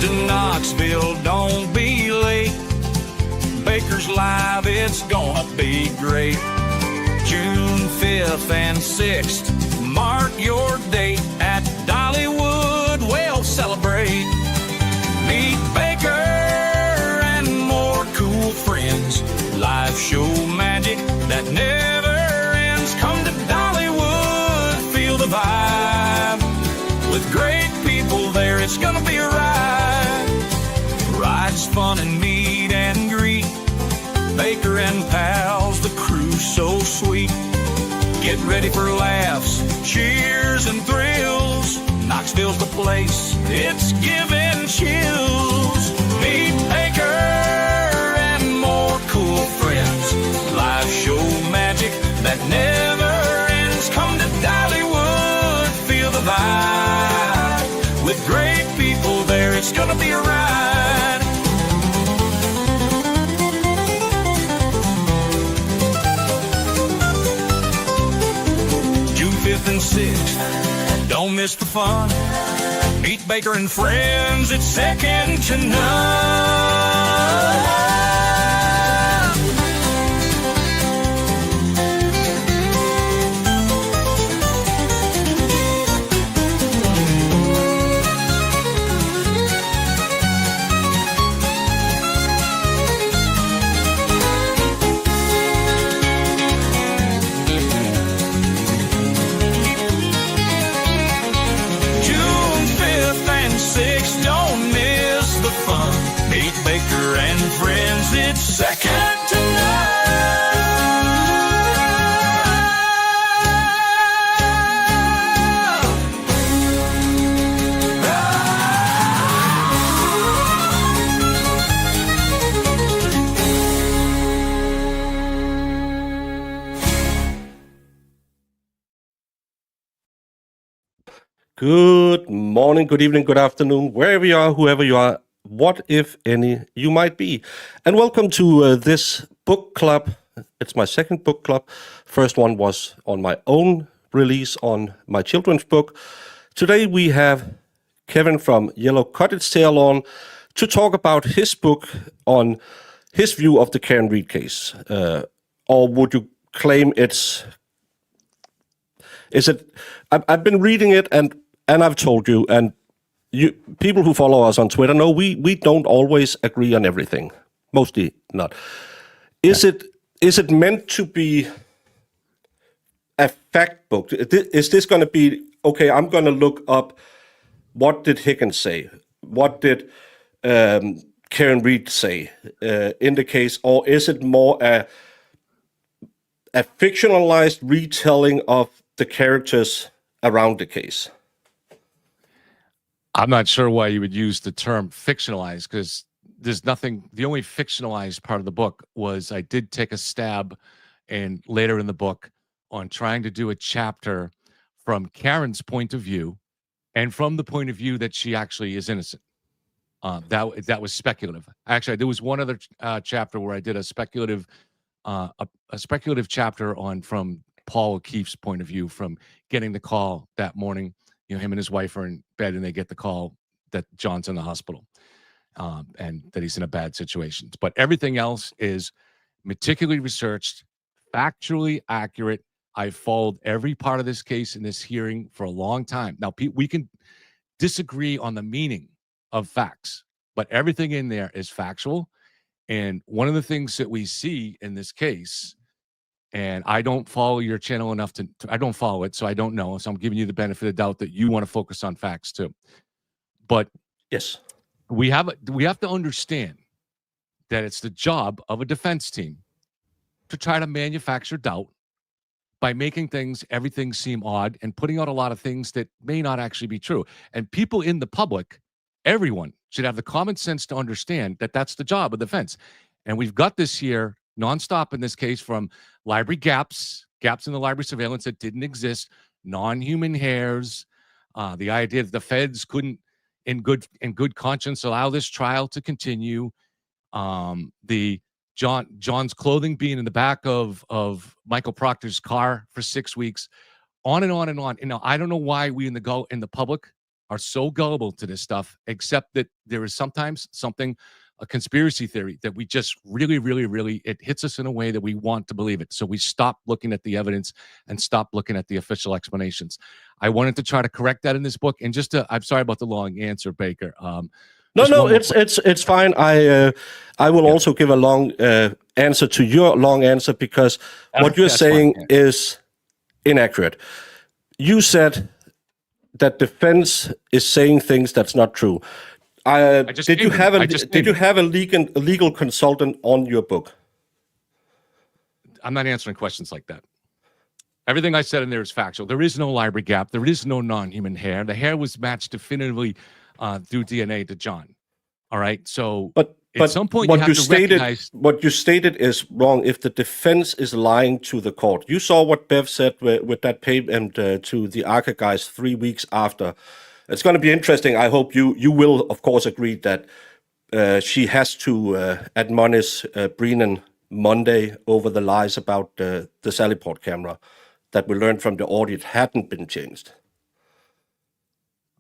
to Knoxville, don't be late. Baker's Live, it's gonna be great. June 5th and 6th, mark your date at Dollywood, we'll celebrate. Meet Baker and more cool friends, live show magic that never ends. Come to Dollywood, feel the vibe. With great people there, it's gonna be a ride. Rides, fun, and meet and greet. Baker and pals, the crew's so sweet. Get ready for laughs, cheers, and thrills. Knoxville's the place, it's giving chills. Meet Baker and more cool friends. Live show magic that never ends. Come to Dollywood, feel the vibe. With great people there, it's gonna be a ride. June 5th and 6th, don't miss the fun. Meet Baker and friends, it's second to none. Baker and friends, it's second to Good morning, good evening, good afternoon, wherever you are, whoever you are, what, if any, you might be. And welcome to this book club. It's my second book club. First one was on my own release on my children's book. Today we have Kevin from Yellow Cottage Tail on to talk about his book on his view of the Karen Read case. Or would you claim is it, I've been reading it and I've told you, and you people who follow us on Twitter know we don't always agree on everything. Mostly not. Is it meant to be a fact book? Is this going to be, okay, I'm going to look up what did Higgins say? What did Karen Read say in the case? Or is it more a fictionalized retelling of the characters around the case? I'm not sure why you would use the term fictionalized, because there's nothing. The only fictionalized part of the book was I did take a stab, and later in the book, on trying to do a chapter from Karen's point of view, and from the point of view that she actually is innocent. That was speculative. Actually, there was one other chapter where I did a speculative chapter on from Paul O'Keefe's point of view, from getting the call that morning. You know, him and his wife are in bed and they get the call that John's in the hospital and that he's in a bad situation. But everything else is meticulously researched, factually accurate. I followed every part of this case in this hearing for a long time. Now, we can disagree on the meaning of facts, but everything in there is factual. And one of the things that we see in this case, and I don't follow your channel enough I don't follow it, so I don't know. So I'm giving you the benefit of the doubt that you want to focus on facts too. But yes, we have to understand that it's the job of a defense team to try to manufacture doubt by making everything seem odd and putting out a lot of things that may not actually be true. And people in the public, everyone should have the common sense to understand that that's the job of defense. And we've got this here nonstop in this case, from library gaps in the library surveillance that didn't exist, non-human hairs, the idea that the feds couldn't, in good conscience, allow this trial to continue, the John's clothing being in the back of Michael Proctor's car for 6 weeks, on and on and on. You know, I don't know why we in the public are so gullible to this stuff, except that there is sometimes something, a conspiracy theory that we just really, it hits us in a way that we want to believe it. So we stop looking at the evidence and stop looking at the official explanations. I wanted to try to correct that in this book. And I'm sorry about the long answer, Baker. No, it's fine. I will also give a long answer to your long answer, because what you're saying is inaccurate. You said that defense is saying things that's not true. Did you have a legal consultant on your book? I'm not answering questions like that. Everything I said in there is factual. There is no library gap. There is no non-human hair. The hair was matched definitively through DNA to John. All right. So, but at some point, what you stated is wrong. If the defense is lying to the court, you saw what Bev said with that payment to the ARCA guys 3 weeks after. It's going to be interesting. I hope you will, of course, agree that she has to admonish Brennan Monday over the lies about the Sallyport camera that we learned from the audit hadn't been changed.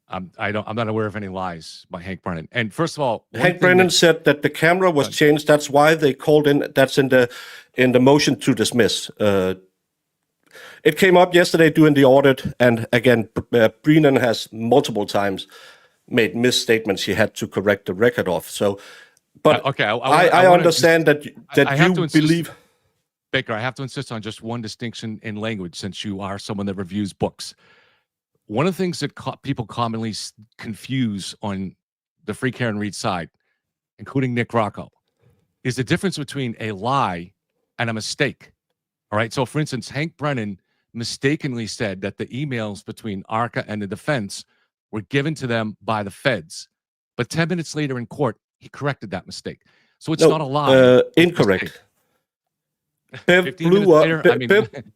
I'm not aware of any lies by Hank Brennan. And first of all, Hank Brennan said that the camera was changed. That's why they called in. That's in the motion to dismiss. It came up yesterday during the audit, and again, Brennan has multiple times made misstatements he had to correct the record of. So, but okay, I understand that you believe. Baker, I have to insist on just one distinction in language, since you are someone that reviews books. One of the things that people commonly confuse on the Free Karen Read side, including Nick Rocco, is the difference between a lie and a mistake. All right. So, for instance, Hank Brennan mistakenly said that the emails between ARCA and the defense were given to them by the feds. But 10 minutes later in court, he corrected that mistake. So it's not a lie. Incorrect. Bev blew up.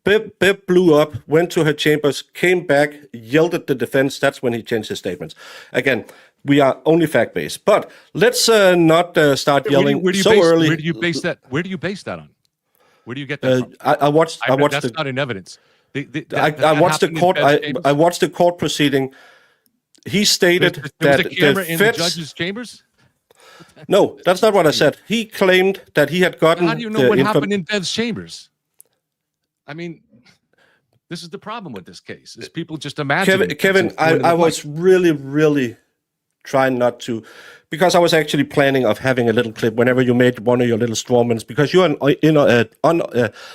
Bev blew up, went to her chambers, came back, yelled at the defense. That's when he changed his statements. Again, we are only fact-based. But let's not start yelling early. Where do you base that? Where do you base that on? Where do you get that from? I watched. That's not in evidence. I watched the court. I watched the court proceeding. He stated that the camera in the judge's chambers. No, that's not what I said. He claimed that he had gotten. How do you know what happened in Bev's chambers? I mean, this is the problem with this case: is people just imagine. Kevin, I was really trying not to, because I was actually planning of having a little clip whenever you made one of your little strawmans, because you're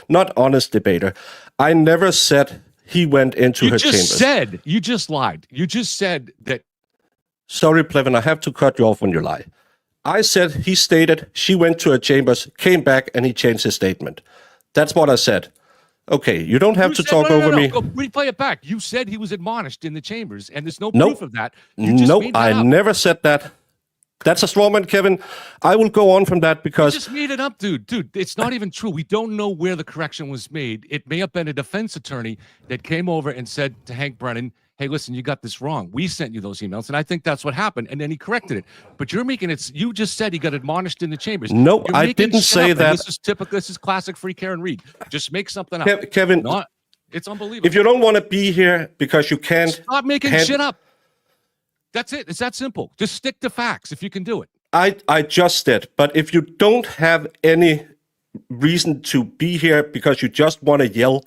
not honest debater. I never said he went into her chambers. You just lied. You just said that. Sorry, Plevin, I have to cut you off when you lie. I said he stated she went to her chambers, came back, and he changed his statement. That's what I said. Okay, you don't have to talk over me. Go replay it back. You said he was admonished in the chambers, and there's no proof of that. I never said that. That's a strawman, Kevin. I will go on from that because... You just made it up, dude. Dude, it's not even true. We don't know where the correction was made. It may have been a defense attorney that came over and said to Hank Brennan, hey, listen, you got this wrong. We sent you those emails, and I think that's what happened. And then he corrected it. But you're making it... You just said he got admonished in the chambers. No, I didn't say that. This is typical. This is classic Free Karen Read. Just make something up. Kevin, it's unbelievable. If you don't want to be here because you can't... Stop making shit up. That's it. It's that simple. Just stick to facts if you can do it. I just did. But if you don't have any reason to be here because you just want to yell,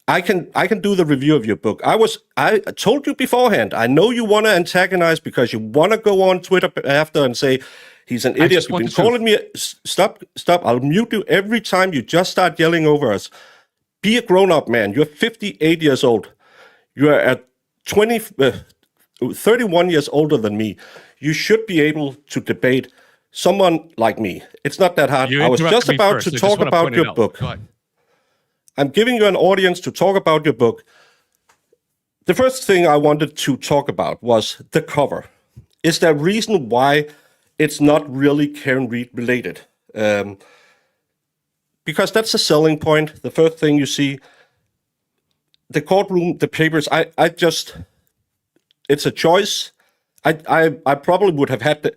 I can do the review of your book. I told you beforehand. I know you want to antagonize because you want to go on Twitter after and say he's an idiot. You've been calling me. Stop. I'll mute you every time you just start yelling over us. Be a grown-up man. You're 58 years old. You are at 31 years older than me. You should be able to debate someone like me. It's not that hard. I was just about to talk about your book. I'm giving you an audience to talk about your book. The first thing I wanted to talk about was the cover. Is there a reason why it's not really Karen Read related? Because that's a selling point. The first thing you see, the courtroom, the papers, it's a choice. I probably would have had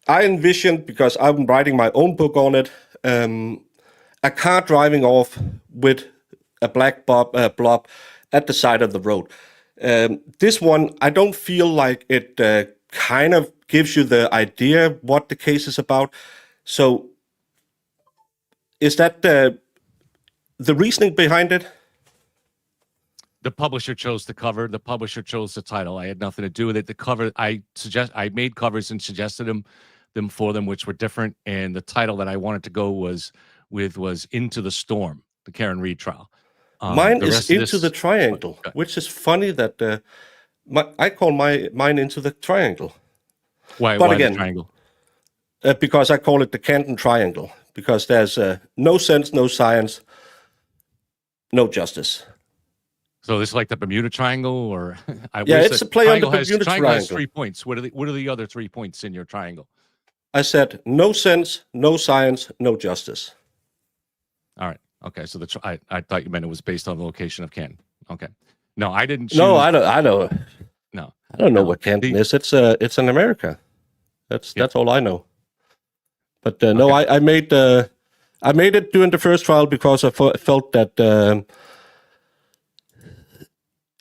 I envisioned, because I'm writing my own book on it, a car driving off with a black blob at the side of the road. This one, I don't feel like it kind of gives you the idea what the case is about. So is that the reasoning behind it? The publisher chose the cover. The publisher chose the title. I had nothing to do with it. The cover, I made covers and suggested them for them, which were different. And the title that I wanted to go was Into the Storm, the Karen Reed trial. Mine is Into the Triangle, which is funny that I call mine Into the Triangle. Why again, the triangle? Because I call it the Canton Triangle, because there's no sense, no science, no justice. So this is like the Bermuda Triangle, or it's a play on the Bermuda Triangle. Has 3 points. What are the other 3 points in your triangle? I said no sense, no science, no justice. All right. Okay. So I thought you meant it was based on the location of Canton. Okay. No, I didn't. No, I don't. No, I don't know what Canton is. It's in America. That's all I know. But no, I made it during the first trial because I felt that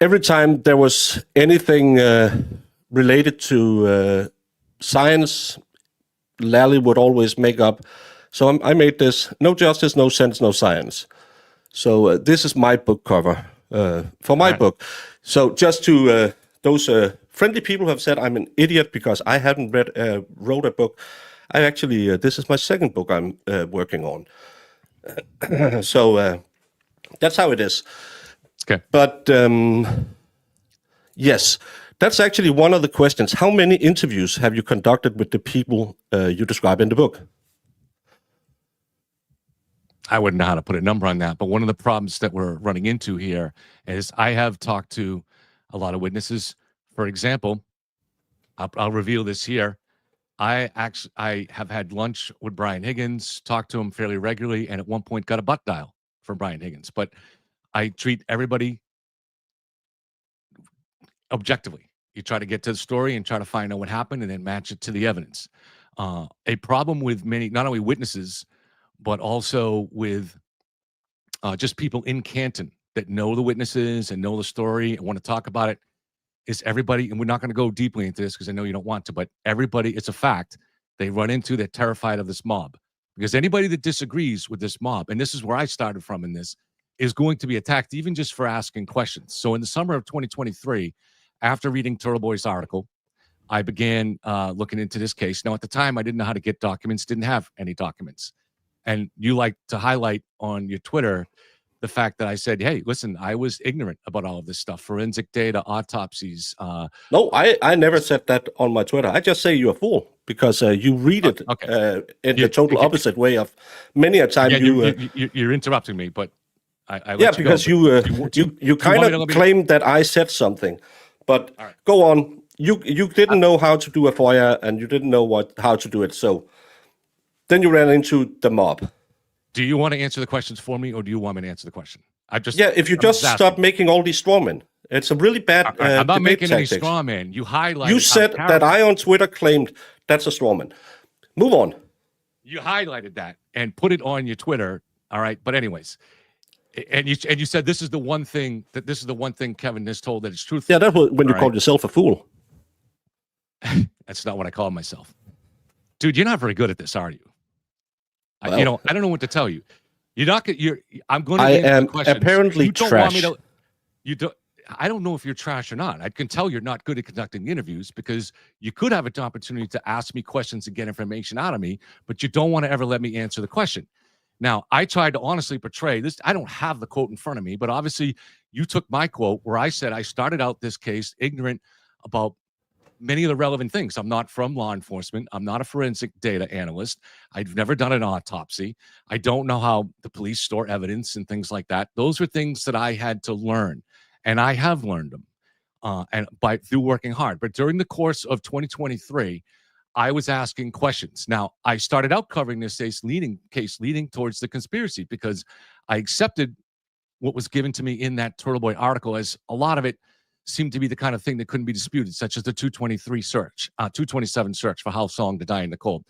every time there was anything related to science, Lally would always make up. So I made this: no justice, no sense, no science. So this is my book cover for my book. So just to those friendly people who have said I'm an idiot because I haven't wrote a book, I actually this is my second book I'm working on. So that's how it is. Okay. But yes, that's actually one of the questions. How many interviews have you conducted with the people you describe in the book? I wouldn't know how to put a number on that, but one of the problems that we're running into here is I have talked to a lot of witnesses. For example, I'll reveal this here. I have had lunch with Brian Higgins, talked to him fairly regularly, and at one point got a butt dial from Brian Higgins. But I treat everybody objectively. You try to get to the story and try to find out what happened and then match it to the evidence. A problem with many, not only witnesses, but also with just people in Canton that know the witnesses and know the story and want to talk about it, is everybody, and we're not going to go deeply into this because I know you don't want to, but everybody, it's a fact, they're terrified of this mob. Because anybody that disagrees with this mob, and this is where I started from in this, is going to be attacked even just for asking questions. So in the summer of 2023, after reading Turtle Boy's article, I began looking into this case. Now, at the time, I didn't know how to get documents, didn't have any documents. And you like to highlight on your Twitter the fact that I said, hey, listen, I was ignorant about all of this stuff, forensic data, autopsies. No, I never said that on my Twitter. I just say you're a fool because you read it in the total opposite way of many a time. You're interrupting me, but I let you because go, you kind of claimed that I said something. But go on. You didn't know how to do a FOIA and you didn't know how to do it. So then you ran into the mob. Do you want to answer the questions for me, or do you want me to answer the question? If you just stop making all these straw men. It's a really bad I'm not making tactics. any straw man. You highlighted. You said that I on Twitter claimed that's a straw man. Move on. You highlighted that and put it on your Twitter. All right, but anyways, and you said this is the one thing Kevin is told that it's truthful. Yeah, that's when you called yourself a fool. That's not what I call myself, dude. You're not very good at this, are you? Well, I don't know what to tell you. You're not. I'm going to. I am apparently trash. I don't know if you're trash or not. I can tell you're not good at conducting interviews because you could have an opportunity to ask me questions and get information out of me, but you don't want to ever let me answer the question. Now, I tried to honestly portray this. I don't have the quote in front of me, but obviously you took my quote where I said I started out this case ignorant about many of the relevant things. I'm not from law enforcement. I'm not a forensic data analyst. I've never done an autopsy. I don't know how the police store evidence and things like that. Those are things that I had to learn, and I have learned them through working hard. But during the course of 2023, I was asking questions. Now, I started out covering this case leading towards the conspiracy because I accepted what was given to me in that Turtle Boy article, as a lot of it seemed to be the kind of thing that couldn't be disputed, such as the 227 search for how Song to die in the cold.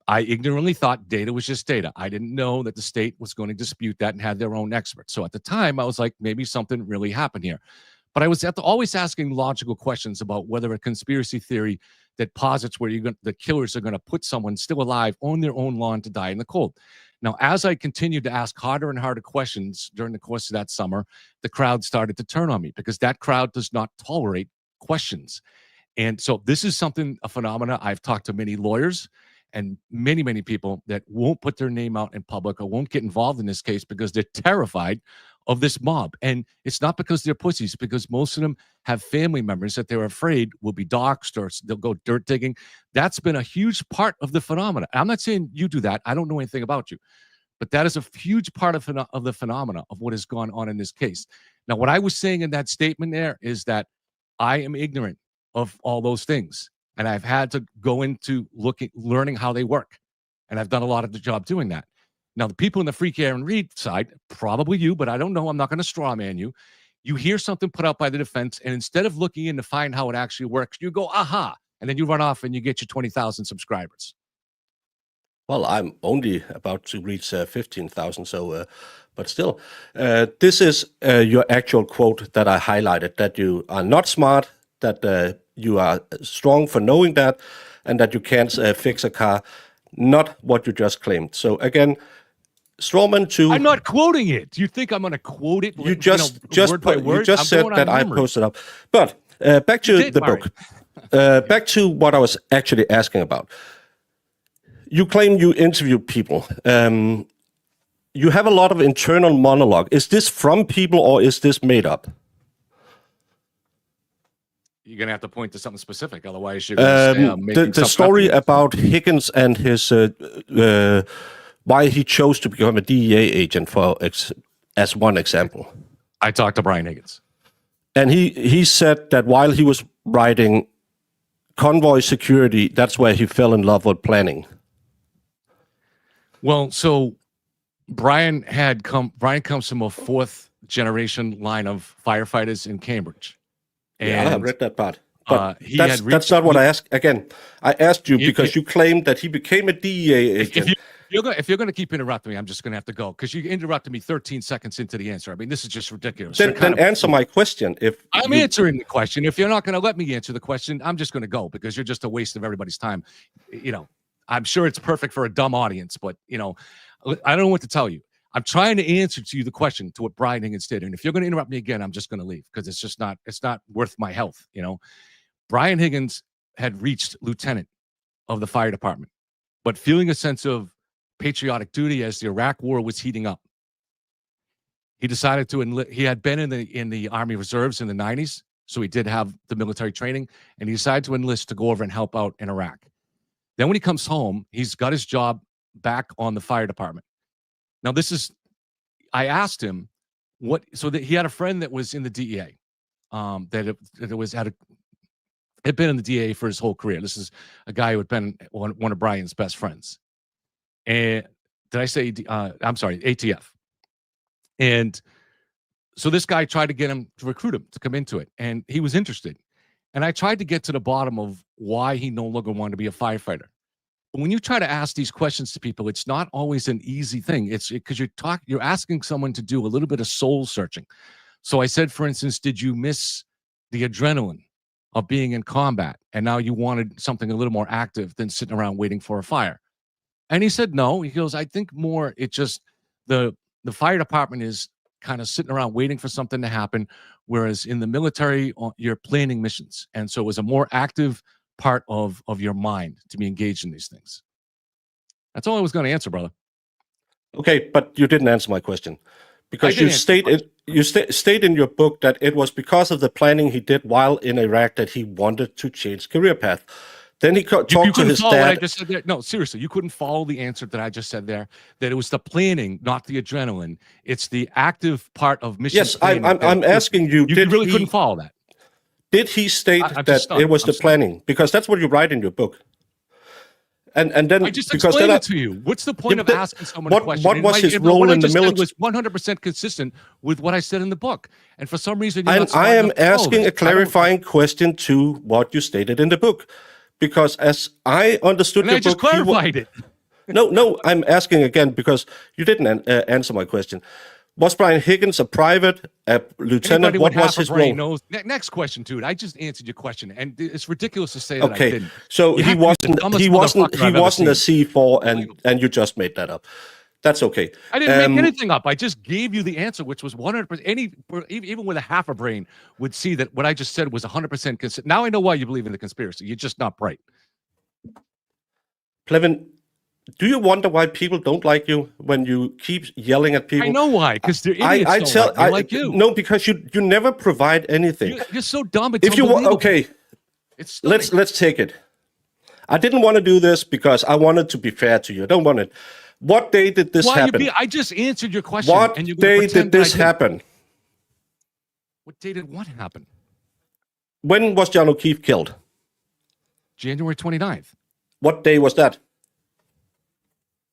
I ignorantly thought data was just data. I didn't know that the state was going to dispute that and had their own experts. So at the time, I was like, maybe something really happened here. But I was always asking logical questions about whether a conspiracy theory that posits where the killers are going to put someone still alive on their own lawn to die in the cold. Now, as I continued to ask harder and harder questions during the course of that summer, the crowd started to turn on me because that crowd does not tolerate questions. And so this is a phenomena. I've talked to many lawyers and many, many people that won't put their name out in public or won't get involved in this case because they're terrified of this mob. And it's not because they're pussies, because most of them have family members that they're afraid will be doxxed or they'll go dirt digging. That's been a huge part of the phenomena. I'm not saying you do that. I don't know anything about you. But that is a huge part of the phenomena of what has gone on in this case. Now, what I was saying in that statement there is that I am ignorant of all those things. And I've had to go into learning how they work. And I've done a lot of the job doing that. Now, the people in the Freak Aaron Reed side, probably you, but I don't know. I'm not going to straw man you. You hear something put out by the defense, and instead of looking in to find how it actually works, you go, aha, and then you run off and you get your 20,000 subscribers. Well, I'm only about to reach 15,000, so, but still. This is your actual quote that I highlighted, that you are not smart, that you are strong for knowing that, and that you can't fix a car, not what you just claimed. So again, Strawman 2. I'm not quoting it. Do you think I'm going to quote it? You just word by word? You just said that I posted up. But back to the book. Back to what I was actually asking about. You claim you interviewed people. You have a lot of internal monologue. Is this from people or is this made up? You're going to have to point to something specific. Otherwise, you're going to say the story about Higgins and his why he chose to become a DEA agent, as one example. I talked to Brian Higgins. And he said that while he was writing Convoy Security, that's where he fell in love with planning. Well, so Brian comes from a fourth generation line of firefighters in Cambridge. And, yeah, I read that part. But that's not what I asked. Again, I asked you because you claimed that he became a DEA agent. If you're going to keep interrupting me, I'm just going to have to go because you interrupted me 13 seconds into the answer. I mean, this is just ridiculous. Then answer my question. I'm answering the question. If you're not going to let me answer the question, I'm just going to go because you're just a waste of everybody's time. You know, I'm sure it's perfect for a dumb audience, but, you know, I don't know what to tell you. I'm trying to answer to you the question to what Brian Higgins did. And if you're going to interrupt me again, I'm just going to leave because it's not worth my health. You know, Brian Higgins had reached lieutenant of the fire department, but feeling a sense of patriotic duty as the Iraq war was heating up, he decided to enlist. He had been in the Army Reserves in the 90s, so he did have the military training, and he decided to enlist to go over and help out in Iraq. Then when he comes home, he's got his job back on the fire department. Now, I asked him that he had a friend that was in the DEA, had been in the DEA for his whole career. This is a guy who had been one of Brian's best friends. And did I say, I'm sorry, ATF. And so this guy tried to get him to recruit him to come into it. And he was interested. And I tried to get to the bottom of why he no longer wanted to be a firefighter. But when you try to ask these questions to people, it's not always an easy thing. It's because you're asking someone to do a little bit of soul searching. So I said, for instance, did you miss the adrenaline of being in combat? And now you wanted something a little more active than sitting around waiting for a fire. And he said, no. He goes, I think more it's just the fire department is kind of sitting around waiting for something to happen, whereas in the military, you're planning missions. And so it was a more active part of your mind to be engaged in these things. That's all I was going to answer, brother. Okay, but you didn't answer my question. Because you state in your book that it was because of the planning he did while in Iraq that he wanted to change career path. Then he talked to his dad. What I just said there. No, seriously, you couldn't follow the answer that I just said there. That it was the planning, not the adrenaline. It's the active part of mission. Yes, I'm asking you. You really couldn't follow that. Did he state that it was the planning? Because that's what you write in your book. And then I just explained it to you. What's the point of asking someone a question? What was his role in the military? Was 100% consistent with what I said in the book, and for some reason, I am asking a clarifying question to what you stated in the book, because as I understood your book, I just clarified it. No, I'm asking again because you didn't answer my question. Was Brian Higgins a private, a lieutenant? Anybody What with was half a his brain role? knows. Next question, dude. I just answered your question, and it's ridiculous to say that I Okay, didn't. so You he have to be the wasn't. dumbest He wasn't. motherfucker He I've ever wasn't a seen. C4, and you just made that up. That's okay. I didn't make anything up. I just gave you the answer, which was 100%. Even with a half a brain would see that what I just said was 100%. Now I know why you believe in the conspiracy. You're just not bright. Plevin, do you wonder why people don't like you when you keep yelling at people? I know why, because they're idiots. Like you. No, because you never provide anything. You're so dumb. It's If you want, okay, it's stunning. let's take it. I didn't want to do this because I wanted to be fair to you. I don't want it. What day did this happen? I just answered your question. What and day did this happen? What day did what happen? When was John O'Keefe killed? January 29th. What day was that?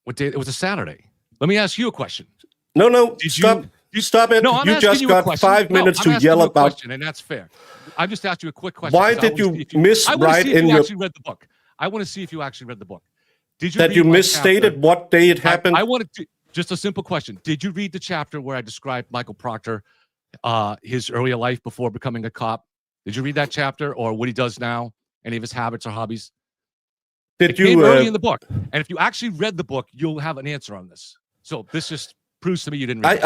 What day? It was a Saturday. Let me ask you a question. No, stop it. No, I'm you asking just you a got question. 5 minutes I'm to asking yell you a about. question, and that's fair. I just asked you a quick question. Why did you miswrite in your? Actually read the book. I want to see if you actually read the book. Did you? That you misstated chapter? What day it happened? I wanted to just a simple question. Did you read the chapter where I described Michael Proctor, his earlier life before becoming a cop? Did you read that chapter, or what he does now? Any of his habits or hobbies? It came early in the book, and if you actually read the book, you'll have an answer on this. So this just proves to me you didn't read it.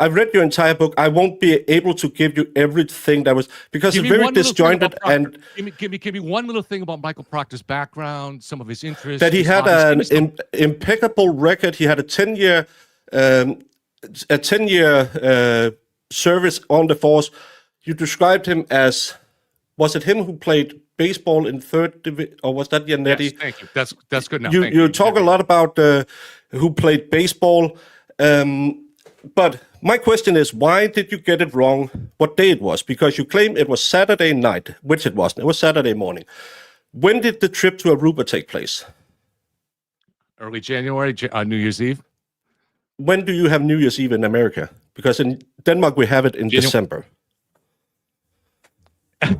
I read your entire book. I won't be able to give you everything that was because it's very disjointed and give me one little thing about Michael Proctor's background, some of his interests. That he had an impeccable record. He had a 10-year service on the force. You described him as, was it him who played baseball in third division, or was that Yannetti? Yes, thank you. That's good enough. You talk a lot about who played baseball. But my question is, why did you get it wrong what day it was? Because you claim it was Saturday night, which it wasn't. It was Saturday morning. When did the trip to Aruba take place? Early January, New Year's Eve. When do you have New Year's Eve in America? Because in Denmark, we have it in December.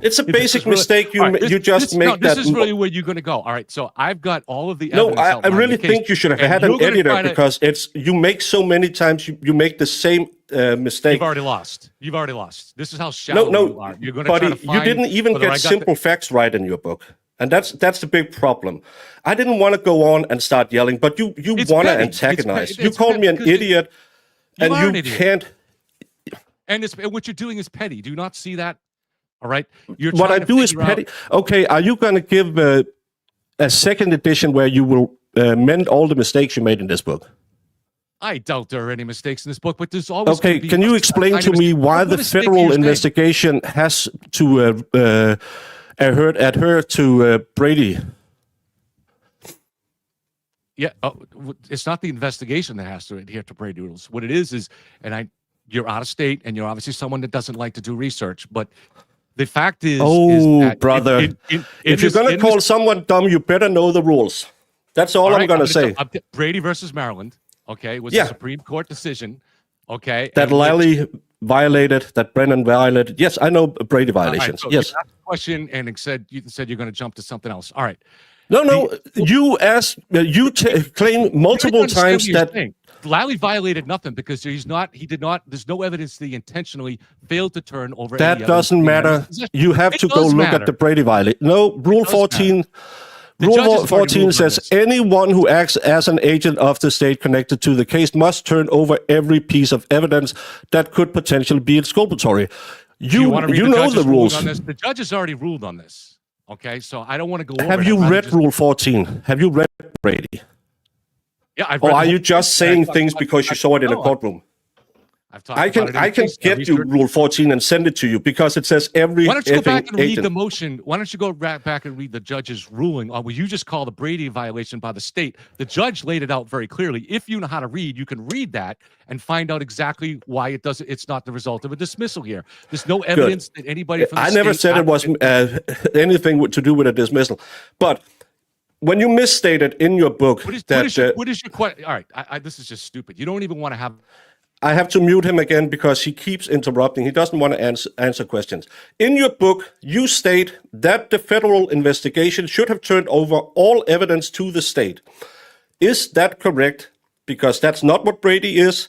It's a basic mistake you just make. This is really where you're going to go. All right, so I've got all of the evidence. No, I really think you should have had an editor because you make so many times you make the same mistake. You've already lost. This is how shallow you are. You're going to try to find. You didn't even get simple facts right in your book, and that's the big problem. I didn't want to go on and start yelling, but you want to antagonize. You called me an idiot, and you can't. And what you're doing is petty. Do you not see that? All right. What I do is petty. Okay, are you going to give a second edition where you will mend all the mistakes you made in this book? I doubt there are any mistakes in this book, but there's always. Okay, can you explain to me why the federal investigation has to adhere to Brady? Yeah, it's not the investigation that has to adhere to Brady rules. What it is, you're out of state, and you're obviously someone that doesn't like to do research, but. The fact is, that brother, if you're going to call someone dumb, you better know the rules. That's all I'm going to say. Brady versus Maryland, okay, was a Supreme Court decision, okay. That Lally violated, that Brennan violated. Yes, I know Brady violations. So yes. You asked a question and you said you're going to jump to something else. All right. No. You asked. You claim multiple times that. Lally violated nothing because he did not, there's no evidence that he intentionally failed to turn over. That doesn't matter. You have to go look at the Brady violation. No, Rule 14. Rule 14 says anyone who acts as an agent of the state connected to the case must turn over every piece of evidence that could potentially be exculpatory. You know the rules. The judge has already ruled on this. Okay, so I don't want to go over. Have you read Rule 14? Have you read Brady? Yeah, or are you just saying things because you saw it in a courtroom? I can get you Rule 14 and send it to you because it says every. Why don't you go back and read the motion? Why don't you go back and read the judge's ruling on what you just call the Brady violation by the state? The judge laid it out very clearly. If you know how to read, you can read that and find out exactly why it doesn't. It's not the result of a dismissal here. There's no evidence that anybody from the I never said it was anything to do with a dismissal, but. When you misstated in your book what is your question? All right, this is just stupid. You don't even want to have. I have to mute him again because he keeps interrupting. He doesn't want to answer questions. In your book, you state that the federal investigation should have turned over all evidence to the state. Is that correct? Because that's not what Brady is.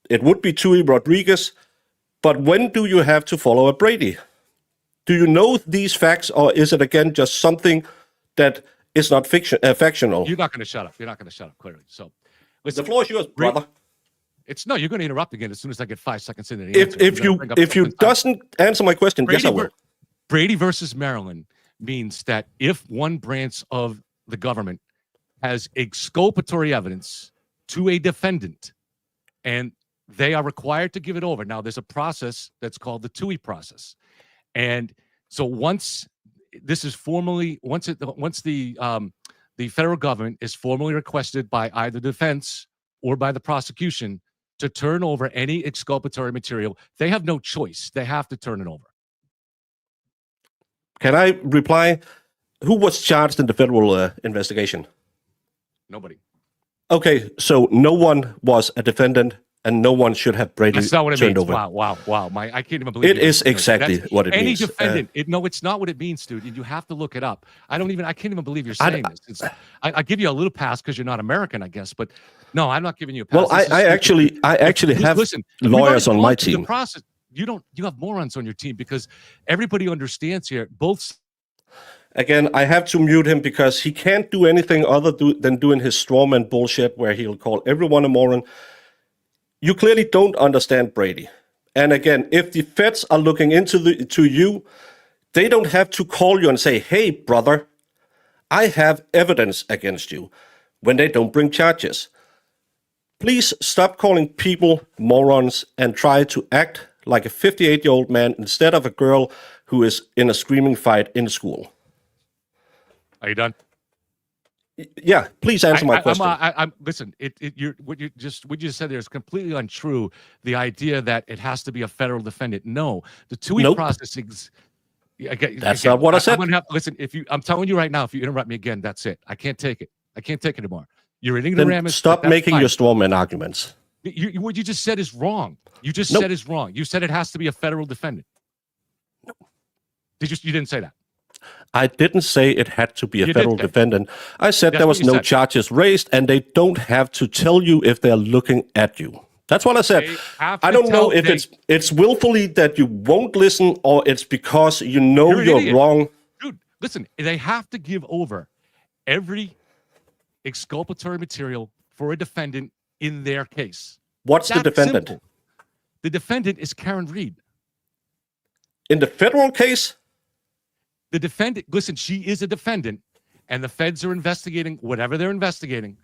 it would be Tui Rodriguez. But when do you have to follow a Brady? Do you know these facts, or is it again just something that is not factional? You're not going to shut up. You're not going to shut up, clearly. So, listen, the floor is yours, brother. No, you're going to interrupt again as soon as I get 5 seconds into the answer. If you doesn't answer my question, Brady, yes, I will. Brady versus Maryland means that if one branch of the government has exculpatory evidence to a defendant, and they are required to give it over. Now, there's a process that's called the TUI process, and so once the federal government is formally requested by either defense or by the prosecution to turn over any exculpatory material, they have no choice. They have to turn it over. Can I reply? Who was charged in the federal investigation? Nobody. Okay, so no one was a defendant, and no one should have Brady That's not what it turned means. over. Wow. I can't even believe it is exactly what it means. Any defendant. No, it's not what it means, dude. You have to look it up. I can't even believe you're saying this. I give you a little pass because you're not American, I guess. But no, I'm not giving you a pass. Well, I actually have lawyers on my team. You have morons on your team because everybody understands here. Again, I have to mute him because he can't do anything other than doing his strawman bullshit where he'll call everyone a moron. You clearly don't understand Brady. And again, if the feds are looking to you, they don't have to call you and say, hey, brother, I have evidence against you when they don't bring charges. Please stop calling people morons and try to act like a 58-year-old man instead of a girl who is in a screaming fight in school. Are you done? Yeah, please answer my question. Listen. What you just said there is completely untrue. The idea that it has to be a federal defendant. No, the TUI process. That's not what I said. Listen. I'm telling you right now, if you interrupt me again, that's it. I can't take it. I can't take it anymore. You're an ignoramus. Stop making your strawman arguments. What you just said is wrong. You just said is wrong. You said it has to be a federal defendant. No. You didn't say that. I didn't say it had to be a federal defendant. I said there was no charges raised, and they don't have to tell you if they're looking at you. That's what I said. I don't know if it's willfully that you won't listen, or it's because you're wrong. Dude, listen, they have to give over every exculpatory material for a defendant in their case. What's the defendant? Simple. The defendant is Karen Reed. In the federal case? The defendant, listen, she is a defendant, and the feds are investigating whatever they're investigating.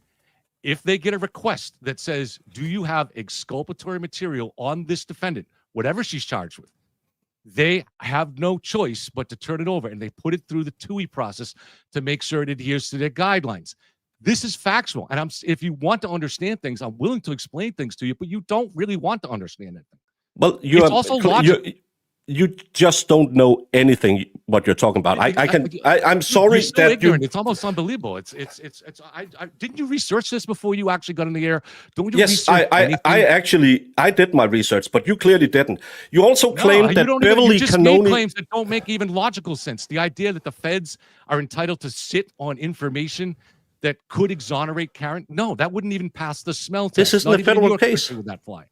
If they get a request that says, do you have exculpatory material on this defendant, whatever she's charged with, they have no choice but to turn it over, and they put it through the TUI process to make sure it adheres to their guidelines. This is factual, and if you want to understand things, I'm willing to explain things to you, but you don't really want to understand it. Well, also logical. You just don't know anything what you're talking about. I'm sorry that ignorant. It's almost unbelievable. Didn't you research this before you actually got in the air? Don't you? Yes, I did my research, but you clearly didn't. You also claimed that Beverly Cannoni made claims that don't make even logical sense. The idea that the feds are entitled to sit on information that could exonerate Karen. No, that wouldn't even pass the smell test. This isn't a federal case. Would that fly?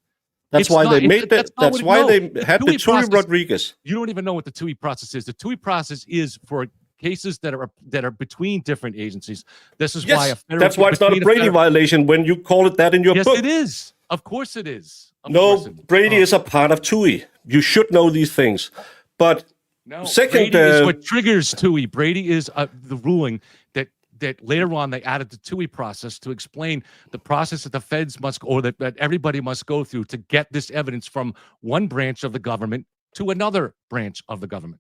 That's why they made that. That's why they had the TUI Rodriguez. You don't even know what the TUI process is. The TUI process is for cases that are between different agencies. This is why that's why it's not a Brady violation when you call it that in your book. Yes, it is. Of course it is. Brady is a part of TUI. You should know these things. But second, Brady is what triggers TUI. Brady is the ruling that later on they added the TUI process to explain the process that the feds must, or that everybody must go through to get this evidence from one branch of the government to another branch of the government.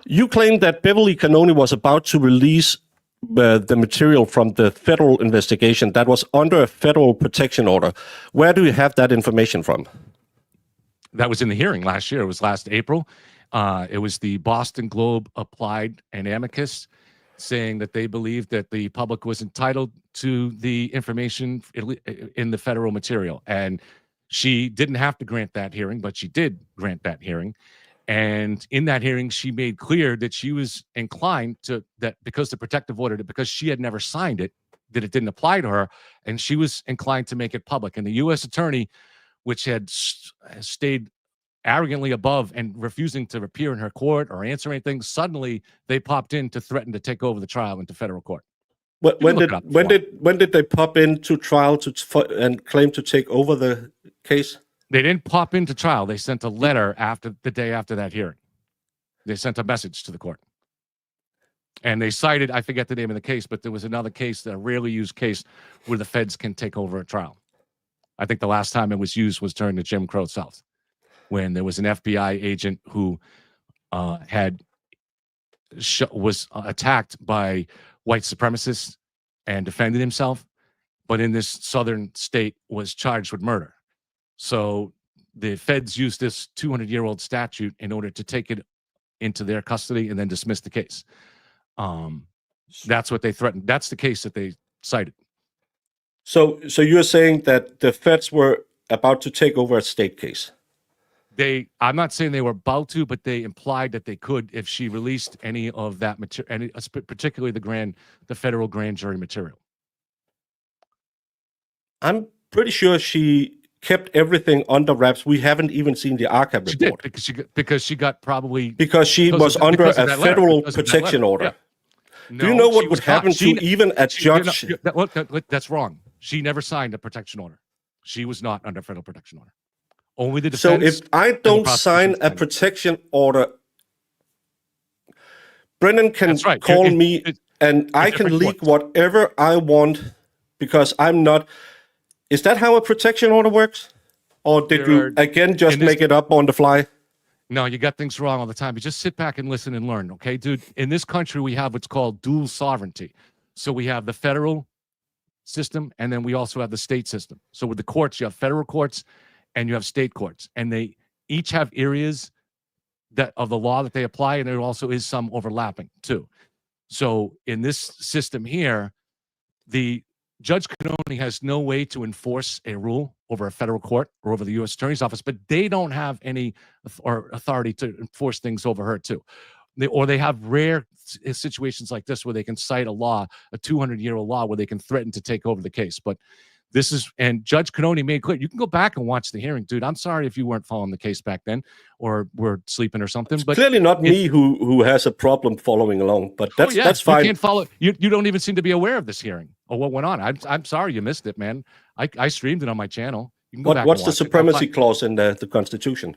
You claim that Beverly Cannoni was about to release the material from the federal investigation that was under a federal protection order. Where do you have that information from? That was in the hearing last year. It was last April. It was the Boston Globe applied an amicus saying that they believed that the public was entitled to the information in the federal material. And she didn't have to grant that hearing, but she did grant that hearing. And in that hearing, she made clear that she was inclined to that because the protective order, because she had never signed it, that it didn't apply to her. And she was inclined to make it public. And the U.S. attorney which had stayed arrogantly above and refusing to appear in her court or answer anything, suddenly they popped in to threaten to take over the trial into federal court. When did they pop into trial and claim to take over the case? They didn't pop into trial. They sent a letter after the day after that hearing. They sent a message to the court. And they cited, I forget the name of the case, but there was another case, a rarely used case, where the feds can take over a trial. I think the last time it was used was during the Jim Crow South, when there was an FBI agent who was attacked by white supremacists and defended himself, but in this southern state was charged with murder. So the feds used this 200-year-old statute in order to take it into their custody and then dismiss the case. That's what they threatened. That's the case that they cited. So you're saying that the feds were about to take over a state case? I'm not saying they were about to, but they implied that they could if she released any of that material, particularly the federal grand jury material. I'm pretty sure she kept everything under wraps. We haven't even seen the archive report. She did, because she got probably... Because she was under a federal protection order. Yeah. No, do you know what would happen to even a judge? That's wrong. She never signed a protection order. She was not under federal protection order. Only the defense. So if I don't sign a protection order, Brennan can call me and I can leak whatever I want because I'm not... Is that how a protection order works? Or did you, again, just make it up on the fly? No, you got things wrong all the time. You just sit back and listen and learn, okay, dude? In this country, we have what's called dual sovereignty. So we have the federal system, and then we also have the state system. So with the courts, you have federal courts, and you have state courts. And they each have areas of the law that they apply, and there also is some overlapping, too. So in this system here, the Judge Canoni has no way to enforce a rule over a federal court or over the U.S. Attorney's Office, but they don't have any authority to enforce things over her, too. They have rare situations like this where they can cite a law, a 200-year-old law, where they can threaten to take over the case. But this is, and Judge Canoni made clear, you can go back and watch the hearing, dude. I'm sorry if you weren't following the case back then or were sleeping or something. It's but clearly not me who has a problem following along, but that's fine. You can't follow. You don't even seem to be aware of this hearing or what went on. I'm sorry you missed it, man. I streamed it on my channel. You can go back what's and the watch supremacy clause in the Constitution?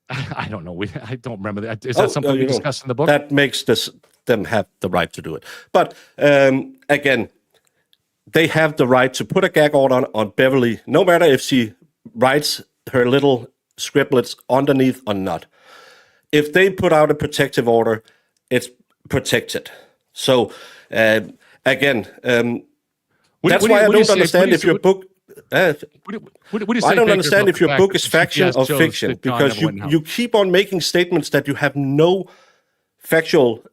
I don't know. I don't remember that. Is that something we discussed in the book? That makes them have the right to do it. But again, they have the right to put a gag order on Beverly, no matter if she writes her little scriptlets underneath or not. If they put out a protective order, it's protected. So again, that's why I don't understand if your book. I don't understand if your book is faction or fiction, because you keep on making statements that you have no factual.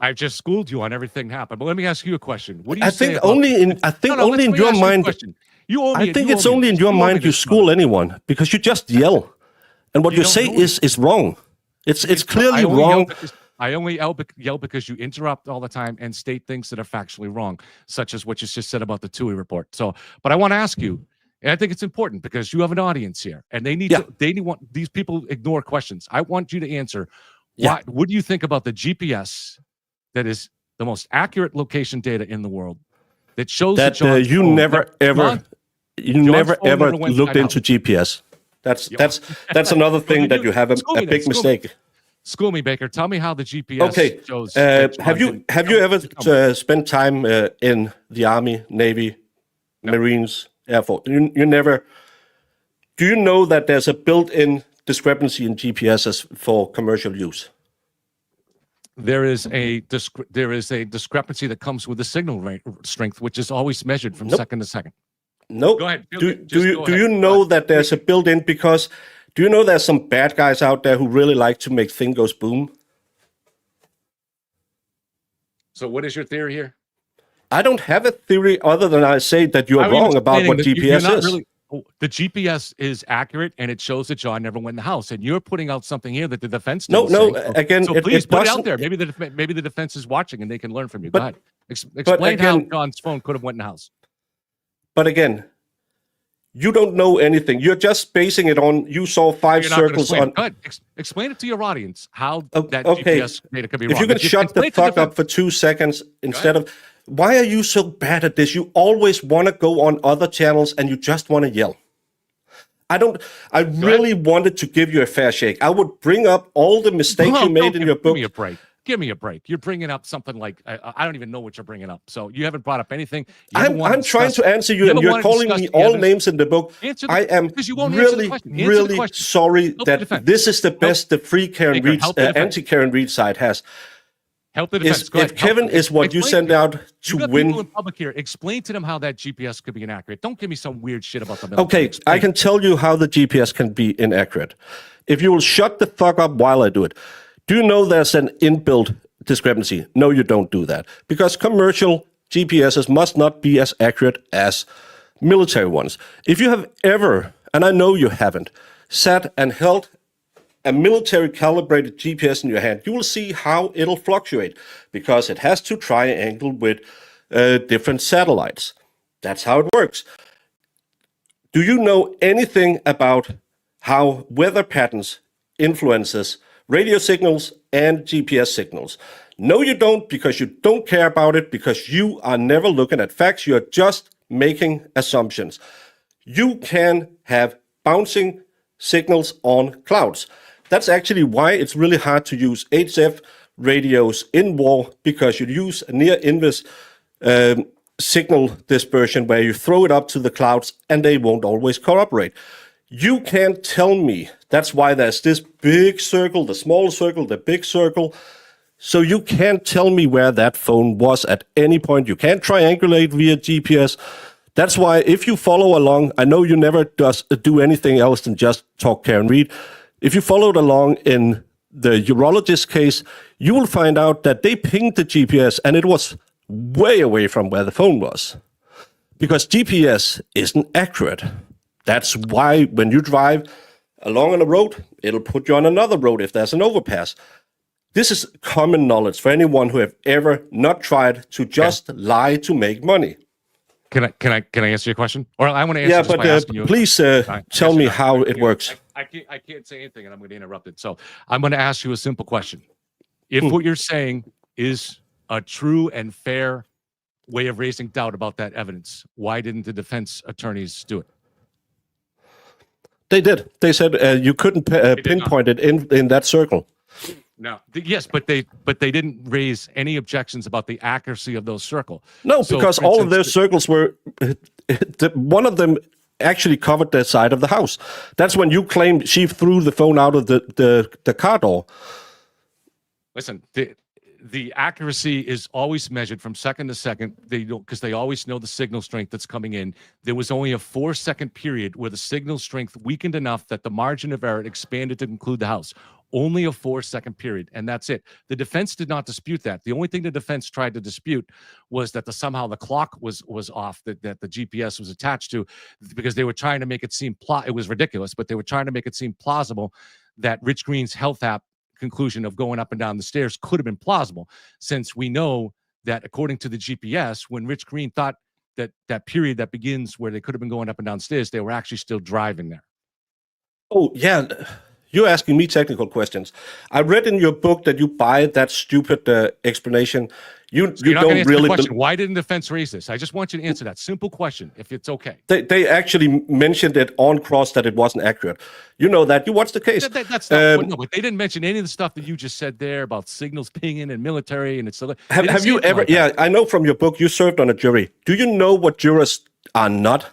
I've just schooled you on everything that happened, but let me ask you a question. What do you I say think about, only in only in your mind. I think it's only in your mind you school anyone, because you just yell, and what you say is wrong. It's clearly wrong. I only yell because you interrupt all the time and state things that are factually wrong, such as what you just said about the TUI report. So, but I want to ask you, and I think it's important because you have an audience here, and they need want these people ignore questions. I want you to answer. What do you think about the GPS that is the most accurate location data in the world that shows that you never ever looked into GPS? That's another thing that you have a big mistake. School me, Baker. Tell me how the GPS shows. Have you ever spent time in the Army, Navy, Marines, Air Force? You never. Do you know that there's a built-in discrepancy in GPSs for commercial use? There is a discrepancy that comes with the signal strength, which is always measured from second to second. No. Go ahead. Do you know that there's a built-in, because do you know there's some bad guys out there who really like to make things goes boom? So what is your theory here? I don't have a theory other than I say that you're wrong about what GPS is. The GPS is accurate, and it shows that John never went in the house. And you're putting out something here that the defense didn't say. Again, so please put it out there. Maybe the defense is watching and they can learn from you. Go ahead. Explain how John's phone could have went in the house. But again, You don't know anything. You're just basing it on you saw 5 circles on. Go ahead. Explain it to your audience how that okay. GPS data could be wrong. If you can shut the fuck up for 2 seconds instead of. Why are you so bad at this? You always want to go on other channels and you just want to yell. I really wanted to give you a fair shake. I would bring up all the mistakes you made in your book. Give me a break. You're bringing up something like I don't even know what you're bringing up. So you haven't brought up anything. I'm trying to answer you, and you're calling me all names in the book. I am really sorry that this is the best the free Karen Reed, anti-Karen Reed side has. Help the defense. If Kevin is what you send out to win. People in public here, explain to them how that GPS could be inaccurate. Don't give me some weird shit about the military. Okay, I can tell you how the GPS can be inaccurate. If you will shut the fuck up while I do it. Do you know there's an inbuilt discrepancy? No, you don't do that. Because commercial GPSs must not be as accurate as military ones. If you have ever, and I know you haven't, sat and held a military calibrated GPS in your hand, you will see how it'll fluctuate because it has to triangle with different satellites. That's how it works. Do you know anything about how weather patterns influences radio signals and GPS signals? No, you don't, because you don't care about it, because you are never looking at facts. You're just making assumptions. You can have bouncing signals on clouds. That's actually why it's really hard to use HF radios in war, because you use a near-inverse signal dispersion where you throw it up to the clouds and they won't always cooperate. You can't tell me. That's why there's this big circle, the small circle, the big circle. So you can't tell me where that phone was at any point. You can't triangulate via GPS. That's why if you follow along, I know you never do anything else than just talk Karen Reed. If you followed along in the urologist case, you will find out that they pinged the GPS and it was way away from where the phone was. Because GPS isn't accurate. That's why when you drive along on a road, it'll put you on another road if there's an overpass. This is common knowledge for anyone who have ever not tried to just lie to make money. Can I answer your question? Or I want to answer by asking you. Please tell me how it works. I can't say anything, and I'm going to interrupt it. So I'm going to ask you a simple question. If what you're saying is a true and fair way of raising doubt about that evidence, why didn't the defense attorneys do it? They did. They said you couldn't pinpoint it in that circle. No. Yes, but they didn't raise any objections about the accuracy of those circles. No, so because all of those circles were one of them actually covered the side of the house. That's when you claimed she threw the phone out of the car door. Listen, the accuracy is always measured from second to second. They don't, because they always know the signal strength that's coming in. There was only a 4-second period where the signal strength weakened enough that the margin of error expanded to include the house. Only a 4-second period, and that's it. The defense did not dispute that. The only thing the defense tried to dispute was that somehow the clock was off, that the GPS was attached to, because they were trying to make it seem it was ridiculous, but they were trying to make it seem plausible that Rich Green's health app conclusion of going up and down the stairs could have been plausible, since we know that according to the GPS, when Rich Green thought that period that begins where they could have been going up and down stairs, they were actually still driving there. Oh, yeah. You're asking me technical questions. I read in your book that you buy that stupid explanation. You don't really. Why didn't the defense raise this? I just want you to answer that simple question, if it's okay. They actually mentioned it on cross that it wasn't accurate. You know that. You watched the case. That's not. No, but they didn't mention any of the stuff that you just said there about signals pinging and military and it's. Have you ever? Yeah, I know from your book you served on a jury. Do you know what jurors are not?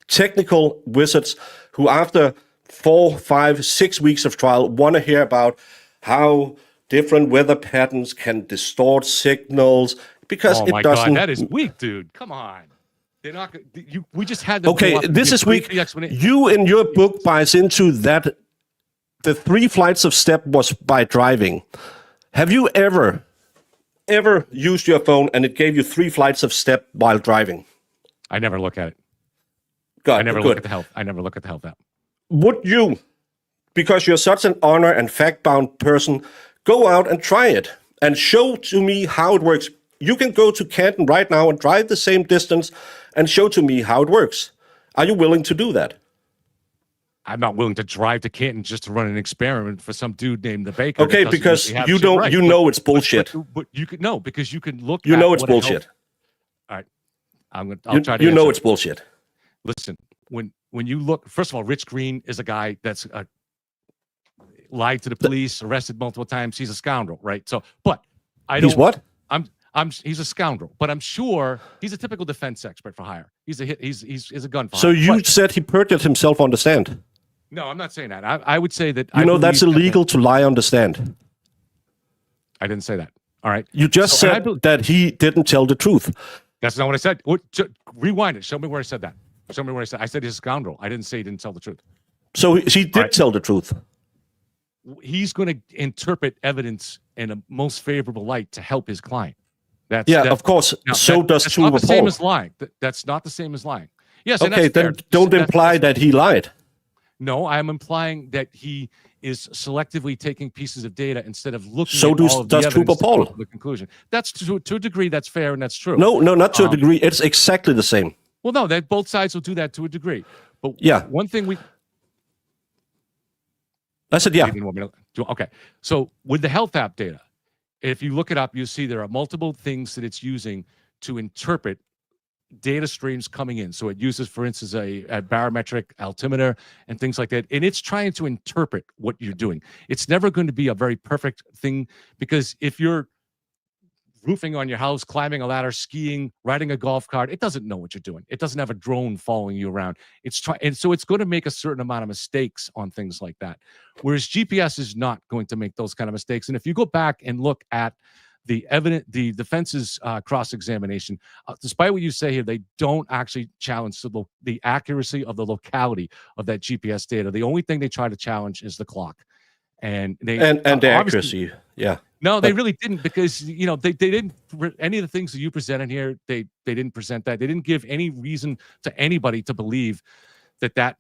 Technical wizards who, after 4, 5, 6 weeks of trial, want to hear about how different weather patterns can distort signals, because it doesn't. God, that is weak, dude. Come on. They're not. We just had them. Okay, this is weak. You in your book buys into that the 3 flights of step was by driving. Have you ever used your phone and it gave you 3 flights of step while driving? I never look at it. God, I never look at the health. I never look at the health app. Would you, because you're such an honor and fact-bound person, go out and try it and show to me how it works? You can go to Canton right now and drive the same distance and show to me how it works. Are you willing to do that? I'm not willing to drive to Canton just to run an experiment for some dude named the Baker. Okay, because you don't, right. it's bullshit. But you could because you can look. You at know it's what bullshit. All right, I'll try to. You know answer. it's bullshit. Listen, when you look, first of all, Rich Green is a guy that's lied to the police, arrested multiple times. He's a scoundrel, right? So, but I don't. He's what? He's a scoundrel, but I'm sure he's a typical defense expert for hire. He's a gun. So you said he perjured himself on the stand. No, I'm not saying that. I would say that. That's illegal to lie on the stand. I didn't say that. All right. You just said that he didn't tell the truth. That's not what I said. Rewind it. Show me where I said that. Show me where I said. I said he's a scoundrel. I didn't say he didn't tell the truth. So he did tell the truth. He's going to interpret evidence in a most favorable light to help his client. Of course. Now, so does that's Tuva not the same Paul. as lying. That's not the same as lying. Yes. Okay, then don't imply that he lied. No, I'm implying that he is selectively taking pieces of data instead of looking so at all of the evidence Tuva Paul. to come to the conclusion. That's to a degree that's fair and that's true. No, not to a degree. It's exactly the same. Well, no, that both sides will do that to a degree. But one thing I said yeah. Okay. So with the health app data, if you look it up, you see there are multiple things that it's using to interpret data streams coming in. So it uses, for instance, a barometric altimeter and things like that. And it's trying to interpret what you're doing. It's never going to be a very perfect thing, because if you're roofing on your house, climbing a ladder, skiing, riding a golf cart, it doesn't know what you're doing. It doesn't have a drone following you around. And so it's going to make a certain amount of mistakes on things like that. Whereas GPS is not going to make those kind of mistakes. And if you go back and look at the defense's cross-examination, despite what you say here, they don't actually challenge the accuracy of the locality of that GPS data. The only thing they try to challenge is the clock, and the accuracy. Yeah. No, they really didn't, because they didn't. Any of the things that you presented here, they didn't present that. They didn't give any reason to anybody to believe that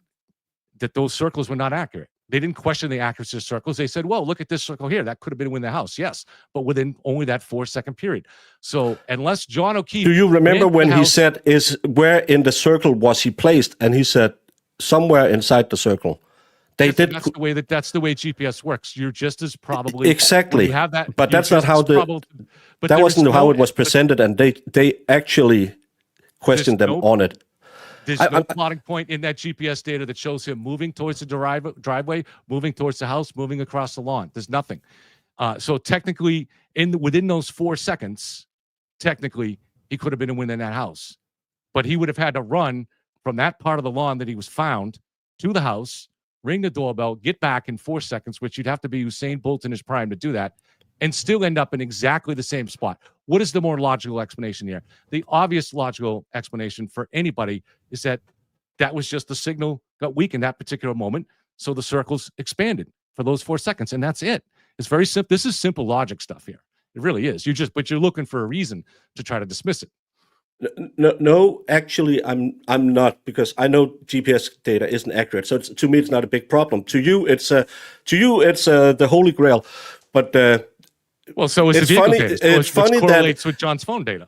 those circles were not accurate. They didn't question the accuracy of circles. They said, well, look at this circle here. That could have been in the house. Yes, but within only that 4-second period. So unless John O'Keefe... Do you remember when he said, where in the circle was he placed? And he said, somewhere inside the circle. That's the way GPS works. You're just as probably... Exactly. You have that, but that's not how that wasn't how it was presented, and they actually questioned them on it. There's no plotting point in that GPS data that shows him moving towards the driveway, moving towards the house, moving across the lawn. There's nothing. So technically, within those 4 seconds, technically, he could have been within that house. But he would have had to run from that part of the lawn that he was found to the house, ring the doorbell, get back in 4 seconds, which you'd have to be Usain Bolt in his prime to do that, and still end up in exactly the same spot. What is the more logical explanation here? The obvious logical explanation for anybody is that was just the signal got weak in that particular moment, so the circles expanded for those 4 seconds, and that's it. It's very simple. This is simple logic stuff here. It really is. But you're looking for a reason to try to dismiss it. No, actually, I'm not, because I know GPS data isn't accurate. So to me, it's not a big problem. To you, it's the holy grail. But well, so is the vehicle data. So it's funny correlates with John's phone data.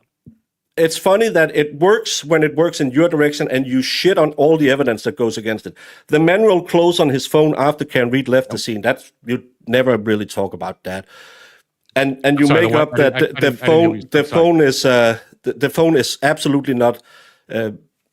It's funny that it works when it works in your direction, and you shit on all the evidence that goes against it. The manual close on his phone after Karen Reed left the scene. You never really talk about that. And you make up that the phone is absolutely not.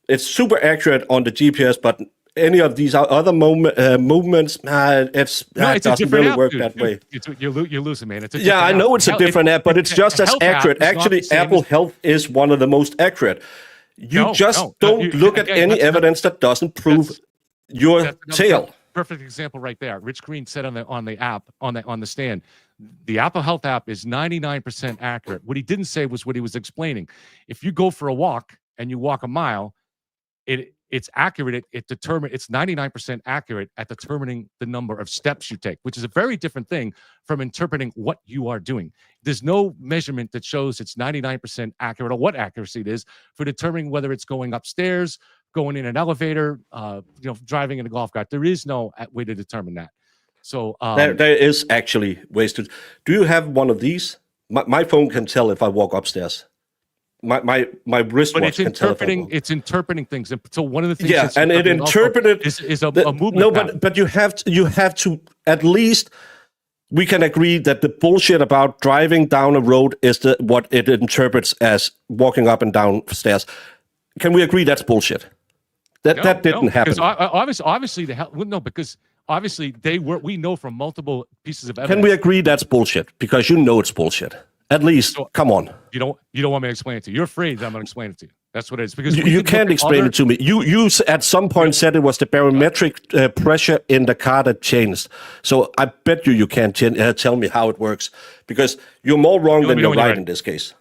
It's super accurate on the GPS, but any of these other movements, it doesn't really work that way. You're losing, man. I know it's a different app, but it's just as accurate. Actually, Apple Health is one of the most accurate. You don't look at any evidence that doesn't prove your tale. Perfect example right there. Rich Green said on the app on the stand, the Apple Health app is 99% accurate. What he didn't say was what he was explaining. If you go for a walk and you walk a mile, it's accurate. It's 99% accurate at determining the number of steps you take, which is a very different thing from interpreting what you are doing. There's no measurement that shows it's 99% accurate, or what accuracy it is, for determining whether it's going upstairs, going in an elevator, driving in a golf cart. There is no way to determine that. So there is actually ways to. Do you have one of these? My phone can tell if I walk upstairs. my wristwatch can tell if I'm wrong. It's interpreting things. And so one of the things, yeah, and it interpreted is a movement. No, but you have to at least. We can agree that the bullshit about driving down a road is what it interprets as walking up and down stairs. Can we agree that's bullshit? That didn't happen. Because obviously because obviously we know from multiple pieces of evidence. Can we agree that's bullshit? Because you know it's bullshit. At least, come on. You don't want me to explain it to you. You're afraid that I'm going to explain it to you. That's what it is. Because you can't explain it to me. You at some point said it was the barometric pressure in the car that changed. So I bet you can't tell me how it works, because you're more wrong than you're right in this case.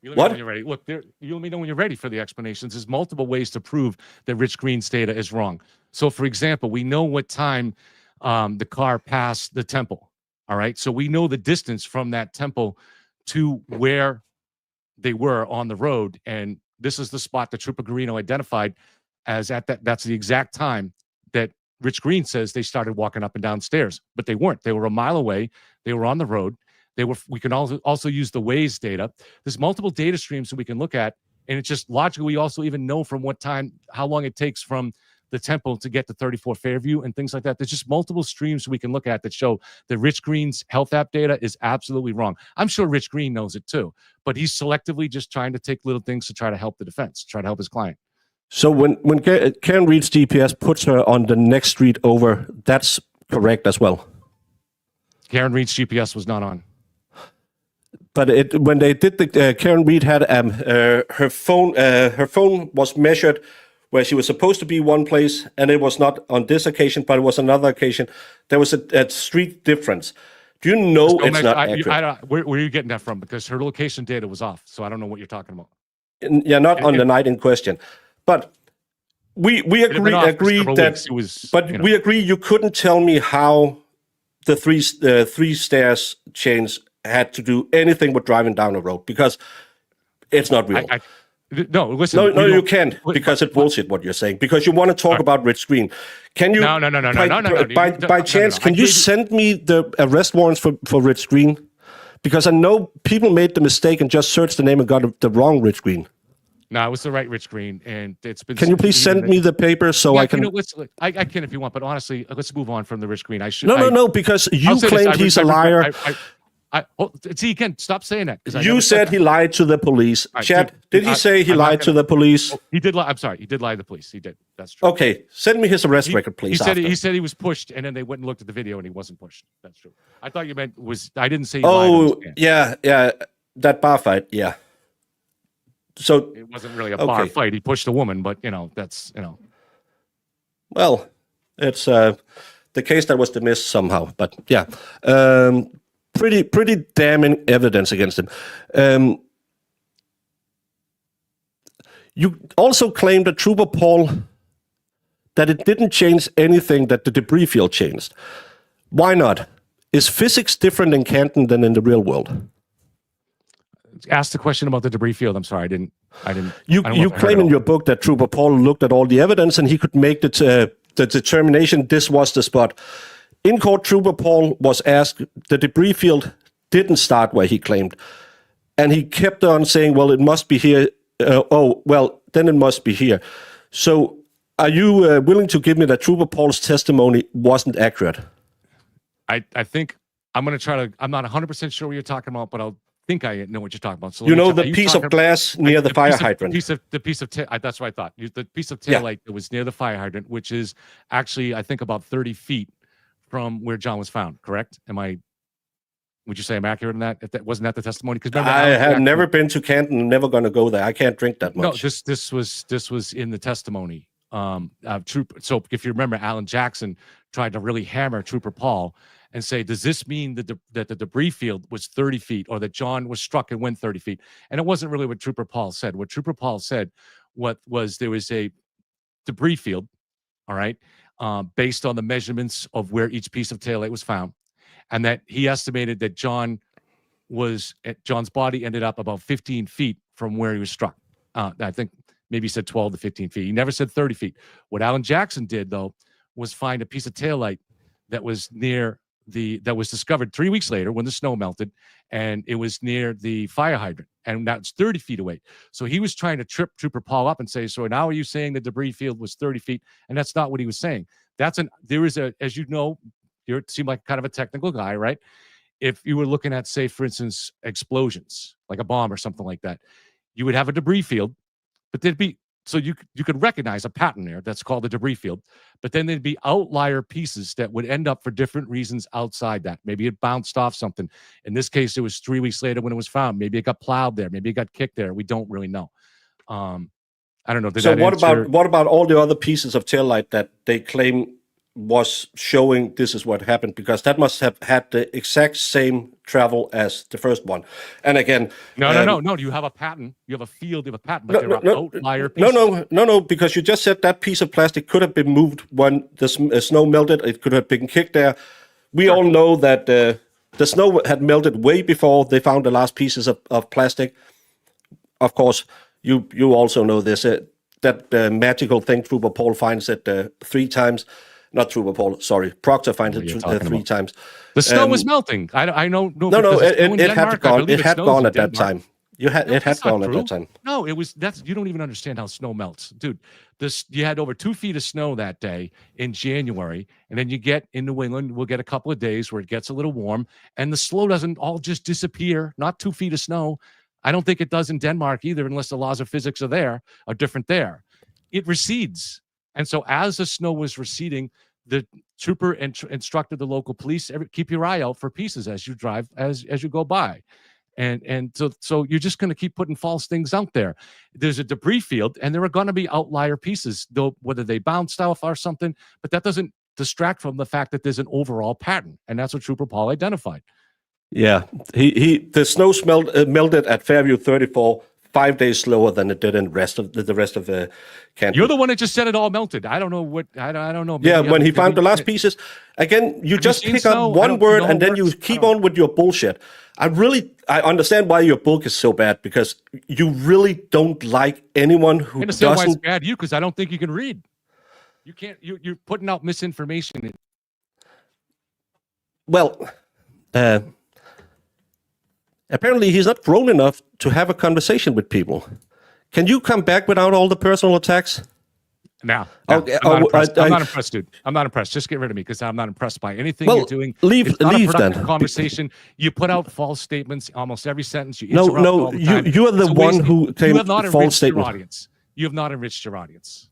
What? When you're ready. Look, you let me know when you're ready for the explanations. There's multiple ways to prove that Rich Green's data is wrong. So, for example, we know what time the car passed the temple. All right. So we know the distance from that temple to where they were on the road, and this is the spot that Trooper Garino identified as that's the exact time that Rich Green says they started walking up and down stairs, but they weren't. They were a mile away. They were on the road. We can also use the Waze data. There's multiple data streams that we can look at, and it's just logical. We also even know from what time, how long it takes from the temple to get to 34 Fairview and things like that. There's just multiple streams we can look at that show that Rich Green's health app data is absolutely wrong. I'm sure Rich Green knows it too, but he's selectively just trying to take little things to try to help the defense, try to help his client. So when Karen Reed's GPS puts her on the next street over, that's correct as well? Karen Reed's GPS was not on. But when they did Karen Reed had her phone was measured where she was supposed to be one place, and it was not on this occasion, but it was another occasion. There was a street difference. Do you know it's not accurate? Where are you getting that from? Because her location data was off, so I don't know what you're talking about. Yeah, not on the night in question. But we agree that. We agree you couldn't tell me how the three stairs change had to do anything with driving down a road, because it's not real. No, listen. No, you can't, because it's bullshit what you're saying. Because you want to talk about Rich Green. Can you? No. By chance, can you send me the arrest warrants for Rich Green? Because I know people made the mistake and just searched the name and got the wrong Rich Green. No, it was the right Rich Green, and it's been. Can you please send me the paper so I can? I can if you want, but honestly, let's move on from the Rich Green. No, because you claimed he's a liar. See, again, stop saying that. You said he lied to the police. Right, Chad, did he say he lied to the police? He did lie. I'm sorry. He did lie to the police. He did. That's true. Okay. Send me his arrest record, please. He said he was pushed, and then they went and looked at the video, and he wasn't pushed. That's true. I thought you meant I didn't say he lied. Yeah. That bar fight. Yeah. So it wasn't really a bar fight. He pushed a woman, but that's. Well, it's the case that was dismissed somehow, but yeah. Pretty damning evidence against him. You also claimed that Trooper Paul, that it didn't change anything, that the debris field changed. Why not? Is physics different in Canton than in the real world? Ask the question about the debris field. I'm sorry, I didn't. You claim in your book that Trooper Paul looked at all the evidence and he could make the determination this was the spot. In court, Trooper Paul was asked, the debris field didn't start where he claimed. And he kept on saying, well, it must be here. Then it must be here. So are you willing to give me that Trooper Paul's testimony wasn't accurate? I think I'm going to try to, I'm not 100% sure what you're talking about, but I'll think I know what you're talking about. So the piece of glass near the fire hydrant. That's what I thought. The piece of taillight that was near the fire hydrant, which is actually, I think, about 30 feet from where John was found, correct? Would you say I'm accurate in that? Wasn't that the testimony? Because I have never been to Canton, never going to go there. I can't drink that much. No, this was in the testimony. So if you remember, Alan Jackson tried to really hammer Trooper Paul and say, does this mean that the debris field was 30 feet, or that John was struck and went 30 feet? And it wasn't really what Trooper Paul said. What Trooper Paul said was there was a debris field, all right, based on the measurements of where each piece of taillight was found, and that he estimated that John's body ended up about 15 feet from where he was struck. I think maybe he said 12 to 15 feet. He never said 30 feet. What Alan Jackson did, though, was find a piece of taillight that was near that was discovered 3 weeks later when the snow melted, and it was near the fire hydrant, and that's 30 feet away. So he was trying to trip Trooper Paul up and say, so now are you saying the debris field was 30 feet? And that's not what he was saying. There is a, as you know, you seem like kind of a technical guy, right? If you were looking at, say, for instance, explosions, like a bomb or something like that, you would have a debris field, but there'd be, so you could recognize a pattern there that's called the debris field, but then there'd be outlier pieces that would end up for different reasons outside that. Maybe it bounced off something. In this case, it was 3 weeks later when it was found. Maybe it got plowed there. Maybe it got kicked there. We don't really know. I don't know. So what about all the other pieces of taillight that they claim was showing this is what happened? Because that must have had the exact same travel as the first one. And again, no. You have a pattern. You have a field. You have a pattern. But there are outlier pieces. No. Because you just said that piece of plastic could have been moved when the snow melted. It could have been kicked there. We all know that the snow had melted way before they found the last pieces of plastic. Of course, you also know this. That magical thing Trooper Paul finds it 3 times. Not Trooper Paul, sorry. Proctor finds it 3 times. The snow was melting. I know. No, it had gone. It had gone at that time. It had gone at that time. No, it was. You don't even understand how snow melts, dude. You had over 2 feet of snow that day in January, and then you get in New England. We'll get a couple of days where it gets a little warm, and the snow doesn't all just disappear. Not 2 feet of snow. I don't think it does in Denmark either, unless the laws of physics are different there. It recedes. And so as the snow was receding, the trooper instructed the local police, keep your eye out for pieces as you drive, as you go by. And so you're just going to keep putting false things out there. There's a debris field, and there are going to be outlier pieces, though, whether they bounced off or something, but that doesn't distract from the fact that there's an overall pattern. And that's what Trooper Paul identified. Yeah, the snow melted at Fairview 34 5 days slower than it did in the rest of Canton. You're the one that just said it all melted. I don't know what I don't know. Maybe when he found the last pieces, again, you just pick up one word and then you keep on with your bullshit. I understand why your book is so bad, because you really don't like anyone who doesn't. Why it's bad, because I don't think you can read. You can't. You're putting out misinformation. Well, apparently he's not grown enough to have a conversation with people. Can you come back without all the personal attacks? No. I'm not impressed, dude. I'm not impressed. Just get rid of me, because I'm not impressed by anything you're doing. Leave a then. Conversation. You put out false statements almost every sentence. You are the one who came with false statements. You have not enriched your audience.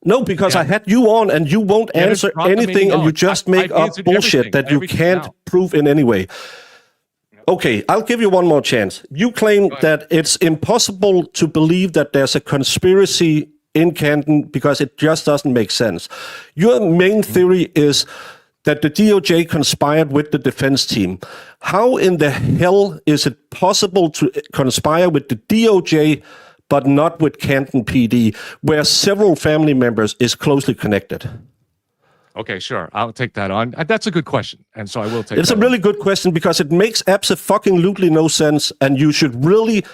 No, because I had you on and you won't answer anything, and you just make up bullshit that you can't prove in any way. Okay, I'll give you one more chance. You claim that it's impossible to believe that there's a conspiracy in Canton because it just doesn't make sense. Your main theory is that the DOJ conspired with the defense team. How in the hell is it possible to conspire with the DOJ but not with Canton PD, where several family members is closely connected? Okay, sure. I'll take that on. That's a good question, and so I will take. It's a really good question, because it makes absolutely no sense, and you should really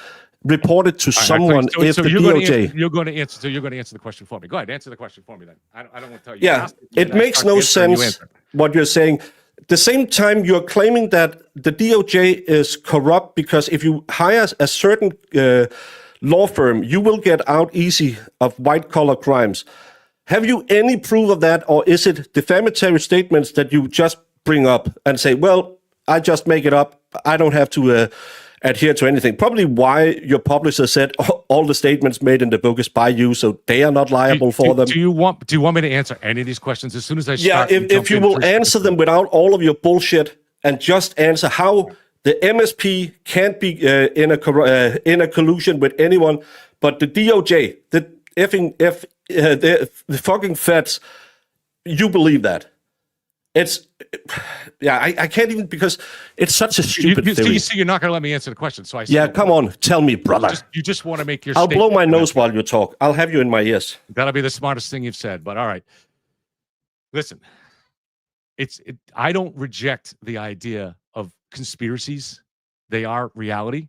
report it to someone. If the DOJ, you're going to answer. So you're going to answer the question for me. Go ahead, answer the question for me then. I don't want to tell you. Yeah, it makes no sense what you're saying. At the same time, you're claiming that the DOJ is corrupt because if you hire a certain law firm, you will get out easy of white-collar crimes. Have you any proof of that, or is it defamatory statements that you just bring up and say, well, I just make it up, I don't have to adhere to anything? Probably why your publisher said all the statements made in the book is by you, so they are not liable for them. Do you want me to answer any of these questions as soon as I start? Yeah, if you will answer them without all of your bullshit, and just answer how the MSP can't be in a collusion with anyone, but the DOJ, the fucking feds, you believe that? It's, I can't even, because it's such a stupid theory. You see, you're not going to let me answer the question, so I say, yeah, come on, tell me, brother. You just want to make your I'll blow my nose while you talk. I'll have you in my ears. That'll be the smartest thing you've said, but all right. Listen, I don't reject the idea of conspiracies. They are reality.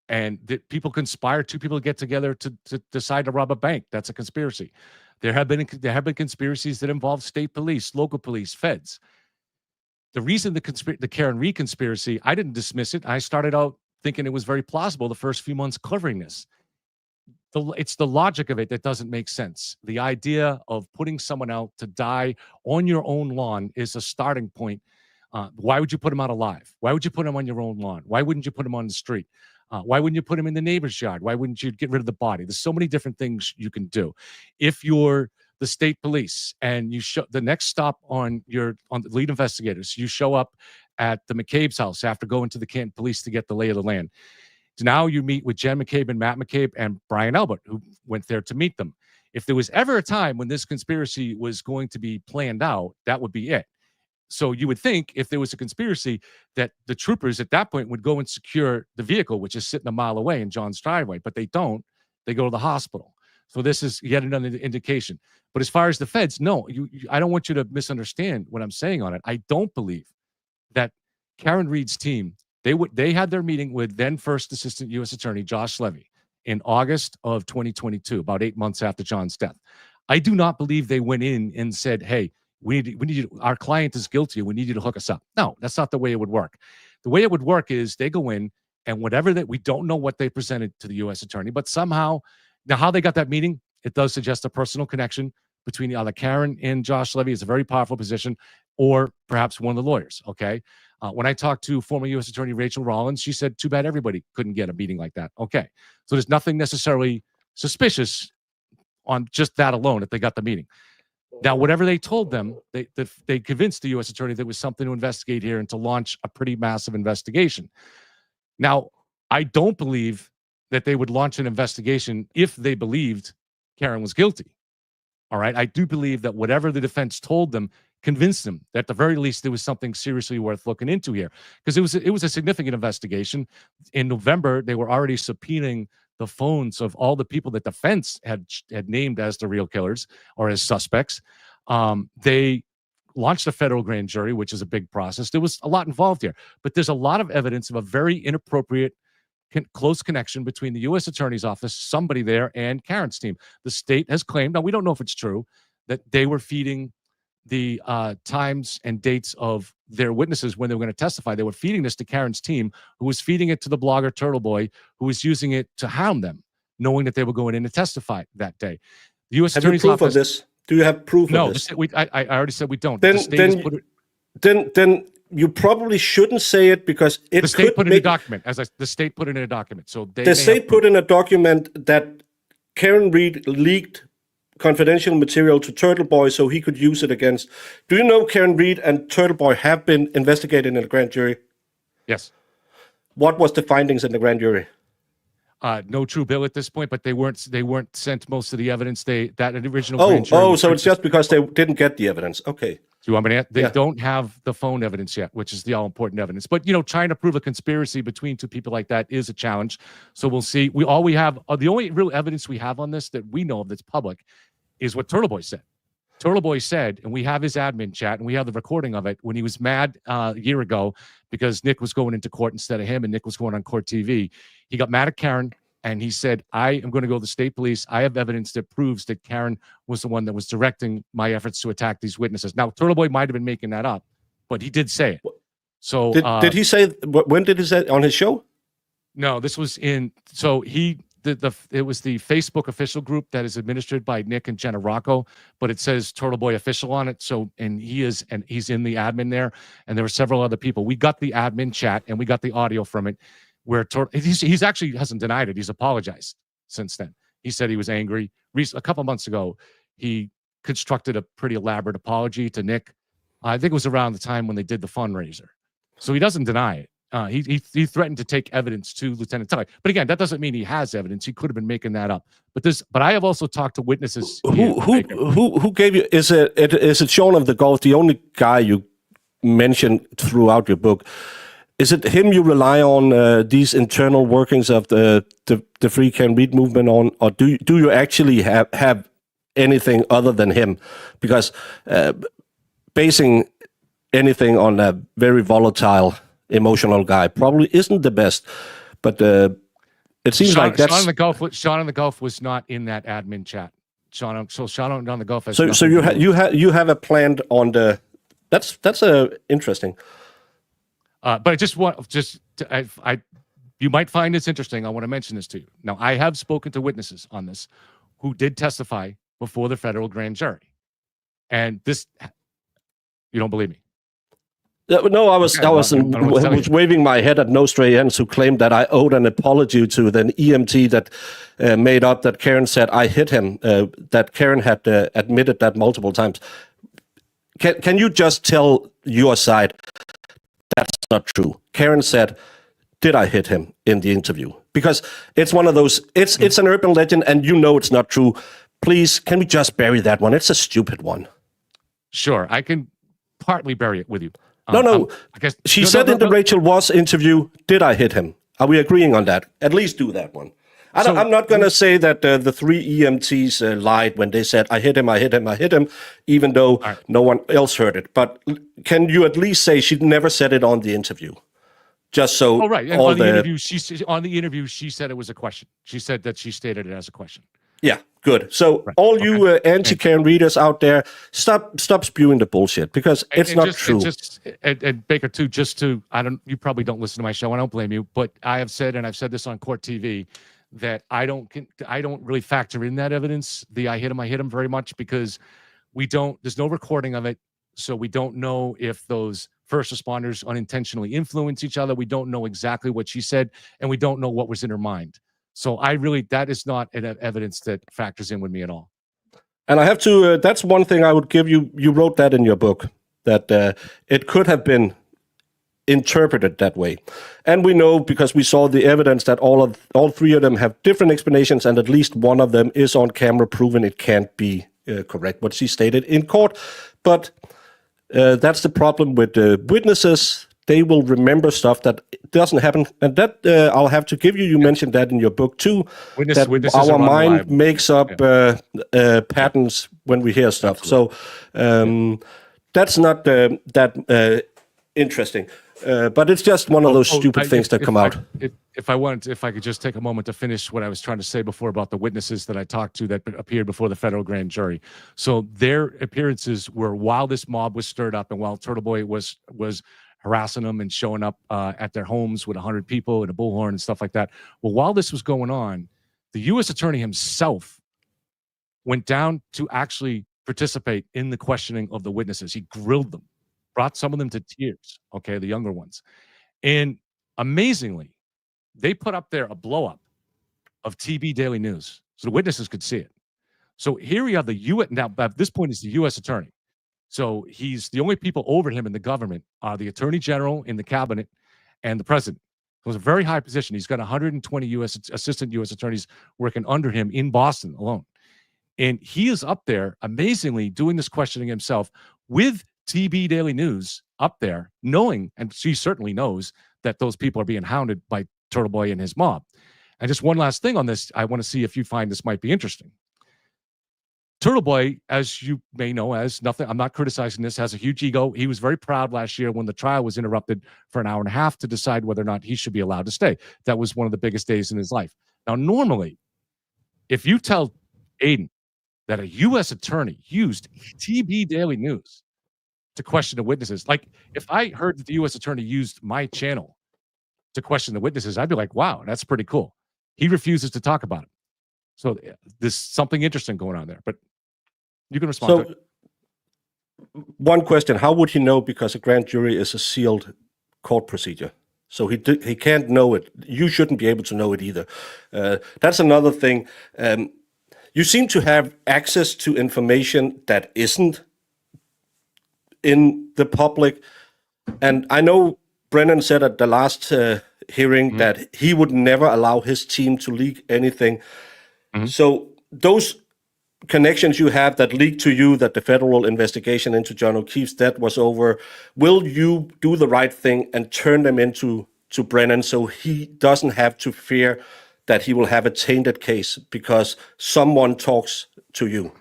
And that people conspire, 2 people get together to decide to rob a bank. That's a conspiracy. There have been conspiracies that involve state police, local police, feds. the reason the Karen Reed conspiracy, I didn't dismiss it. I started out thinking it was very plausible the first few months covering this. It's the logic of it that doesn't make sense. The idea of putting someone out to die on your own lawn is a starting point. Why would you put him out alive? Why would you put him on your own lawn? Why wouldn't you put him on the street? Why wouldn't you put him in the neighbor's yard? Why wouldn't you get rid of the body? There's so many different things you can do. If you're the state police and you show the next stop on the lead investigators, you show up at the McCabe's house after going to the Canton police to get the lay of the land. So now you meet with Jen McCabe and Matt McCabe and Brian Albert, who went there to meet them. If there was ever a time when this conspiracy was going to be planned out, that would be it. So you would think if there was a conspiracy that the troopers at that point would go and secure the vehicle, which is sitting a mile away in John's driveway, but they don't. They go to the hospital. So this is yet another indication. But as far as the feds, no, I don't want you to misunderstand what I'm saying on it. I don't believe that Karen Reed's team, they had their meeting with then First Assistant U.S. Attorney Josh Levy in August of 2022, about 8 months after John's death. I do not believe they went in and said, hey, we need you, our client is guilty. We need you to hook us up. No, that's not the way it would work. The way it would work is they go in and whatever that we don't know what they presented to the U.S. Attorney, but somehow, now how they got that meeting, it does suggest a personal connection between either Karen and Josh Levy. Is a very powerful position, or perhaps one of the lawyers. Okay. When I talked to former U.S. Attorney Rachel Rollins, she said, too bad everybody couldn't get a meeting like that. Okay. So there's nothing necessarily suspicious on just that alone if they got the meeting. Now, whatever they told them, they convinced the U.S. Attorney there was something to investigate here and to launch a pretty massive investigation. Now, I don't believe that they would launch an investigation if they believed Karen was guilty. All right. I do believe that whatever the defense told them convinced them that at the very least there was something seriously worth looking into here, because it was a significant investigation. In November, they were already subpoenaing the phones of all the people that defense had named as the real killers or as suspects. They launched a federal grand jury, which is a big process. There was a lot involved here, but there's a lot of evidence of a very inappropriate close connection between the U.S. Attorney's Office, somebody there, and Karen's team. The state has claimed, now we don't know if it's true, that they were feeding the times and dates of their witnesses when they were going to testify. They were feeding this to Karen's team, who was feeding it to the blogger Turtle Boy, who was using it to hound them, knowing that they were going in to testify that day. The U.S. Attorney's Office. Of this? Do you have proof of this? No, I already said we don't. Then you probably shouldn't say it, because the state put in a document. The state put it in a document. So the state put in a document that Karen Reed leaked confidential material to Turtle Boy so he could use it against. Do you know Karen Reed and Turtle Boy have been investigated in a grand jury? Yes. What was the findings in the grand jury? No true bill at this point, but they weren't sent most of the evidence. That original grand jury. So it's just because they didn't get the evidence. Okay. Do you want me to? They don't have the phone evidence yet, which is the all-important evidence. But trying to prove a conspiracy between two people like that is a challenge. So we'll see. The only real evidence we have on this that we know of that's public is what Turtle Boy said. Turtle Boy said, and we have his admin chat, and we have the recording of it, when he was mad a year ago because Nick was going into court instead of him, and Nick was going on court TV. He got mad at Karen, and he said, I am going to go to the state police. I have evidence that proves that Karen was the one that was directing my efforts to attack these witnesses. Now, Turtle Boy might have been making that up, but he did say it. So did he say, when did he say it, on his show? No, this was in, so it was the Facebook official group that is administered by Nick and Jenna Rocco, but it says Turtle Boy official on it. So, and he's in the admin there, and there were several other people. We got the admin chat and we got the audio from it, where he's actually hasn't denied it. He's apologized since then. He said he was angry. A couple months ago, he constructed a pretty elaborate apology to Nick. I think it was around the time when they did the fundraiser. So he doesn't deny it. He threatened to take evidence to Lieutenant Tully. But again, that doesn't mean he has evidence. He could have been making that up. But I have also talked to witnesses. Who gave you? Is it Sean of the Gulf, the only guy you mentioned throughout your book? Is it him you rely on these internal workings of the Free Karen Reed movement on, or do you actually have anything other than him? Because basing anything on a very volatile, emotional guy probably isn't the best, but it seems like that's Sean on the Gulf was not in that admin chat. Sean on the Gulf has so you have a plan on the That's interesting. But I just want you might find this interesting. I want to mention this to you. Now, I have spoken to witnesses on this who did testify before the federal grand jury, and this, you don't believe me? No, I was waving my head at No Stray Ends, who claimed that I owed an apology to an EMT that made up that Karen said I hit him. That Karen had admitted that multiple times. Can you just tell your side that's not true? Karen said, "Did I hit him in the interview?" Because it's one of those. It's an urban legend, and you know it's not true. Please, can we just bury that one? It's a stupid one. Sure, I can partly bury it with you. No. I guess she said in the Rachel Voss interview, "Did I hit him?" Are we agreeing on that? At least do that one. I'm not going to say that the three EMTs lied when they said, "I hit him, I hit him, I hit him," even though no one else heard it. But can you at least say she never said it on the interview? Just so. Oh, right. And on the interview, she said it was a question. She said that she stated it as a question. Yeah, good. So all you anti-Karen readers out there, stop spewing the bullshit, because it's not true. And Baker, too, you probably don't listen to my show. I don't blame you, but I have said, and I've said this on Court TV, that I don't really factor in that evidence, the I hit him very much, because there's no recording of it. So we don't know if those first responders unintentionally influence each other. We don't know exactly what she said, and we don't know what was in her mind. So that is not an evidence that factors in with me at all. And I have to, that's one thing I would give you. You wrote that in your book, that it could have been interpreted that way. And we know, because we saw the evidence, that all three of them have different explanations, and at least one of them is on camera proving it can't be correct, what she stated in court. But that's the problem with witnesses. They will remember stuff that doesn't happen. And that I'll have to give you. You mentioned that in your book too. That our mind makes up patterns when we hear stuff. Absolutely. So that's not that interesting. But it's just one of those stupid things that come out. If I could just take a moment to finish what I was trying to say before about the witnesses that I talked to that appeared before the federal grand jury. So their appearances were while this mob was stirred up and while Turtle Boy was harassing them and showing up at their homes with 100 people and a bullhorn and stuff like that. Well, while this was going on, the U.S. attorney himself went down to actually participate in the questioning of the witnesses. He grilled them, brought some of them to tears, okay, the younger ones. And amazingly, they put up there a blow-up of TB Daily News so the witnesses could see it. So here we have the U.S. Now, at this point, it's the U.S. attorney. So he's the only people over him in the government are the attorney general in the cabinet and the president. So it's a very high position. He's got 120 assistant U.S. attorneys working under him in Boston alone. And he is up there, amazingly, doing this questioning himself with TB Daily News up there, knowing, and she certainly knows, that those people are being hounded by Turtle Boy and his mob. And just one last thing on this, I want to see if you find this might be interesting. Turtle Boy, as you may know, has nothing. I'm not criticizing this. Has a huge ego. He was very proud last year when the trial was interrupted for an hour and a half to decide whether or not he should be allowed to stay. That was one of the biggest days in his life. Now, normally, if you tell Aiden that a U.S. attorney used TB Daily News to question the witnesses, like if I heard that the U.S. attorney used my channel to question the witnesses, I'd be like, "Wow, that's pretty cool." He refuses to talk about it. So there's something interesting going on there, but you can respond to it. One question, how would he know, because a grand jury is a sealed court procedure? So he can't know it. You shouldn't be able to know it either. That's another thing. You seem to have access to information that isn't in the public. And I know Brennan said at the last hearing that he would never allow his team to leak anything. So those connections you have that leaked to you that the federal investigation into John O'Keefe's death was over, will you do the right thing and turn them into Brennan so he doesn't have to fear that he will have a tainted case because someone talks to you?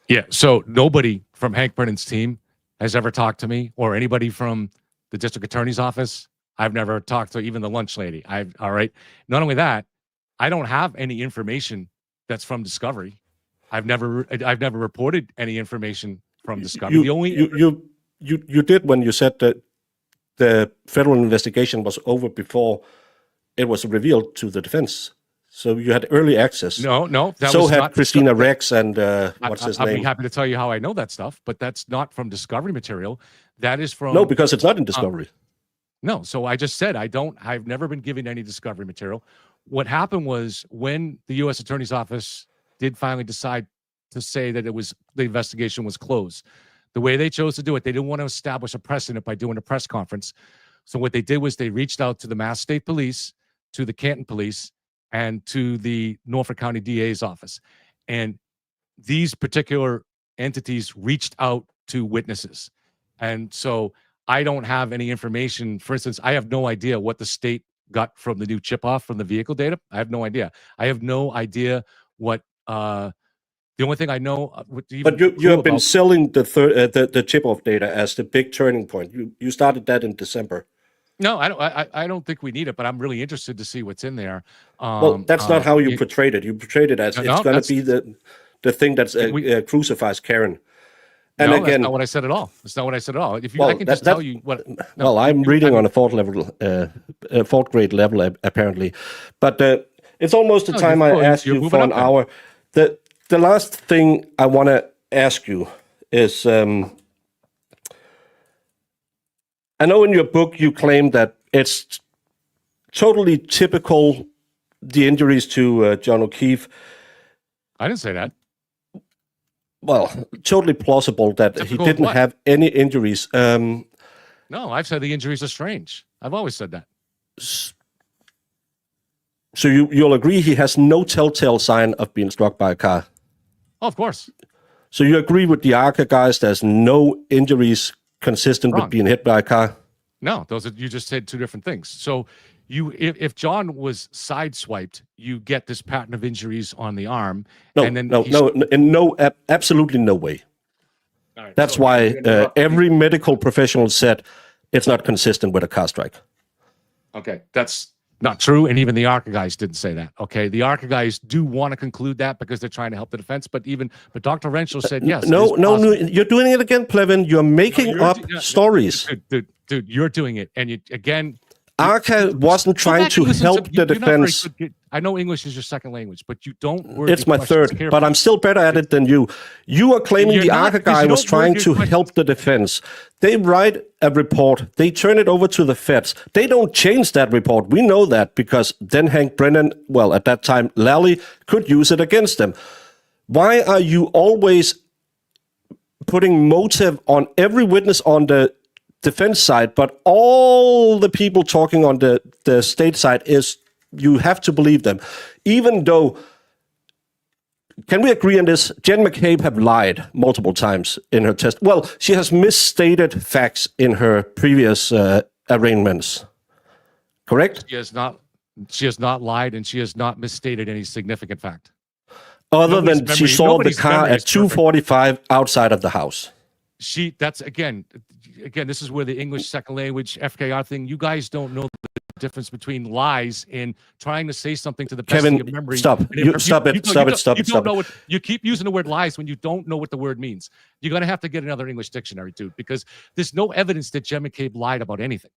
Yeah, so nobody from Hank Brennan's team has ever talked to me, or anybody from the district attorney's office. I've never talked to even the lunch lady. All right. Not only that, I don't have any information that's from Discovery. I've never reported any information from Discovery. you did when you said that the federal investigation was over before it was revealed to the defense. So you had early access. No, that so was had not Christina Rex and what's his I'll name? be happy to tell you how I know that stuff, but that's not from Discovery material. That is from No, because it's not in Discovery. No, so I just said I've never been given any Discovery material. What happened was when the U.S. Attorney's Office did finally decide to say that the investigation was closed, the way they chose to do it, they didn't want to establish a precedent by doing a press conference. So what they did was they reached out to the Mass State Police, to the Canton Police, and to the Norfolk County DA's office. And these particular entities reached out to witnesses. And so I don't have any information. For instance, I have no idea what the state got from the new chip off from the vehicle data. I have no idea. I have no idea what the only thing I know. But you have been selling the chip off data as the big turning point. You started that in December. No, I don't think we need it, but I'm really interested to see what's in there. Well, that's not how you portrayed it. You portrayed it as it's going to be the thing that crucifies Karen. And no, again, that's not what I said at all. That's not what I said at all. If you, I can just tell you what. No, well, I'm reading on a fourth grade level, apparently, but it's almost the time I asked you for an hour. The last thing I want to ask you is, I know in your book you claim that it's totally typical, the injuries to John O'Keefe. I didn't say that. Well, totally plausible that Typical he didn't have any injuries. No, I've said the injuries are strange. I've always said that. So you'll agree he has no telltale sign of being struck by a car? Oh, of course. So you agree with the ARCA guys, there's no injuries consistent with being hit by a car? No, you just said two different things. So if John was sideswiped, you get this pattern of injuries on the arm. Absolutely no way. Right, That's why every medical professional said it's not consistent with a car strike. Okay, that's not true, and even the ARCA guys didn't say that. Okay, the ARCA guys do want to conclude that because they're trying to help the defense, but Dr. Renshaw said yes. No, you're doing it again, Plevin. You're making up stories. Dude, you're doing it, and again. ARCA wasn't trying to help the defense. I know English is your second language, but you don't word It's my third, but I'm still better at it than you. You are claiming the ARCA guy was trying to help the defense. They write a report. They turn it over to the feds. They don't change that report. We know that because then Hank Brennan, well, at that time, Lally, could use it against them. Why are you always putting motive on every witness on the defense side, but all the people talking on the state side is you have to believe them, even though, can we agree on this? Jen McCabe have lied multiple times in her test. Well, she has misstated facts in her previous arraignments, correct? She has not lied, and she has not misstated any significant fact. Other than she saw the car at 2:45 outside of the house. That's again, this is where the English second language FKR thing. You guys don't know the difference between lies and trying to say something to the best of your memory. Stop it. You keep using the word lies when you don't know what the word means. You're going to have to get another English dictionary, dude, because there's no evidence that Jen McCabe lied about anything.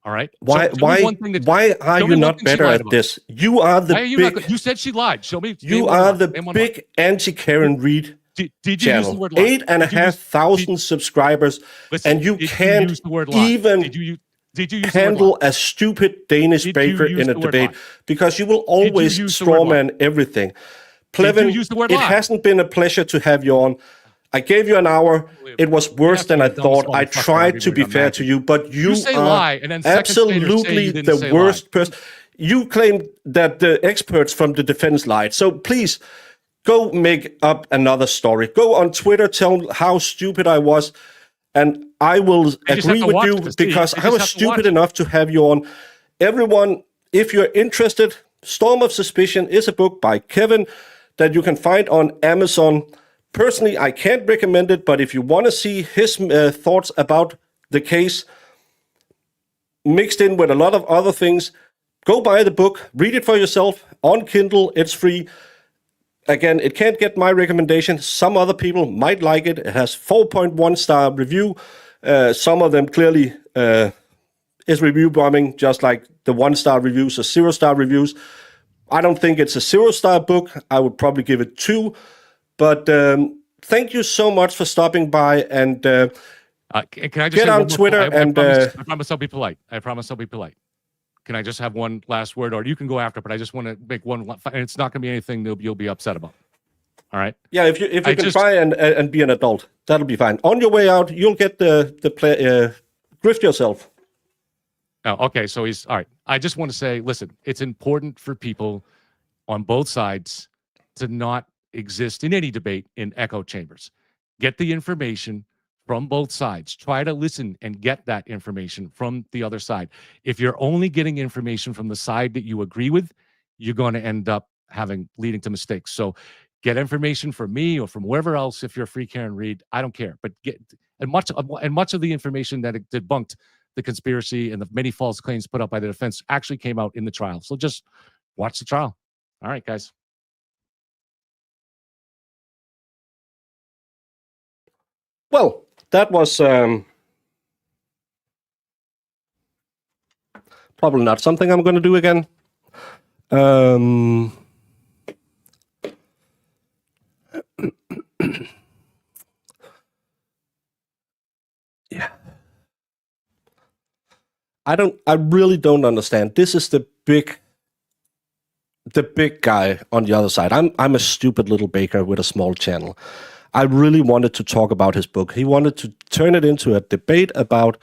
All right. Why are you not better at this? You are the big. You said she lied. Show me. You are the big anti-Karen Reed. Did you use the word lie? 8,500 subscribers, and you can't even handle a stupid Danish baker in a debate because you will always strawman everything. Plevin, it hasn't been a pleasure to have you on. I gave you an hour. It was worse than I thought. I tried to be fair to you, but you are absolutely the worst person. You claim that the experts from the defense lied. So please, go make up another story. Go on Twitter, tell how stupid I was, and I will agree with you because I was stupid enough to have you on. Everyone, if you're interested, Storm of Suspicion is a book by Kevin that you can find on Amazon. Personally, I can't recommend it, but if you want to see his thoughts about the case, mixed in with a lot of other things, go buy the book, read it for yourself on Kindle. It's free. Again, it can't get my recommendation. Some other people might like it. It has 4.1 star review. Some of them clearly is review bombing, just like the 1-star reviews or 0-star reviews. I don't think it's a 0-star book. I would probably give it 2. But thank you so much for stopping by, and can I just get on Twitter I promise I'll be polite. I promise I'll be polite. Can I just have one last word, or you can go after? But I just want to make one, and it's not going to be anything you'll be upset about. All right. Yeah, if you can try and be an adult, that'll be fine. On your way out, you'll get the play. Grift yourself. Oh, okay. So he's all right. I just want to say, listen, it's important for people on both sides to not exist in any debate in echo chambers. Get the information from both sides. Try to listen and get that information from the other side. If you're only getting information from the side that you agree with, you're going to end up leading to mistakes. So get information from me or from wherever else. If you're a free Karen Reed, I don't care. But much of the information that it debunked the conspiracy and the many false claims put up by the defense actually came out in the trial. So just watch the trial. All right, guys. Well, that was probably not something I'm going to do again. Yeah. I really don't understand. This is the big guy on the other side. I'm a stupid little baker with a small channel. I really wanted to talk about his book. He wanted to turn it into a debate about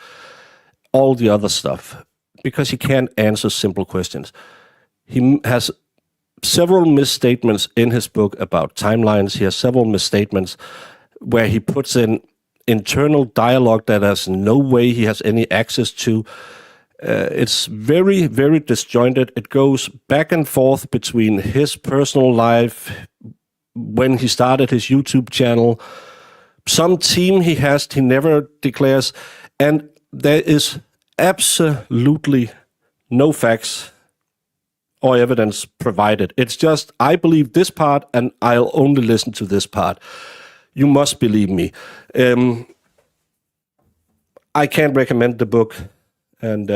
all the other stuff because he can't answer simple questions. He has several misstatements in his book about timelines. He has several misstatements where he puts in internal dialogue that has no way he has any access to. It's very, very disjointed. It goes back and forth between his personal life, when he started his YouTube channel, some team he has, he never declares, and there is absolutely no facts or evidence provided. It's just, I believe this part, and I'll only listen to this part. You must believe me. I can't recommend the book, and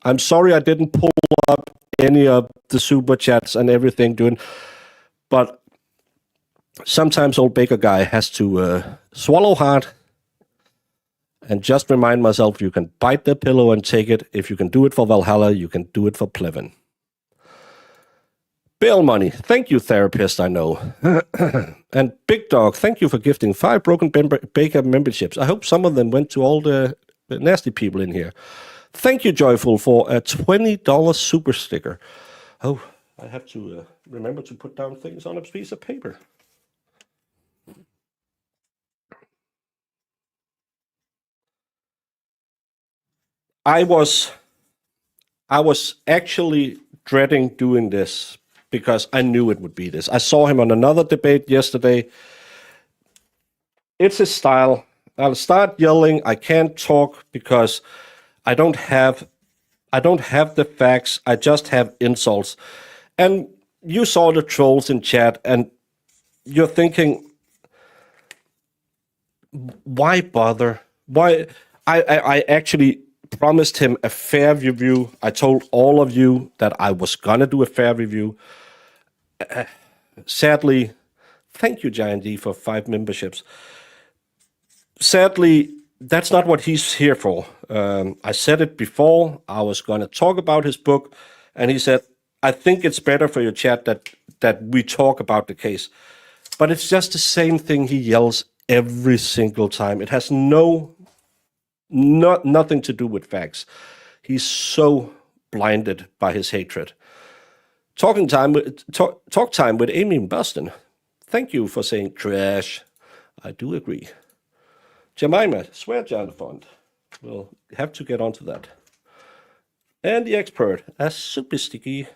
I'm sorry I didn't pull up any of the super chats and everything doing, but sometimes old baker guy has to swallow hard and just remind myself you can bite the pillow and take it. If you can do it for Valhalla, you can do it for Plevin. Bail money. Thank you, therapist, I know. And Big Dog, thank you for gifting 5 Broken Baker memberships. I hope some of them went to all the nasty people in here. Thank you, Joyful, for a $20 super sticker. Oh, I have to remember to put down things on a piece of paper. I was actually dreading doing this because I knew it would be this. I saw him on another debate yesterday. It's his style. I'll start yelling. I can't talk because I don't have the facts. I just have insults. And you saw the trolls in chat, and you're thinking, why bother? Why? I actually promised him a fair review. I told all of you that I was gonna do a fair review. Sadly, thank you, Giant D, for 5 memberships. Sadly, that's not what he's here for. I said it before. I was gonna talk about his book, and he said, I think it's better for your chat that we talk about the case. But it's just the same thing he yells every single time. It has nothing to do with facts. He's so blinded by his hatred. Talk time with Amy in Boston. Thank you for saying trash. I do agree. Jemima, swear John font. We'll have to get onto that. And the expert, a super sticky.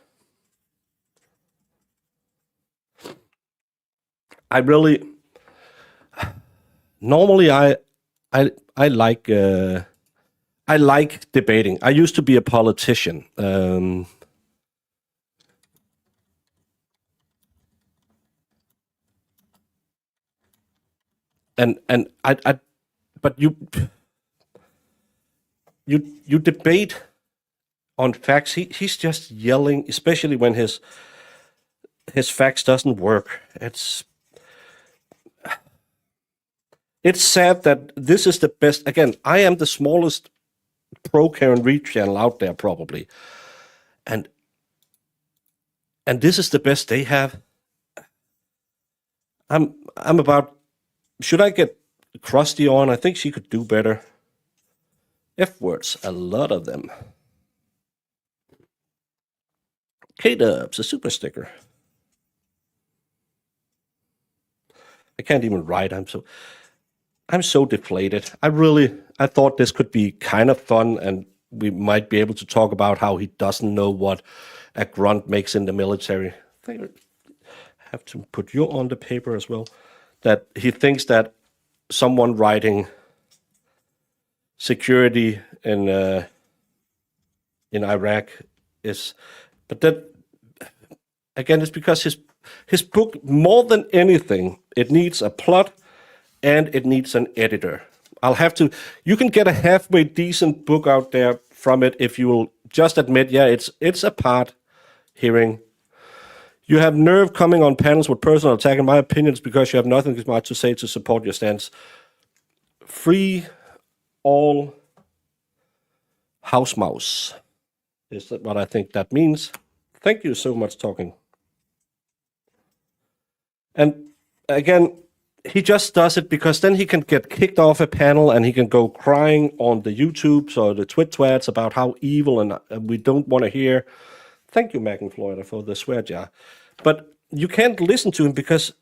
Normally I like debating. I used to be a politician. and I but you debate on facts. He's just yelling, especially when his facts doesn't work. It's sad that this is the best. Again, I am the smallest pro Karen Reed channel out there probably, and this is the best they have. I'm about. Should I get Krusty on? I think she could do better. F words, a lot of them. K-Dubs, a super sticker. I can't even write. I'm so deflated. I thought this could be kind of fun, and we might be able to talk about how he doesn't know what a grunt makes in the military. I think I have to put you on the paper as well. That he thinks that someone writing security in Iraq is, but that again is because his book, more than anything, it needs a plot and it needs an editor. You can get a halfway decent book out there from it if you will just admit, yeah, it's a part hearing. You have nerve coming on panels with personal attack. In my opinion, it's because you have nothing smart to say to support your stance. Free all house mouse. Is that what I think that means? Thank you so much, talking. And again, he just does it because then he can get kicked off a panel and he can go crying on the YouTubes or the twats about how evil and we don't want to hear. Thank you, Megan Florida, for the swear jar. But you can't listen to him because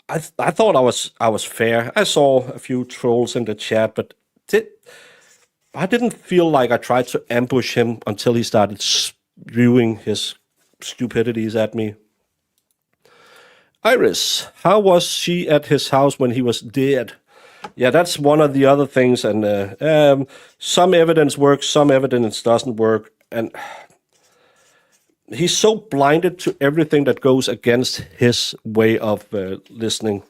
I thought I was fair. I saw a few trolls in the chat, but I didn't feel like I tried to ambush him until he started spewing his stupidities at me. Iris, how was she at his house when he was dead? Yeah, that's one of the other things. And some evidence works, some evidence doesn't work. And he's so blinded to everything that goes against his way of listening.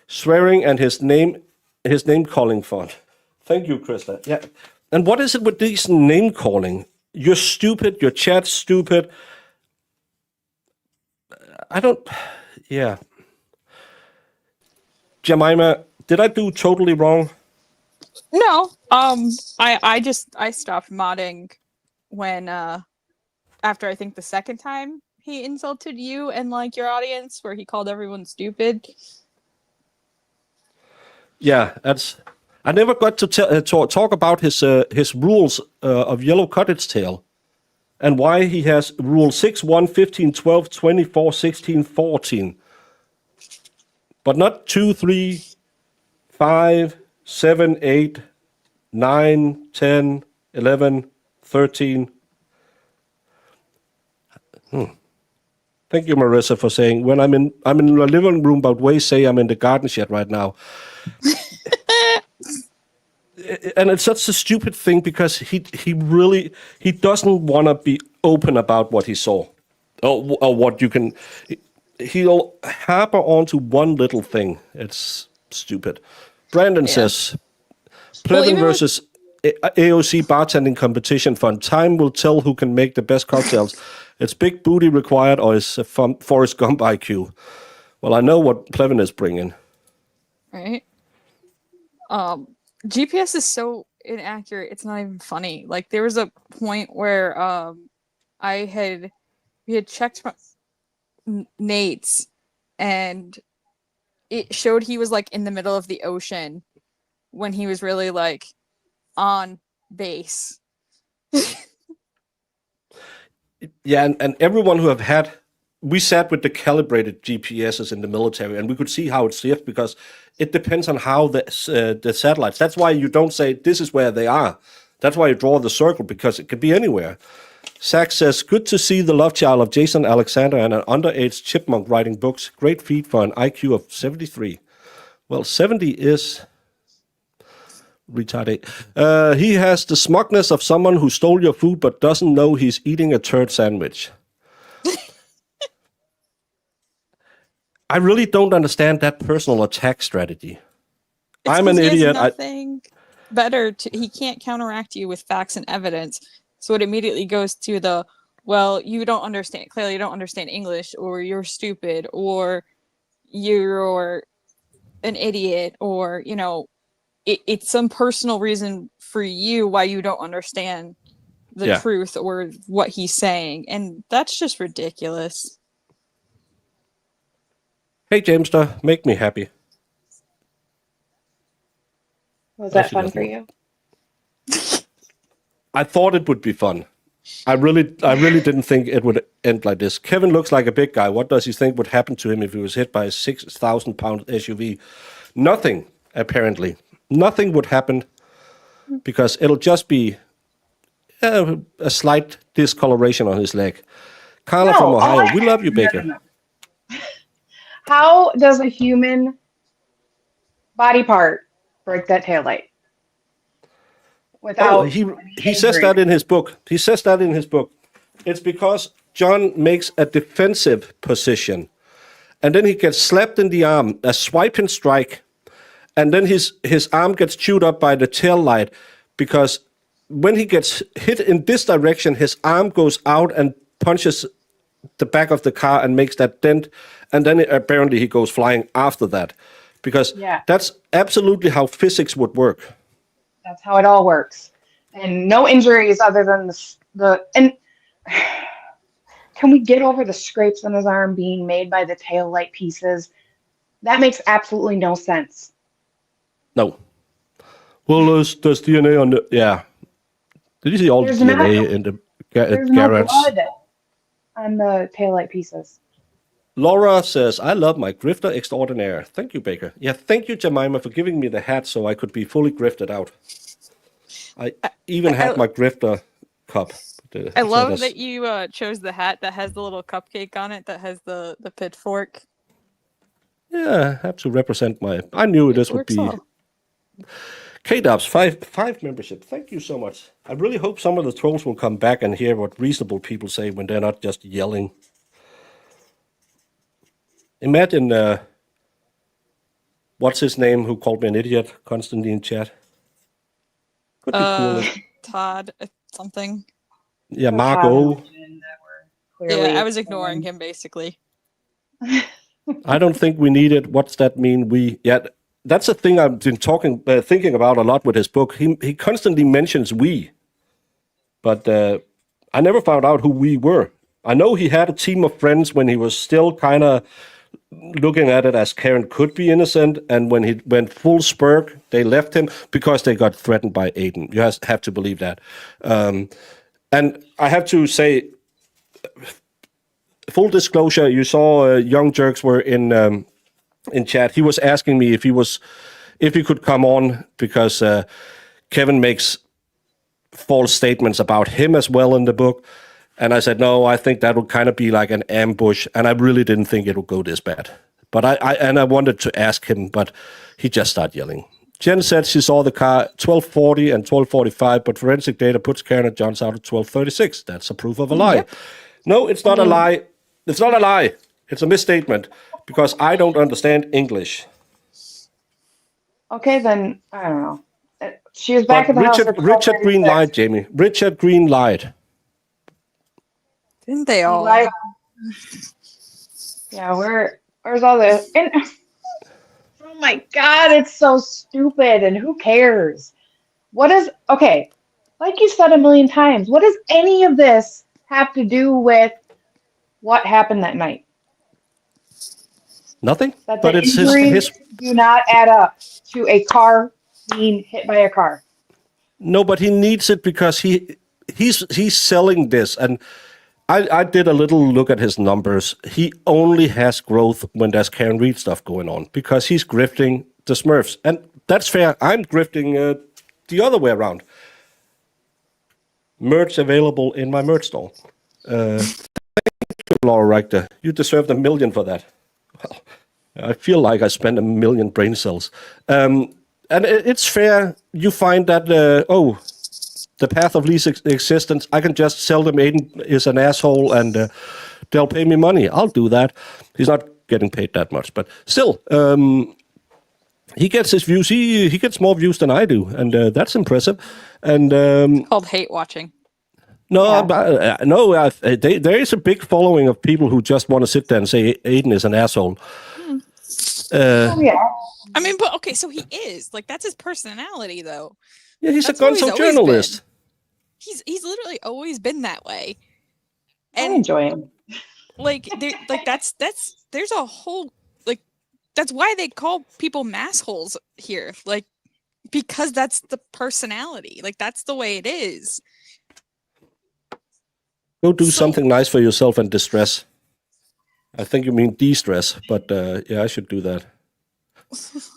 Swearing and his name calling font. Thank you, Krista. Yeah. And what is it with these name calling? You're stupid, your chat's stupid. Yeah. Jemima, did I do totally wrong? No. I stopped modding when after I think the second time he insulted you and like your audience where he called everyone stupid. Yeah, I never got to talk about his rules of Yellow Cottage Tail and why he has rule 6, 1, 15, 12, 24, 16, 14. But not 2, 3, 5, 7, 8, 9, 10, 11, 13. Thank you, Marissa, for saying when I'm in the living room, but we say I'm in the garden shed right now. And it's such a stupid thing because he doesn't want to be open about what he saw or what you can. He'll harper onto one little thing. It's stupid. Brandon says, Plevin versus AOC bartending competition fund. Time will tell who can make the best cocktails. It's big booty required or is Forrest Gump IQ? Well, I know what Plevin is bringing. Right. GPS is so inaccurate. It's not even funny. Like there was a point where we had checked Nate's and it showed he was like in the middle of the ocean when he was really like on base. Yeah, and everyone who have had, we sat with the calibrated GPSs in the military, and we could see how it's shifts because it depends on how the satellites. That's why you don't say this is where they are. That's why you draw the circle because it could be anywhere. Zach says, good to see the love child of Jason Alexander and an underage chipmunk writing books. Great feat for an IQ of 73. Well, 70 is retarded. He has the smugness of someone who stole your food but doesn't know he's eating a turd sandwich. I really don't understand that personal attack strategy. It's I'm an 'cause he has idiot. nothing better he can't counteract you with facts and evidence. So it immediately goes to the, well, you don't understand, clearly you don't understand English, or you're stupid, or you're an idiot, or, you know, it's some personal reason for you why you don't understand the Yeah. truth or what he's saying. And that's just ridiculous. Hey, Jamester, make me happy. Was Oh, that she fun doesn't for want- you? I thought it would be fun. I really didn't think it would end like this. Kevin looks like a big guy. What does he think would happen to him if he was hit by a 6,000-pound SUV? Nothing, apparently. Nothing would happen because it'll just be a slight discoloration on his leg. Carla from Ohio, we love you, Baker. No. How does a human body part break that taillight? Without He says that in his book. He says that in his book. It's because John makes a defensive position, and then he gets slapped in the arm, a swipe and strike, and then his arm gets chewed up by the tail light, because when he gets hit in this direction, his arm goes out and punches the back of the car and makes that dent, and then apparently he goes flying after that, because that's absolutely how physics would work. That's how it all works. And no injuries other than and can we get over the scrapes on his arm being made by the tail light pieces? That makes absolutely no sense. No. Well, there's DNA on the... Yeah. Did you see all There's the DNA in the There's no garage? blood on the tail light pieces. Laura says, I love my grifter extraordinaire. Thank you, Baker. Yeah, thank you, Jemima, for giving me the hat so I could be fully grifted out. I even had my grifter cup. I love that you chose the hat that has the little cupcake on it that has the pitchfork. Yeah, I have to represent my... I knew this would be... well. K-Dubs, five membership. Thank you so much. I really hope some of the trolls will come back and hear what reasonable people say when they're not just yelling. Imagine, what's his name who called me an idiot constantly in chat? Could be cool. Todd something. Yeah, Marco. Yeah, I was ignoring him basically. I don't think we need it. What's that mean? That's a thing I've been thinking about a lot with his book. He constantly mentions we, but I never found out who we were. I know he had a team of friends when he was still kind of looking at it as Karen could be innocent, and when he went full spurk, they left him because they got threatened by Aiden. You have to believe that. And I have to say, full disclosure, you saw Young Jerks were in chat. He was asking me if he could come on because Kevin makes false statements about him as well in the book. And I said, no, I think that would kind of be like an ambush. And I really didn't think it would go this bad. But I wanted to ask him, but he just started yelling. Jen said she saw the car 12:40 and 12:45, but forensic data puts Karen and Johns out at 12:36. That's a proof of a lie. Yep. No, it's not a lie. It's not a lie. It's a misstatement because I don't understand English. Okay, then, I don't know. She was back But at the house at Richard Green 12:36. lied, Jamie. Richard Green lied. Didn't they all? Yeah, where's all this? And oh my God, it's so stupid. And who cares? Okay, like you said a million times, what does any of this have to do with what happened that night? Nothing. That but the it's injuries his. do not add up to a car being hit by a car. No, but he needs it because he's selling this, and I did a little look at his numbers. He only has growth when there's Karen Reed stuff going on because he's grifting the Smurfs, and that's fair. I'm grifting the other way around. Merch available in my merch store. Thank you, Laura Richter. You deserved $1 million for that. Well, I feel like I spent 1 million brain cells. And it's fair. You find that, the path of least existence, I can just sell them Aiden is an asshole and they'll pay me money. I'll do that. He's not getting paid that much. But still, he gets his views. He gets more views than I do, and that's impressive. And Called hate watching. no, Yeah. there is a big following of people who just want to sit there and say Aiden is an asshole. Oh, yeah. I mean, but okay, so he is like that's his personality, though. Yeah, he's That's a what he's gonzo always journalist. He's literally always been that way. I And enjoy him. like that's there's a whole like that's why they call people massholes here, like because that's the personality, like that's the way it is. Go do So- something nice for yourself and distress. I think you mean de-stress, but yeah, I should do that.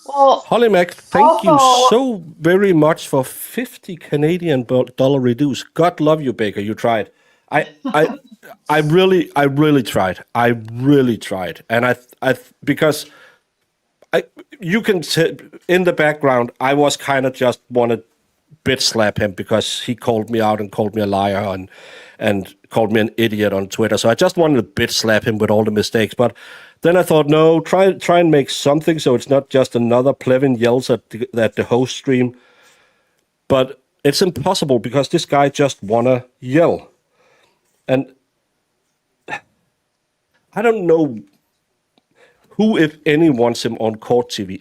Well, Holly Mac, thank you Also- so very much for 50 Canadian dollar reduce. God love you, Baker. You tried. I really tried. I really tried. And because you can in the background, I was kind of just wanted bitch slap him because he called me out and called me a liar and called me an idiot on Twitter. So I just wanted to bitch slap him with all the mistakes. But then I thought, no, try and make something so it's not just another Plevin yells at the host stream. But it's impossible because this guy just wanna yell. And I don't know who, if any, wants him on court TV.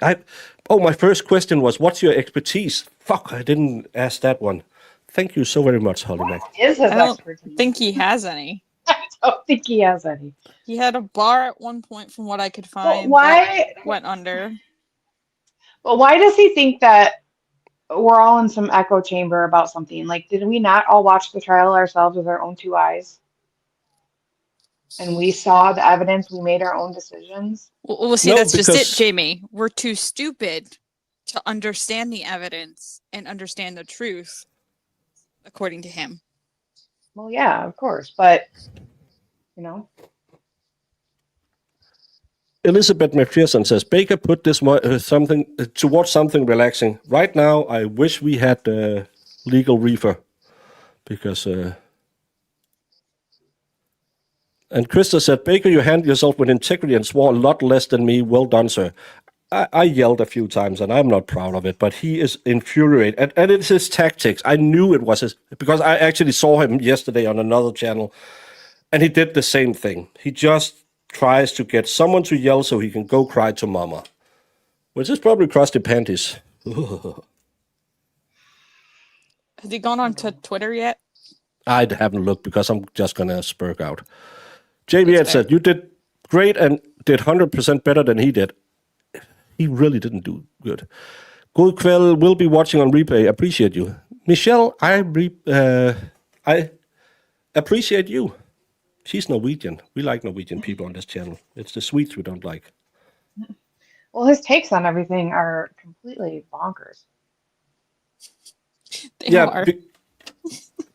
My first question was, what's your expertise? Fuck, I didn't ask that one. Thank you so very much, Holly Mac. is his I don't expertise. think he has any. I don't think he has any. He had a bar at one point, from what I could But find. why? that went under? But why does he think that we're all in some echo chamber about something? Like, did we not all watch the trial ourselves with our own two eyes? And we saw the evidence. We made our own decisions. Well, see, No, that's just it, because- Jamie. We're too stupid to understand the evidence and understand the truth, according to him. Well, yeah, of course, but you know, Elizabeth McPherson says, Baker put this something towards something relaxing. Right now, I wish we had legal reefer because. And Krista said, Baker, you handled yourself with integrity and swore a lot less than me. Well done, sir. I yelled a few times, and I'm not proud of it, but he is infuriated. And it's his tactics. I knew it was his, because I actually saw him yesterday on another channel, and he did the same thing. He just tries to get someone to yell so he can go cry to mama, which is probably crusty panties. Has he gone on to Twitter yet? I haven't looked because I'm just going to spurk out. JB had That's said, you did great and did 100% better than he did. He really didn't do good. Good Quell will be watching on replay. Appreciate you. Michelle, I appreciate you. She's Norwegian. We like Norwegian people on this channel. It's the Swedes we don't like. well, his takes on everything are completely bonkers. They are.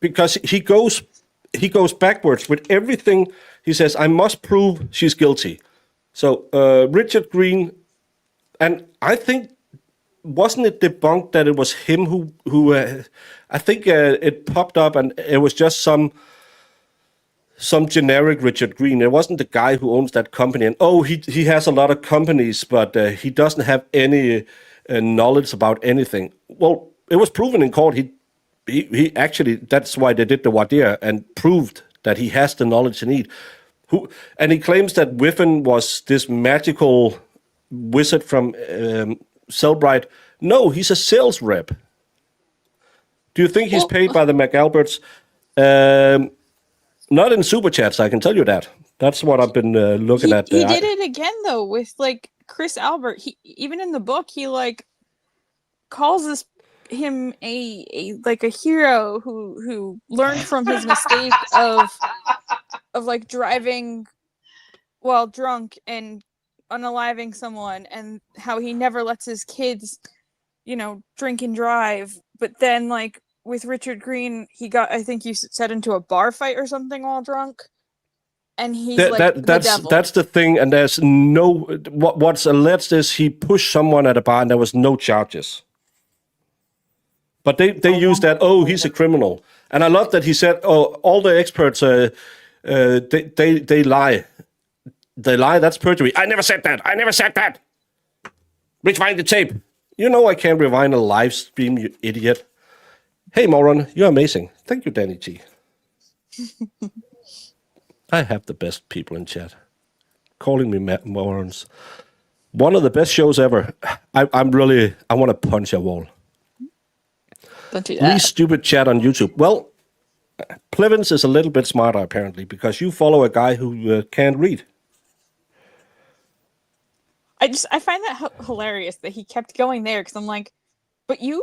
Because he goes backwards with everything. He says, I must prove she's guilty. So Richard Green, and I think, wasn't it debunked that it was him who I think it popped up and it was just some generic Richard Green. It wasn't the guy who owns that company. And he has a lot of companies, but he doesn't have any knowledge about anything. Well, it was proven in court. He actually, that's why they did the voir dire and proved that he has the knowledge he need. And he claims that Whiffen was this magical wizard from Cellbrite. No, he's a sales rep. Do you think he's paid by the McAlberts? Not in super chats, I can tell you that. That's what I've been looking at. He did it again though with like Chris Albert. He even in the book he like calls him a hero who learned from his mistake of like driving while drunk and unaliving someone, and how he never lets his kids, drink and drive. But then like with Richard Green, he got, I think you said, into a bar fight or something while drunk, and he's the devil. That's the thing, and there's no what's alleged is he pushed someone at a bar and there was no charges. But they use that, he's a criminal. And I love that he said, all the experts, they lie. they lie, that's perjury. I never said that. I never said that. Rewind the tape. You know I can't rewind a live stream, you idiot. Hey, moron, you're amazing. Thank you, Danny G. I have the best people in chat. Calling me morons. One of the best shows ever. I want to punch a wall. Don't do that. Least stupid chat on YouTube. Well, Plevins is a little bit smarter, apparently, because you follow a guy who can't read. I find that hilarious that he kept going there, because I'm like, but you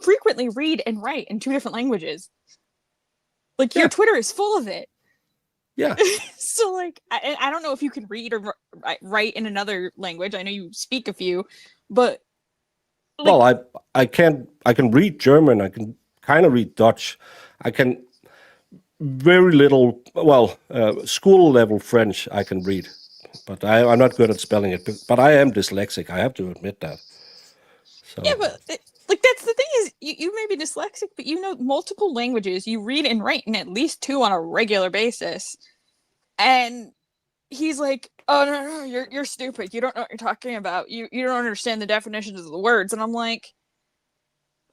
frequently read and write in 2 different languages. Like your Twitter is full of it. Yeah. So like, I don't know if you can read or write in another language. I know you speak a few, but like, well, I can read German. I can kind of read Dutch. I can very little. Well, school level French I can read, but I'm not good at spelling it. But I am dyslexic. I have to admit that. So. Yeah, but like that's the thing is, you may be dyslexic, but you know multiple languages. You read and write in at least 2 on a regular basis. And he's like, "Oh no, you're stupid. You don't know what you're talking about. You don't understand the definitions of the words." And I'm like,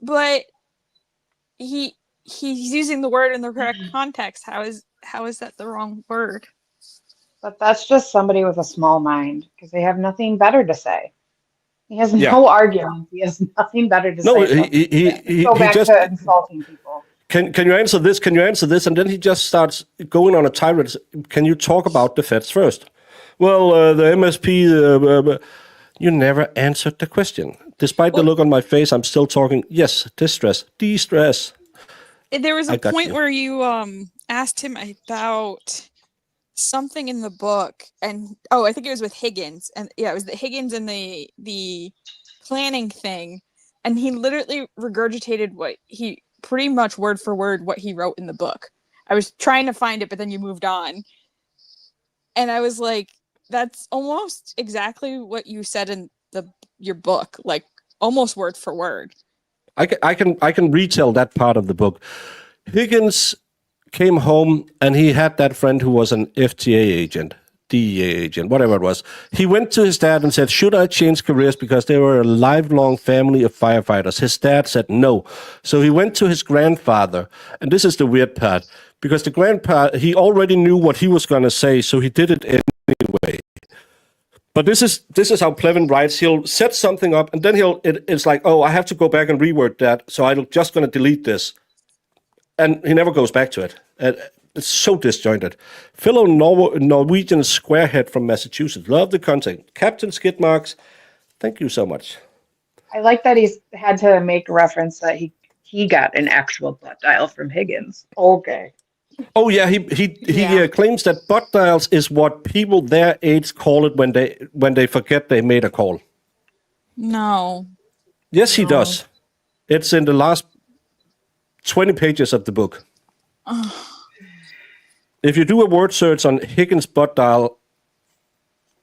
but he's using the word in the correct context. How is that the wrong word? But that's just somebody with a small mind, because they have nothing better to say. He has no argument. He has nothing better to say. No, he go back just to insulting people. Can you answer this? Can you answer this? And then he just starts going on a tirade. Can you talk about the feds first? Well, the MSP. You never answered the question. Despite the look on my face, I'm still talking. Yes, distress, de-stress. There was a point where you asked him about something in the book, and I think it was with Higgins, and it was the Higgins and the planning thing, and he literally regurgitated what he pretty much word for word what he wrote in the book. I was trying to find it, but then you moved on, and I was like, that's almost exactly what you said in your book, like almost word for word. I can retell that part of the book. Higgins came home and he had that friend who was an FTA agent, DEA agent, whatever it was. He went to his dad and said, should I change careers because they were a lifelong family of firefighters? His dad said no. So he went to his grandfather, and this is the weird part, because the grandpa, he already knew what he was going to say, so he did it anyway. But this is how Plevin writes. He'll set something up, and then it's like, oh, I have to go back and reword that, so I'm just going to delete this. And he never goes back to it. It's so disjointed. Fellow Norwegian squarehead from Massachusetts. Love the content. Captain Skidmarks, thank you so much. I like that he's had to make a reference that he got an actual butt dial from Higgins. Okay. Oh yeah, he claims that butt dials is what people their age call it when they forget they made a call. No. Yes, he does. It's in the last 20 pages of the book. If you do a word search on Higgins butt dial,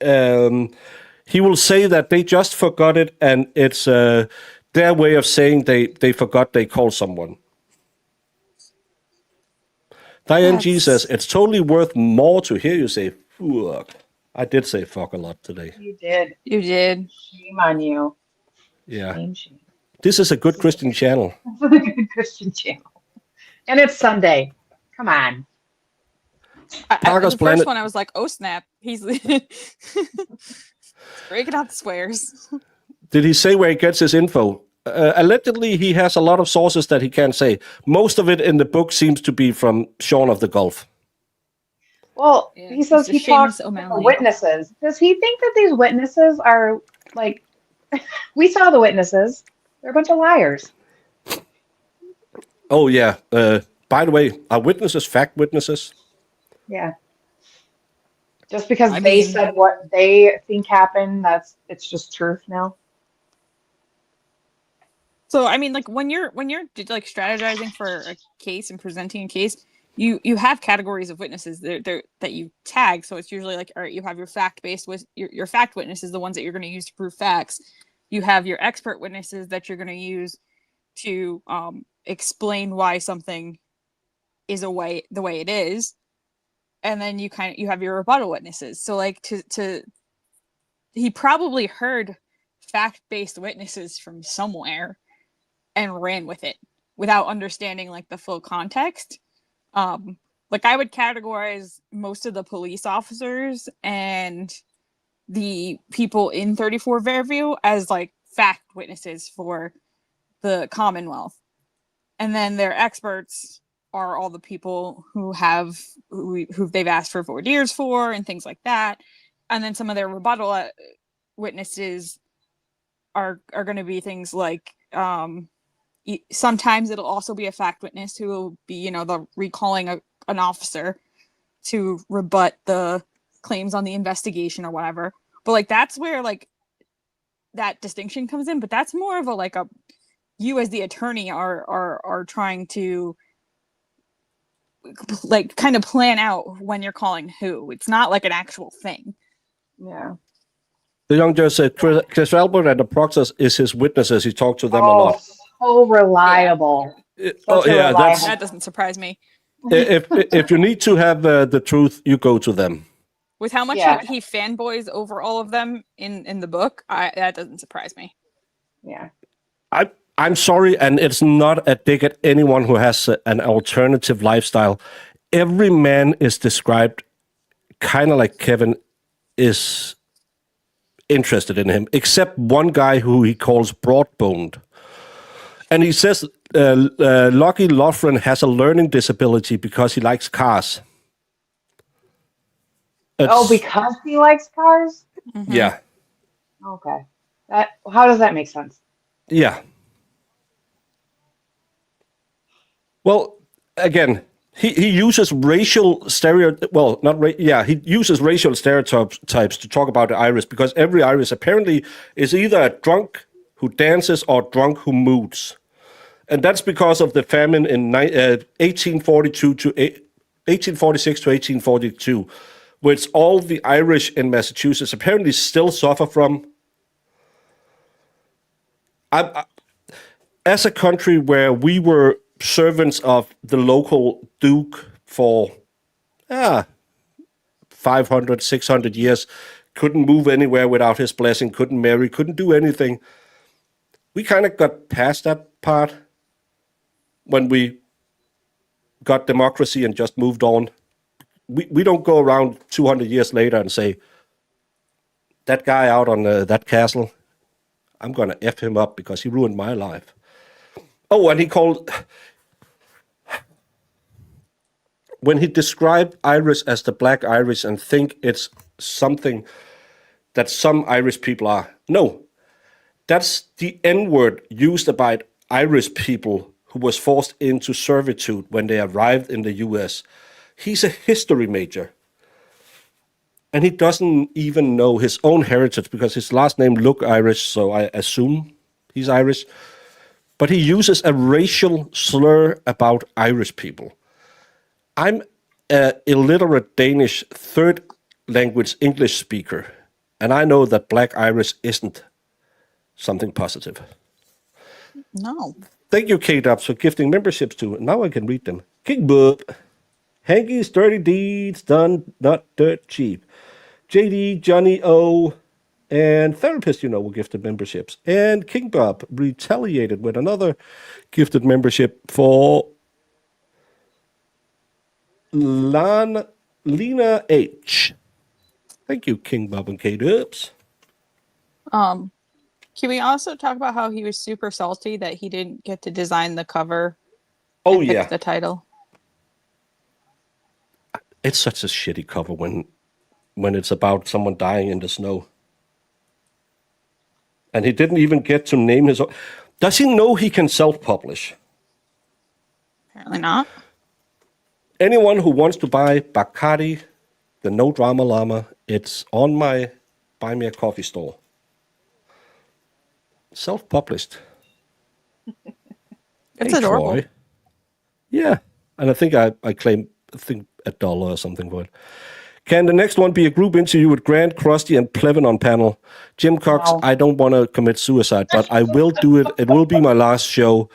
he will say that they just forgot it, and it's their way of saying they forgot they called someone. Diane G says, it's totally worth more to hear you say fuck. I did say fuck a lot today. You did. You did. Shame on you. Yeah. Shame. This is a good Christian channel. This is a good Christian channel. And it's Sunday. Come on. Parker's the Planet. first one, I was like, oh, snap. He's breaking out the swears. Did he say where he gets his info? Allegedly, he has a lot of sources that he can't say. Most of it in the book seems to be from Shaun of the Gulf. Well, he says he talks to witnesses. Does he think that these witnesses are like, we saw the witnesses. They're a bunch of liars. Oh, yeah. By the way, are witnesses fact witnesses? Yeah. Just because they said what they think happened, it's just truth now. So I mean, like when you're like strategizing for a case and presenting a case, you have categories of witnesses that you tag. So it's usually like, all right, you have your fact-based your fact witnesses, the ones that you're going to use to prove facts. You have your expert witnesses that you're going to use to explain why something is the way it is. and then you have your rebuttal witnesses. So like he probably heard fact-based witnesses from somewhere and ran with it without understanding like the full context. Like I would categorize most of the police officers and the people in 34 Fairview as like fact witnesses for the Commonwealth. And then their experts are all the people who they've asked for voir dire for and things like that. And then some of their rebuttal witnesses are going to be things like sometimes it'll also be a fact witness who will be, the recalling an officer to rebut the claims on the investigation or whatever. But like that's where like that distinction comes in. But that's more of a you as the attorney are trying to like kind of plan out when you're calling who. It's not like an actual thing. Yeah. The young judge said Chris Albert and the process is his witnesses. He talked to them a lot. So reliable. That doesn't surprise me. If you need to have the truth, you go to them. With how much he fanboys over all of them in the book, that doesn't surprise me. Yeah. I'm sorry, and it's not a dig at anyone who has an alternative lifestyle. Every man is described kind of like Kevin is interested in him, except one guy who he calls broad-boned. And he says Lucky Loughran has a learning disability because he likes cars. Because he likes cars? Mm-hmm. Yeah. Okay. How does that make sense? Yeah. Well, again, he uses racial he uses racial stereotypes to talk about the Irish because every Irish apparently is either a drunk who dances or drunk who moods. And that's because of the famine in 1846 to 1842, which all the Irish in Massachusetts apparently still suffer from. As a country where we were servants of the local duke for 500, 600 years, couldn't move anywhere without his blessing, couldn't marry, couldn't do anything. We kind of got past that part when we got democracy and just moved on. We don't go around 200 years later and say, that guy out on that castle, I'm going to F him up because he ruined my life. Oh, and when he described Irish as the Black Irish and think it's something that some Irish people are. No, that's the N-word used about Irish people who was forced into servitude when they arrived in the U.S. He's a history major. And he doesn't even know his own heritage because his last name looked Irish, so I assume he's Irish. But he uses a racial slur about Irish people. I'm an illiterate Danish third language English speaker, and I know that Black Irish isn't something positive. No. Thank you, K-Dubs, for gifting memberships to it. Now I can read them. King Bub, Hankey's Dirty Deeds Done Not Dirt Cheap. JD, Johnny O, and Therapist, were gifted memberships. And King Bob retaliated with another gifted membership for Lena H. Thank you, King Bob and K-Dubs. Can we also talk about how he was super salty that he didn't get to design the cover? Oh, and yeah. pick the title. It's such a shitty cover when it's about someone dying in the snow. And he didn't even get to name his own. Does he know he can self-publish? Apparently not. Anyone who wants to buy Bacardi, the No Drama Llama, it's on my Buy Me a Coffee store. Self-published. It's adorable. Troy. Yeah. And I think I claim $1 or something for it. Can the next one be a group interview with Grant, Krusty, and Plevin on panel? Jim Cox, I don't want to commit suicide, but I will do it. It will be my last show.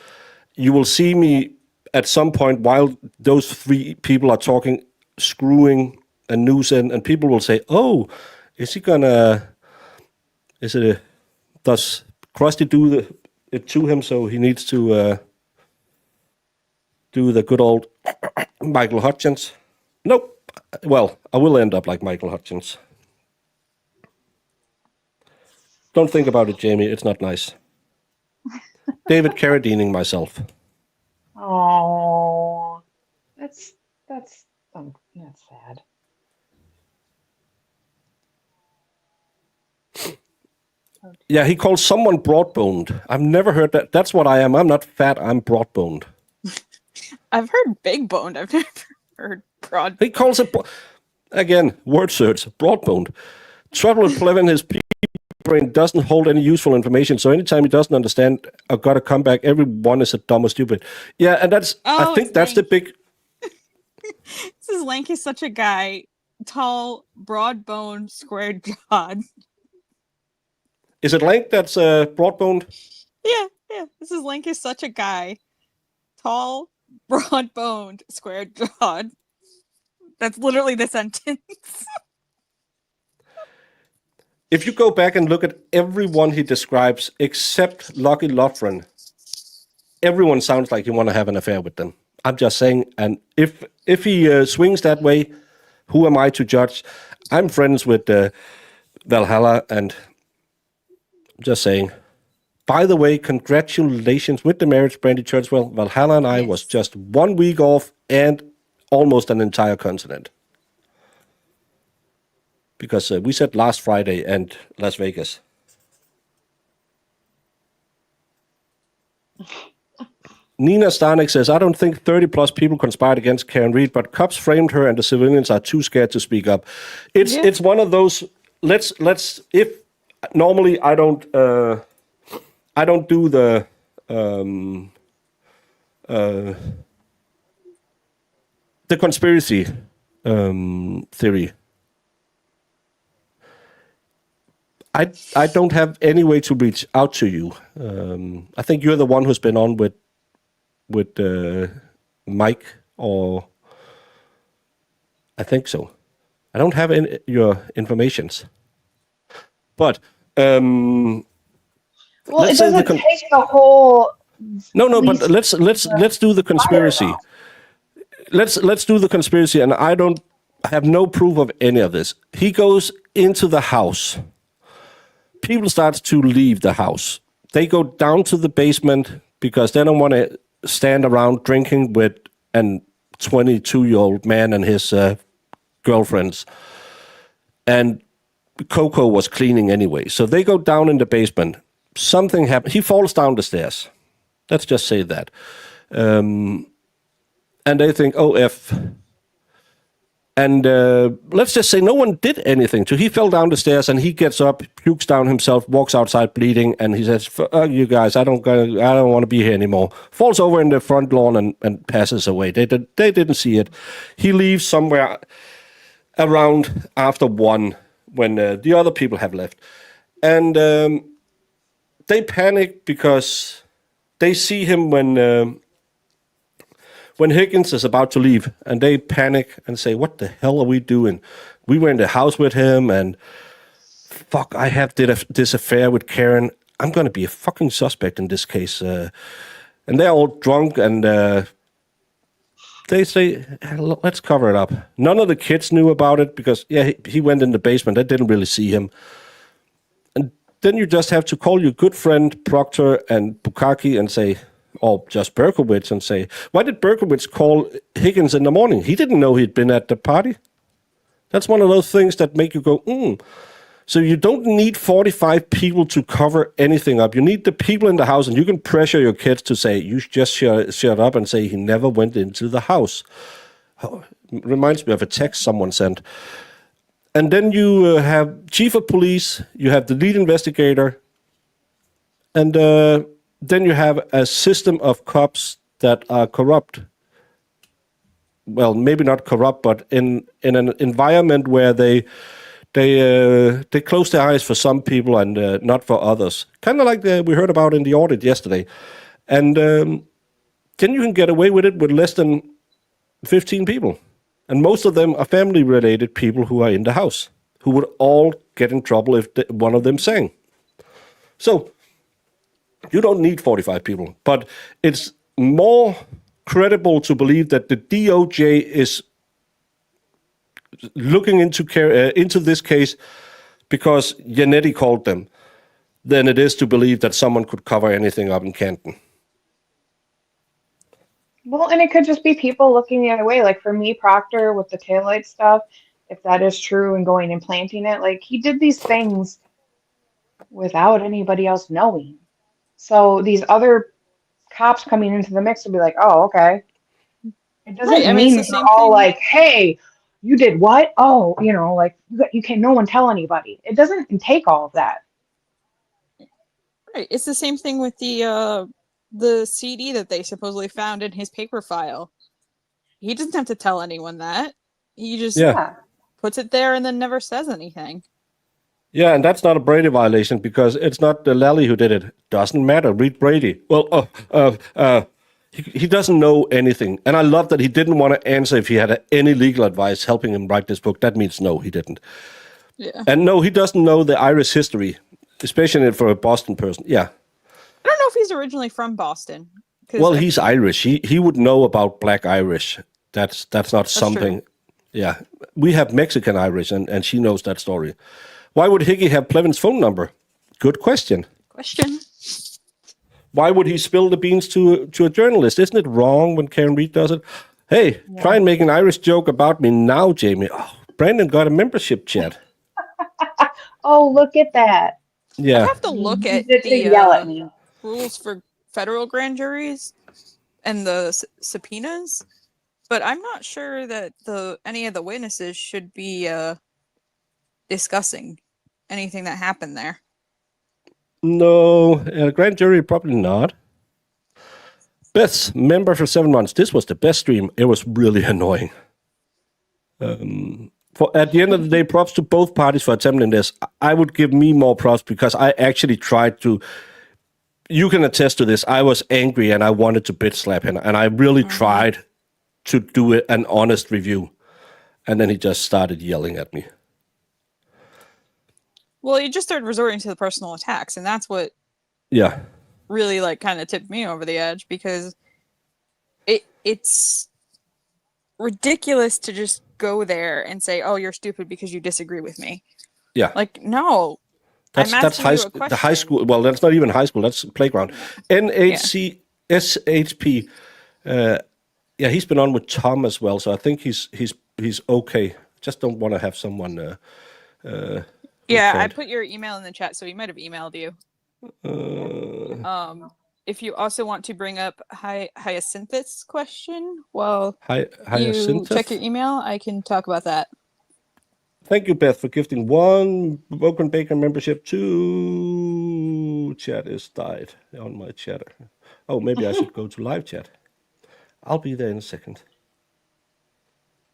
You will see me at some point while those three people are talking. screwing a noose in, and people will say, "Oh, is he gonna? Does Krusty do it to him? So he needs to do the good old Michael Hutchins." Nope. Well, I will end up like Michael Hutchins. Don't think about it, Jamie. It's not nice. David Carradining myself. Oh, that's sad. Yeah, he calls someone broad-boned. I've never heard that. That's what I am. I'm not fat. I'm broad-boned. I've heard big boned. I've never heard broad. He calls it, again, word search, broad-boned. Trouble with Plevin, his brain doesn't hold any useful information, so anytime he doesn't understand, I've got to come back. Everyone is a dumb or stupid. Yeah, and that's, I think that's the big... This is Lank is such a guy. Tall, broad-boned, square-jawed. Is it Lank that's broad-boned? Yeah. This is Lank is such a guy. Tall, broad-boned, square-jawed. That's literally the sentence. If you go back and look at everyone he describes, except Lucky Lofgren, everyone sounds like you want to have an affair with them. I'm just saying, and if he swings that way, who am I to judge? I'm friends with Valhalla, and just saying. By the way, congratulations with the marriage, Brandy Churchwell. Valhalla and I was just 1 week off and almost an entire continent. Because we said last Friday and Las Vegas. Nina Starnick says, I don't think 30 plus people conspired against Karen Reed, but cops framed her and the civilians are too scared to speak up. It's one of those, let's if normally I don't do the conspiracy theory. I don't have any way to reach out to you. I think you're the one who's been on with Mike, or I think so. I don't have your informations. But well, it doesn't take the whole. No. But let's do the conspiracy. Let's do the conspiracy, and I have no proof of any of this. He goes into the house. People start to leave the house. They go down to the basement because they don't want to stand around drinking with a 22-year-old man and his girlfriends. And Coco was cleaning anyway. So they go down in the basement. Something happens. He falls down the stairs. Let's just say that. And they think, oh, F. And let's just say no one did anything to. He fell down the stairs and he gets up, pukes down himself, walks outside bleeding, and he says, "You guys, I don't want to be here anymore." Falls over in the front lawn and passes away. They didn't see it. He leaves somewhere around after 1 when the other people have left, and they panic because they see him when Higgins is about to leave, and they panic and say, what the hell are we doing? We were in the house with him, and fuck, I have this affair with Karen. I'm going to be a fucking suspect in this case. And they're all drunk, and they say, let's cover it up. None of the kids knew about it because, he went in the basement. They didn't really see him. And then you just have to call your good friend Proctor and Bukaki and say, or just Berkowitz, and say, why did Berkowitz call Higgins in the morning? He didn't know he'd been at the party. That's one of those things that make you go, So you don't need 45 people to cover anything up. You need the people in the house, and you can pressure your kids to say, you just shut up and say he never went into the house. Reminds me of a text someone sent. And then you have chief of police, you have the lead investigator, and then you have a system of cops that are corrupt. Well, maybe not corrupt, but in an environment where they close their eyes for some people and not for others. Kind of like we heard about in the audit yesterday. And then you can get away with it with less than 15 people. And most of them are family-related people who are in the house, who would all get in trouble if one of them sang. So you don't need 45 people, but it's more credible to believe that the DOJ is looking into this case because Janetti called them than it is to believe that someone could cover anything up in Canton. Well, and it could just be people looking the other way. Like for me, Proctor with the taillight stuff, if that is true and going and planting it, like he did these things without anybody else knowing. So these other cops coming into the mix will be like, oh, okay. It doesn't Right, I mean, it's mean the they're same all thing. like, hey, you did what? Oh, like you can no one tell anybody. It doesn't take all of that. Right, it's the same thing with the CD that they supposedly found in his paper file. He doesn't have to tell anyone that. He just Yeah. puts it there and then never says anything. Yeah, and that's not a Brady violation because it's not Lally who did it. Doesn't matter. Read Brady. Well, he doesn't know anything. And I love that he didn't want to answer if he had any legal advice helping him write this book. That means no, he didn't. Yeah. And no, he doesn't know the Irish history, especially for a Boston person. Yeah. I don't know if he's originally from Boston. Well, he's Irish. He would know about Black Irish. That's not something. True. Yeah. We have Mexican Irish, and she knows that story. Why would Higgy have Plevin's phone number? Good question. Why would he spill the beans to a journalist? Isn't it wrong when Karen Reed does it? Hey, try and make an Irish joke about me now, Jamie. Oh, Brandon got a membership chat. Oh, look at that. Yeah. I have to look at yell at me. rules for federal grand juries and the subpoenas, but I'm not sure that any of the witnesses should be discussing anything that happened there. No, grand jury probably not. Beth, member for 7 months. This was the best stream. It was really annoying. At the end of the day, props to both parties for attempting this. I would give me more props because I actually tried to. You can attest to this. I was angry and I wanted to bitch slap him, and I really tried to do an honest review, and then he just started yelling at me. Well, he just started resorting to the personal attacks, and that's what really kind of tipped me over the edge, because it's ridiculous to just go there and say, "Oh, you're stupid because you disagree with me." Yeah. No. That's the high school. Well, that's not even high school. That's playground. NHC SHP. He's been on with Tom as well, so I think he's okay. Just don't want to have someone. I put your email in the chat, so he might have emailed you. If you also want to bring up Hyacinthus' question, you check your email, I can talk about that. Thank you, Beth, for gifting 1 Broken Bacon membership. 2 chat is died on my chatter. Oh, maybe I should go to live chat. I'll be there in a second.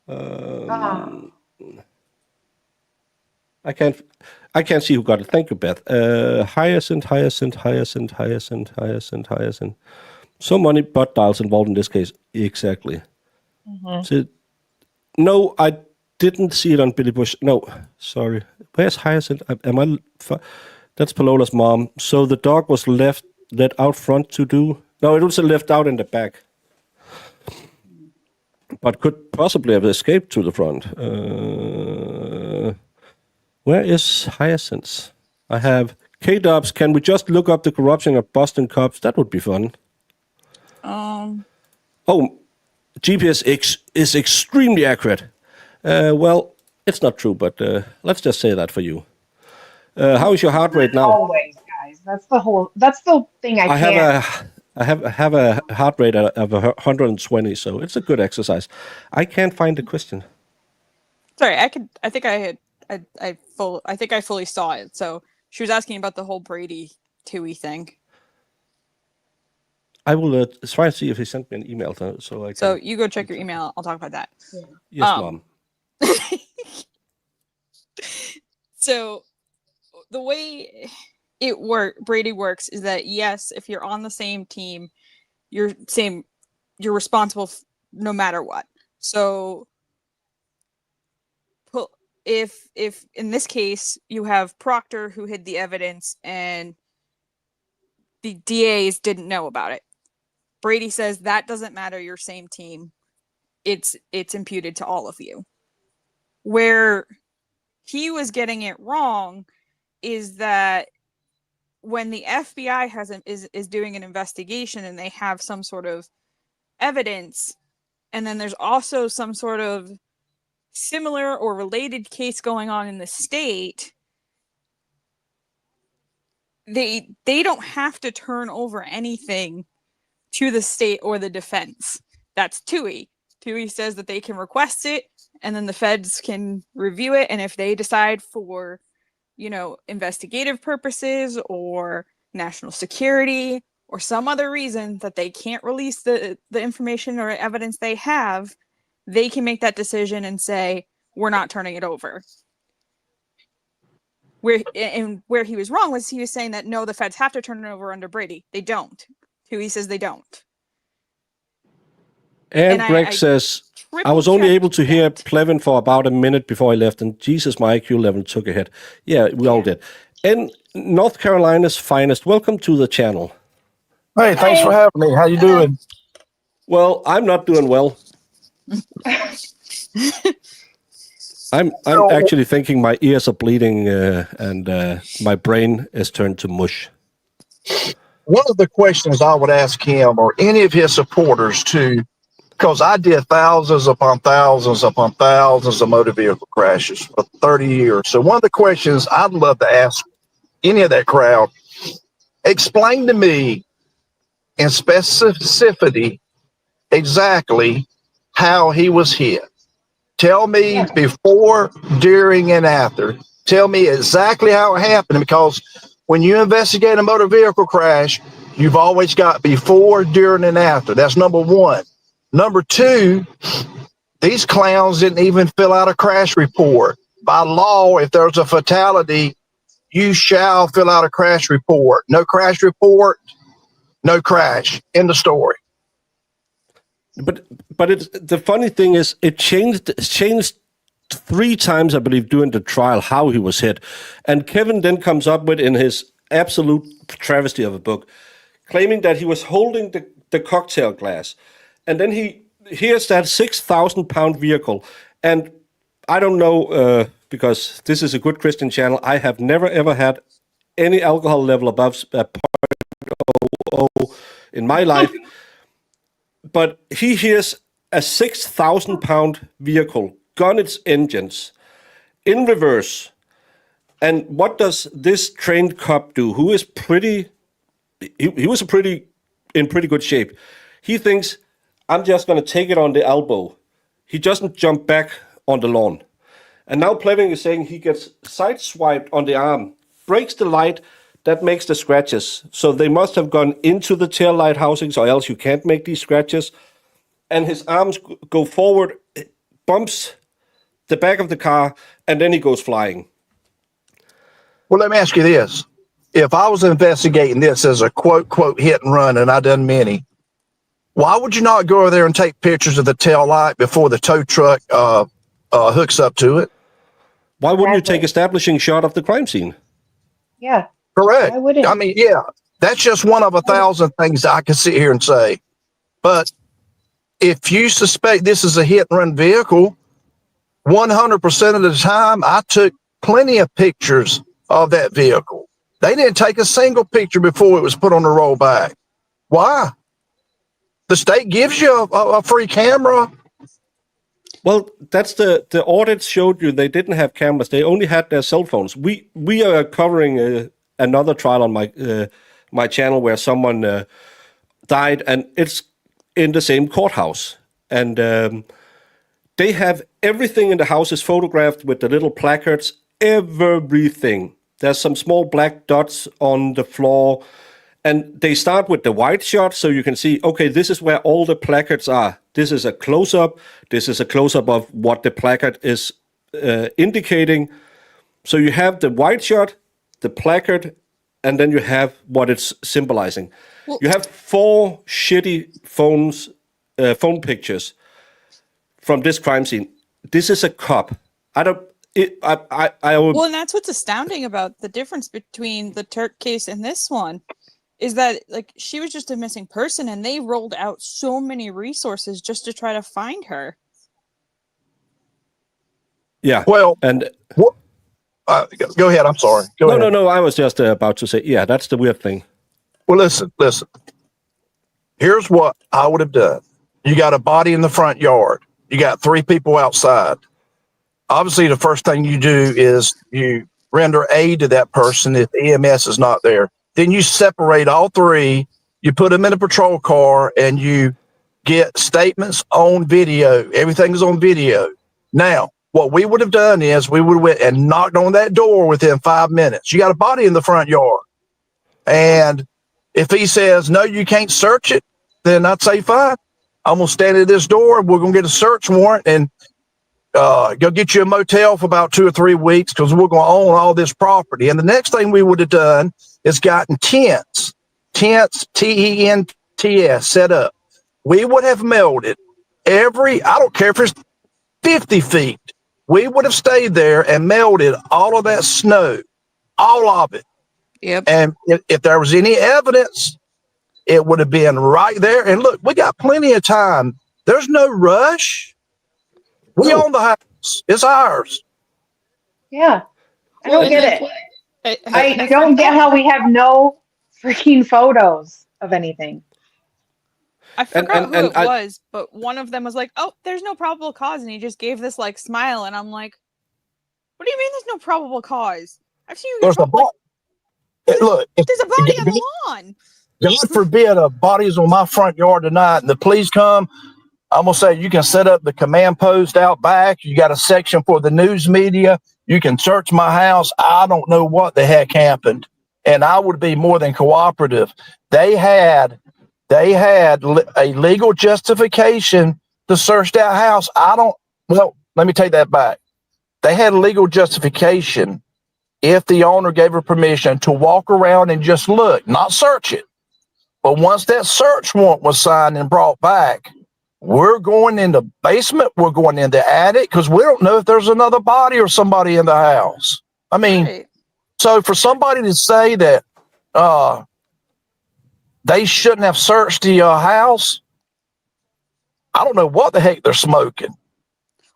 I can't see who got it. Thank you, Beth. Hyacinth. So many butt dials involved in this case. Exactly. So, no, I didn't see it on Billy Bush. No, sorry. Where's Hyacinth? That's Palola's mom. So the dog was let out front to do? No, it was left out in the back. But could possibly have escaped to the front. Where is Hyacinth? I have K-Dubs. Can we just look up the corruption of Boston cops? That would be fun. Oh, GPS is extremely accurate. Well, it's not true, but let's just say that for you. How is your heart rate now? Always, guys. That's the thing I can't. I have a heart rate of 120, so it's a good exercise. I can't find the question. Sorry, I think I fully saw it. So she was asking about the whole Brady Tui thing. I will try and see if he sent me an email so I can. So you go check your email. I'll talk about that. Yeah. Yes, Mom. So the way Brady works is that, yes, if you're on the same team, you're responsible no matter what. So if in this case you have Proctor who hid the evidence and the DAs didn't know about it, Brady says that doesn't matter, you're same team. It's imputed to all of you. Where he was getting it wrong is that when the FBI is doing an investigation and they have some sort of evidence, and then there's also some sort of similar or related case going on in the state, they don't have to turn over anything to the state or the defense. That's TUI. TUI says that they can request it, and then the feds can review it, and if they decide for, investigative purposes or national security or some other reason that they can't release the information or evidence they have, they can make that decision and say, we're not turning it over. Where he was wrong was he was saying that, no, the feds have to turn it over under Brady. They don't. TUI says they don't. And Greg says, I was only able to hear Plevin for about a minute before I left, and Jesus, my IQ level took a hit. Yeah, we all did. And North Carolina's finest, welcome to the channel. Hey, thanks for having me. How you doing? Well, I'm not doing well. I'm actually thinking my ears are bleeding and my brain is turned to mush. One of the questions I would ask him or any of his supporters too, because I did thousands upon thousands upon thousands of motor vehicle crashes for 30 years. So one of the questions I'd love to ask any of that crowd, explain to me in specificity exactly how he was hit. Tell me before, during, and after. Tell me exactly how it happened, because when you investigate a motor vehicle crash, you've always got before, during, and after. That's number one. Number two, these clowns didn't even fill out a crash report. By law, if there's a fatality, you shall fill out a crash report. No crash report, no crash. End of story. But the funny thing is, it changed 3 times, I believe, during the trial how he was hit. And Kevin then comes up with, in his absolute travesty of a book, claiming that he was holding the cocktail glass. And then he hears that 6,000-pound vehicle. And I don't know, because this is a good Christian channel, I have never, ever had any alcohol level above 0.00 in my life. But he hears a 6,000-pound vehicle gun its engines in reverse. And what does this trained cop do? Who is he was in pretty good shape. He thinks, I'm just going to take it on the elbow. He doesn't jump back on the lawn. And now Plevin is saying he gets sideswiped on the arm, breaks the light, that makes the scratches. So they must have gone into the tail light housings, or else you can't make these scratches. And his arms go forward, bumps the back of the car, and then he goes flying. Well, let me ask you this. If I was investigating this as a quote hit and run, and I've done many, why would you not go over there and take pictures of the tail light before the tow truck hooks up to it? Why wouldn't you take establishing shot of the crime scene? Yeah. Correct. Why wouldn't? I mean, yeah, that's just one of 1,000 things I can sit here and say. But if you suspect this is a hit and run vehicle, 100% of the time, I took plenty of pictures of that vehicle. They didn't take a single picture before it was put on the rollback. Why? The state gives you a free camera. Well, that's the audit showed you they didn't have cameras. They only had their cell phones. We are covering another trial on my channel where someone died, and it's in the same courthouse. And they have everything in the house is photographed with the little placards, everything. There's some small black dots on the floor. And they start with the wide shot, so you can see, okay, this is where all the placards are. This is a close-up. This is a close-up of what the placard is indicating. So you have the wide shot, the placard, and then you have what it's symbolizing. Well, you have 4 shitty phone pictures from this crime scene. This is a cop. I would, Well, and that's what's astounding about the difference between the Turk case and this one is that like she was just a missing person and they rolled out so many resources just to try to find her. yeah. Well, And what? Go ahead. I'm sorry. Go ahead. no. I was just about to say, yeah, that's the weird thing. Well, listen. Here's what I would have done. You got a body in the front yard. You got 3 people outside. Obviously, the first thing you do is you render aid to that person if EMS is not there. Then you separate all 3. You put them in a patrol car and you get statements on video. Everything is on video. Now, what we would have done is we would have went and knocked on that door within 5 minutes. You got a body in the front yard. And if he says, no, you can't search it, then I'd say, fine. I'm going to stand at this door. We're going to get a search warrant and go get you a motel for about 2 or 3 weeks because we're going to own all this property. And the next thing we would have done is gotten tents, TENTS set up. We would have melded I don't care if it's 50 feet. We would have stayed there and melted all of that snow, all of it. Yep. And if there was any evidence, it would have been right there. And look, we got plenty of time. There's no rush. We own the house. It's ours. Yeah. I don't get it. I I don't get how we have no freaking photos of anything. I forgot and who it I- was, but one of them was like, "Oh, there's no probable cause," and he just gave this like smile, and I'm like, "What do you mean there's no probable cause? I've seen you get There's a dropped, like, body. Look, there's a body on the lawn." God forbid a body's on my front yard tonight and the police come. I'm going to say you can set up the command post out back. You got a section for the news media. You can search my house. I don't know what the heck happened. And I would be more than cooperative. They had a legal justification to search that house. Let me take that back. They had a legal justification if the owner gave her permission to walk around and just look, not search it. But once that search warrant was signed and brought back, we're going in the basement, we're going in the attic, because we don't know if there's another body or somebody in the house. I mean, Right. so for somebody to say that they shouldn't have searched the house, I don't know what the heck they're smoking.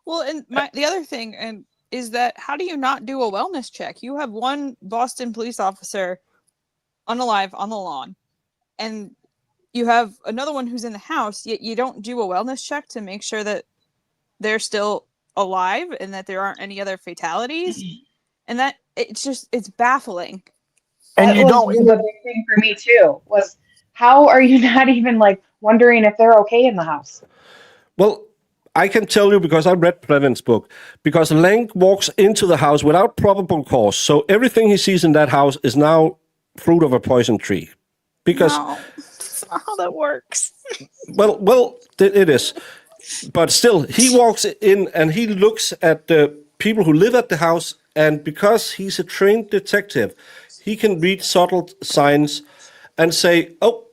Well, and the other thing is that how do you not do a wellness check? You have one Boston police officer unalive on the lawn, and you have another one who's in the house, yet you don't do a wellness check to make sure that they're still alive and that there aren't any other fatalities. And that it's baffling. And That you was don't the big thing for me too, was how are you not even like wondering if they're okay in the house? Well, I can tell you because I read Previn's book, because Lang walks into the house without probable cause. So everything he sees in that house is now fruit of a poison tree. Because, No, that's not how that works. well, it is. But still, he walks in and he looks at the people who live at the house. And because he's a trained detective, he can read subtle signs and say, oh,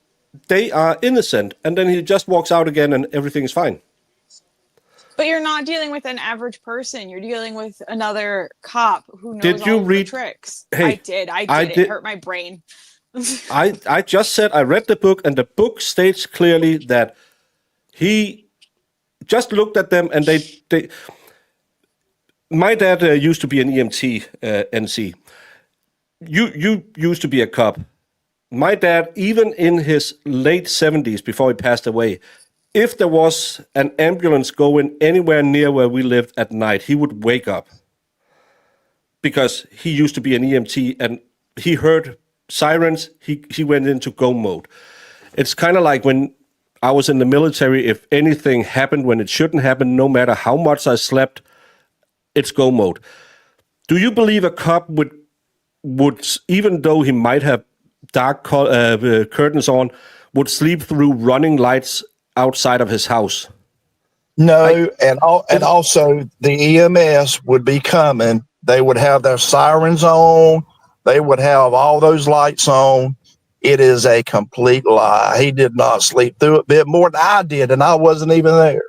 they are innocent. And then he just walks out again and everything's fine. But you're not dealing with an average person. You're dealing with another cop who knows Did you all of read- the tricks. Hey, I did. I It did- hurt my brain. I just said I read the book, and the book states clearly that he just looked at them, and they. My dad used to be an EMT NC. You used to be a cop. My dad, even in his late 70s, before he passed away, if there was an ambulance going anywhere near where we lived at night, he would wake up because he used to be an EMT, and he heard sirens, he went into go mode. It's kind of like when I was in the military, if anything happened when it shouldn't happen, no matter how much I slept, it's go mode. Do you believe a cop would even though he might have dark curtains on, would sleep through running lights outside of his house? No, and also the EMS would be coming. They would have their sirens on. They would have all those lights on. It is a complete lie. He did not sleep through it a bit more than I did, and I wasn't even there.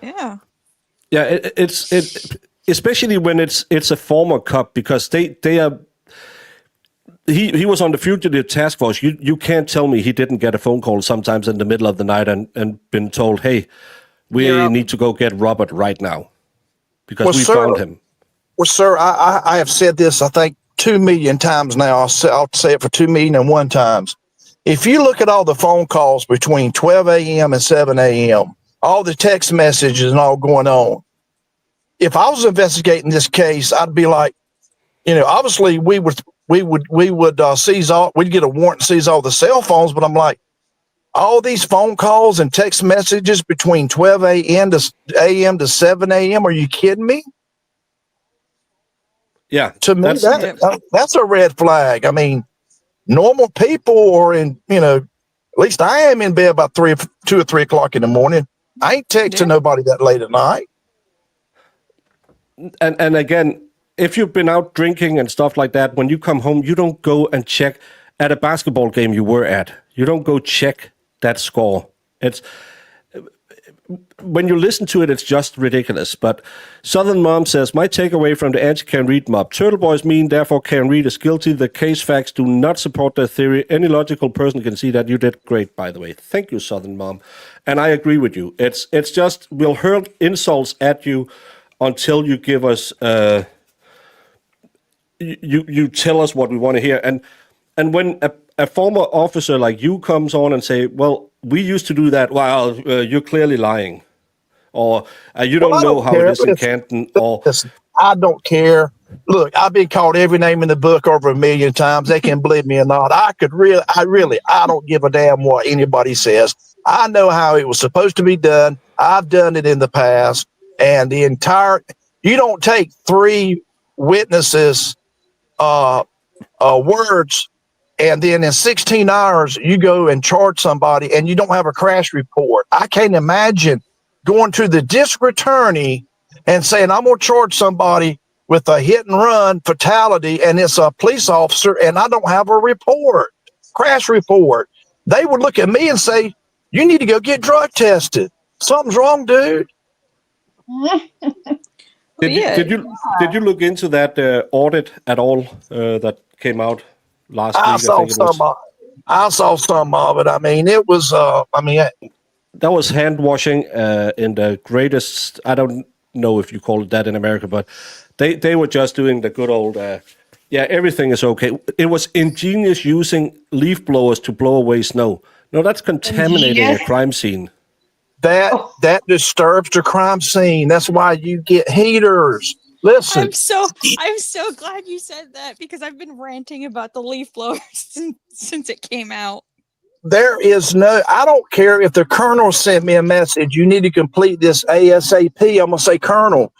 Yeah. Yeah, especially when it's a former cop, because they are. He was on the fugitive task force. You can't tell me he didn't get a phone call sometimes in the middle of the night and been told, "Hey, we need to go get Robert right now because we found him." Well, sir, I have said this, I think, 2 million times now. I'll say it for 2 million and one times. If you look at all the phone calls between 12 a.m. and 7 a.m., all the text messages and all going on, if I was investigating this case, I'd be like, obviously we would seize all, we'd get a warrant and seize all the cell phones, but I'm like, all these phone calls and text messages between 12 a.m. to 7 a.m., are you kidding me? Yeah. To me, that's a red flag. I mean, normal people are in, at least I am in bed about 2 or 3 o'clock in the morning. I ain't texting nobody that late at night. And again, if you've been out drinking and stuff like that, when you come home, you don't go and check at a basketball game you were at. You don't go check that score. It's when you listen to it, it's just ridiculous. But Southern Mom says, my takeaway from the anti-Can Read mob, Turtle Boys mean, therefore Can Read is guilty. The case facts do not support their theory. Any logical person can see that. You did great, by the way. Thank you, Southern Mom. And I agree with you. It's just, we'll hurl insults at you until you give us, you tell us what we want to hear. And when a former officer like you comes on and say, well, we used to do that, well, you're clearly lying. Or you don't know how it is in Canton. Or listen, I don't care. Look, I've been called every name in the book over 1 million times. They can believe me or not. I don't give a damn what anybody says. I know how it was supposed to be done. I've done it in the past. And you don't take 3 witnesses' words, and then in 16 hours, you go and charge somebody and you don't have a crash report. I can't imagine going to the district attorney and saying, I'm going to charge somebody with a hit and run fatality, and it's a police officer, and I don't have a crash report. They would look at me and say, you need to go get drug tested. Something's wrong, dude. Did you look into that audit at all that came out last week? I saw some of it. I mean, it was. That was hand washing in the greatest. I don't know if you call it that in America, but they were just doing the good old. Everything is okay. It was ingenious using leaf blowers to blow away snow. No, that's contaminating a crime scene. That disturbs the crime scene. That's why you get heaters. Listen, I'm so glad you said that, because I've been ranting about the leaf blowers since it came out. I don't care if the colonel sent me a message, you need to complete this ASAP. I'm going to say, Colonel,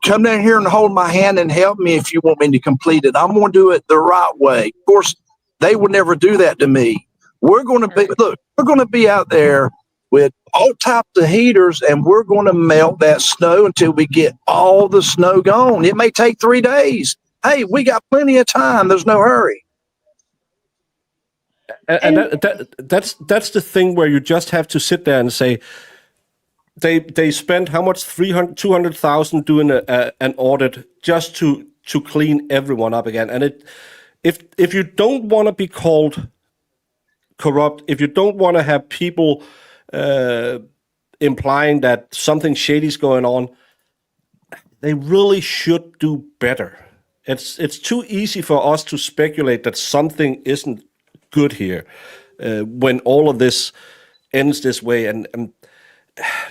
come down here and hold my hand and help me if you want me to complete it. I'm going to do it the right way. Of course, they would never do that to me. We're going to be out there with all types of heaters, and we're going to melt that snow until we get all the snow gone. It may take 3 days. Hey, we got plenty of time. There's no hurry. And that's the thing where you just have to sit there and say, they spent how much? 200,000 doing an audit just to clean everyone up again. And if you don't want to be called corrupt, if you don't want to have people implying that something shady's going on, they really should do better. It's too easy for us to speculate that something isn't good here when all of this ends this way,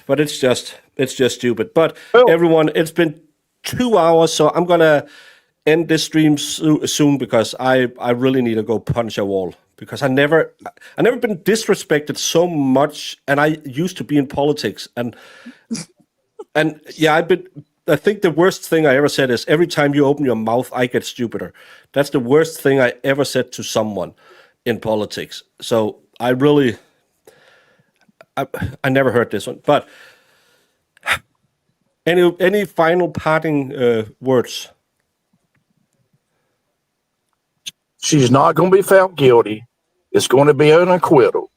but it's just stupid. But everyone, it's been 2 hours, so I'm gonna end this stream soon because I really need to go punch a wall, because I never been disrespected so much, and I used to be in politics, and yeah, I think the worst thing I ever said is, every time you open your mouth, I get stupider. That's the worst thing I ever said to someone in politics. So I never heard this one. But any final parting words? She's not going to be found guilty. It's going to be an acquittal.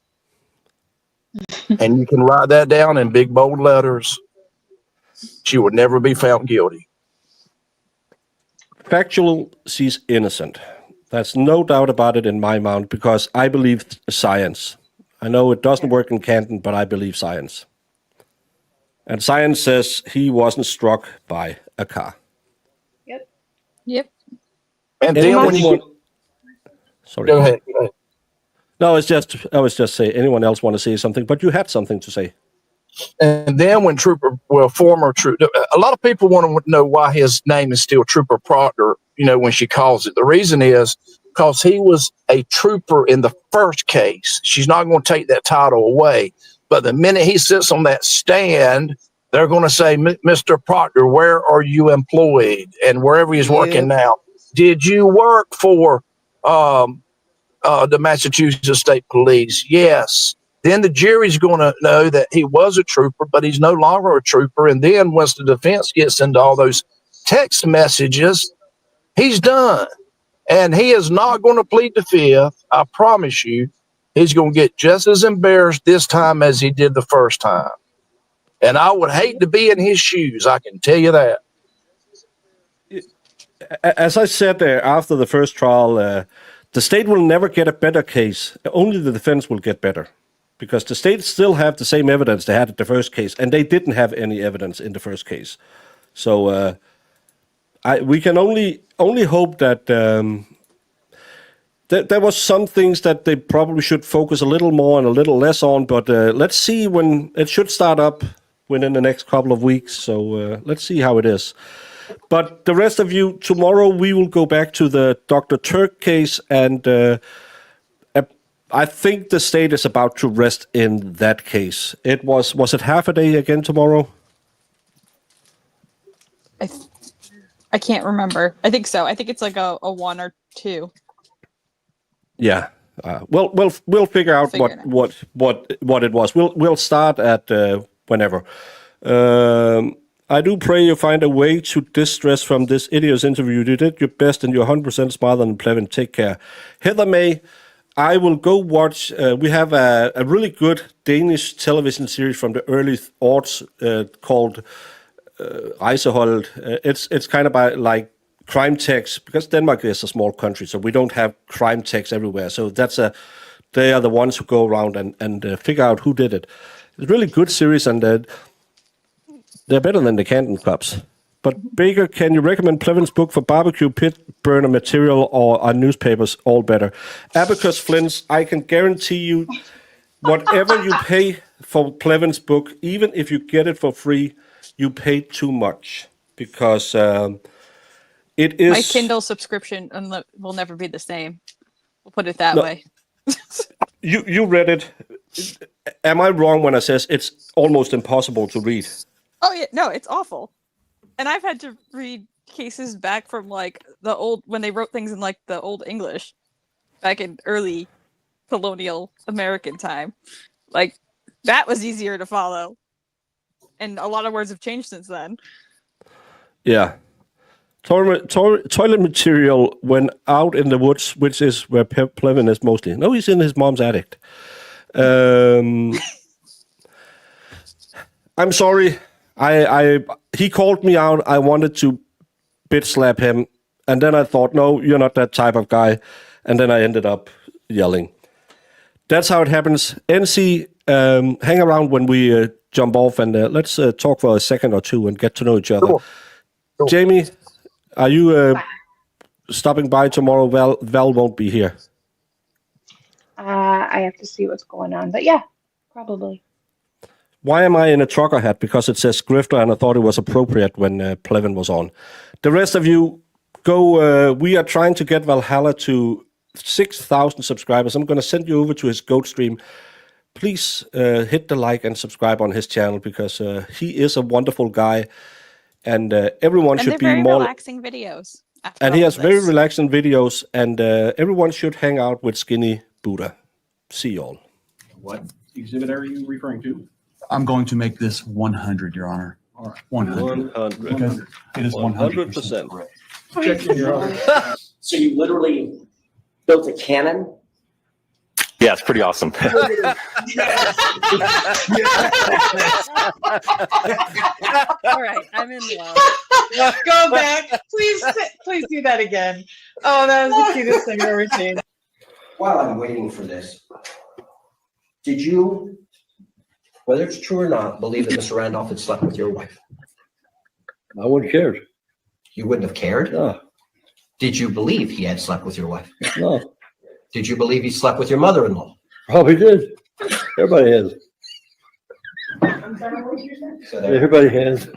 And you can write that down in big bold letters. She would never be found guilty. factual, she's innocent. There's no doubt about it in my mind because I believe science. I know it doesn't work in Canton, but I believe science. And science says he wasn't struck by a car. Yep. And then when you Sorry. go ahead. No, I was just saying. Anyone else want to say something? But you had something to say. And then when former Trooper, a lot of people want to know why his name is still Trooper Proctor, when she calls it. The reason is because he was a trooper in the first case. She's not going to take that title away. But the minute he sits on that stand, they're going to say, Mr. Proctor, where are you employed? And wherever he's working now, did you work for the Massachusetts State Police? Yes. Then the jury's going to know that he was a trooper, but he's no longer a trooper. And then once the defense gets into all those text messages, he's done. And he is not going to plead the fifth. I promise you, he's going to get just as embarrassed this time as he did the first time. And I would hate to be in his shoes. I can tell you that. As I said after the first trial, the state will never get a better case. Only the defense will get better. Because the states still have the same evidence they had at the first case, and they didn't have any evidence in the first case. So we can only hope that there was some things that they probably should focus a little more and a little less on. But let's see when it should start up within the next couple of weeks. So let's see how it is. But the rest of you, tomorrow we will go back to the Dr. Turk case, and I think the state is about to rest in that case. It was it half a day again tomorrow? I can't remember. I think so. I think it's like a 1 or 2. Yeah. We'll figure out what it was. We'll start at whenever. I do pray you find a way to distress from this idiot's interview. You did your best and you're 100% smarter than Plevin. Take care. Heather May, I will go watch. We have a really good Danish television series from the early aughts called Rejseholdet. It's kind of like crime text, because Denmark is a small country, so we don't have crime text everywhere. So they are the ones who go around and figure out who did it. It's a really good series, and they're better than the Canton Clubs. But Baker, can you recommend Plevin's book for barbecue pit burner material, or are newspapers all better? Abacus Flints, I can guarantee you, whatever you pay for Plevin's book, even if you get it for free, you pay too much, because it is... My Kindle subscription will never be the same. We'll put it that way. You read it. Am I wrong when I says it's almost impossible to read? Oh yeah, no, it's awful. And I've had to read cases back from like the old, when they wrote things in like the old English back in early colonial American time. Like that was easier to follow. And a lot of words have changed since then. Yeah. Toilet material when out in the woods, which is where Plevin is mostly. No, he's in his mom's attic. I'm sorry. He called me out. I wanted to bitch slap him, and then I thought, no, you're not that type of guy, and then I ended up yelling. That's how it happens. NC, hang around when we jump off, and let's talk for a second or two and get to know each other. Cool. Jamie, are you stopping by tomorrow? Val won't be here. I have to see what's going on, but yeah, probably. Why am I in a trucker hat? Because it says Grifter, and I thought it was appropriate when Plevin was on. The rest of you, go. We are trying to get Valhalla to 6,000 subscribers. I'm going to send you over to his goat stream. Please hit the like and subscribe on his channel, because he is a wonderful guy, and everyone should be more relaxing videos. And he has very relaxing videos, and everyone should hang out with Skinny Buddha. See you all. What exhibit are you referring to? I'm going to make this 100, Your Honor. All right. 100. 100. Because it is 100% 100%. correct. Checking your honor. So you literally built a cannon? Yeah, it's pretty awesome. All right, I'm in love. Go back. Please do that again. Oh, that was the cutest thing I've ever seen. While I'm waiting for this, did you, whether it's true or not, believe that Mr. Randolph had slept with your wife? I wouldn't care. You wouldn't have cared? No, Did you believe he had slept with your wife? no, Did you believe he slept with your mother-in-law? probably did. Everybody has. So there. Everybody has.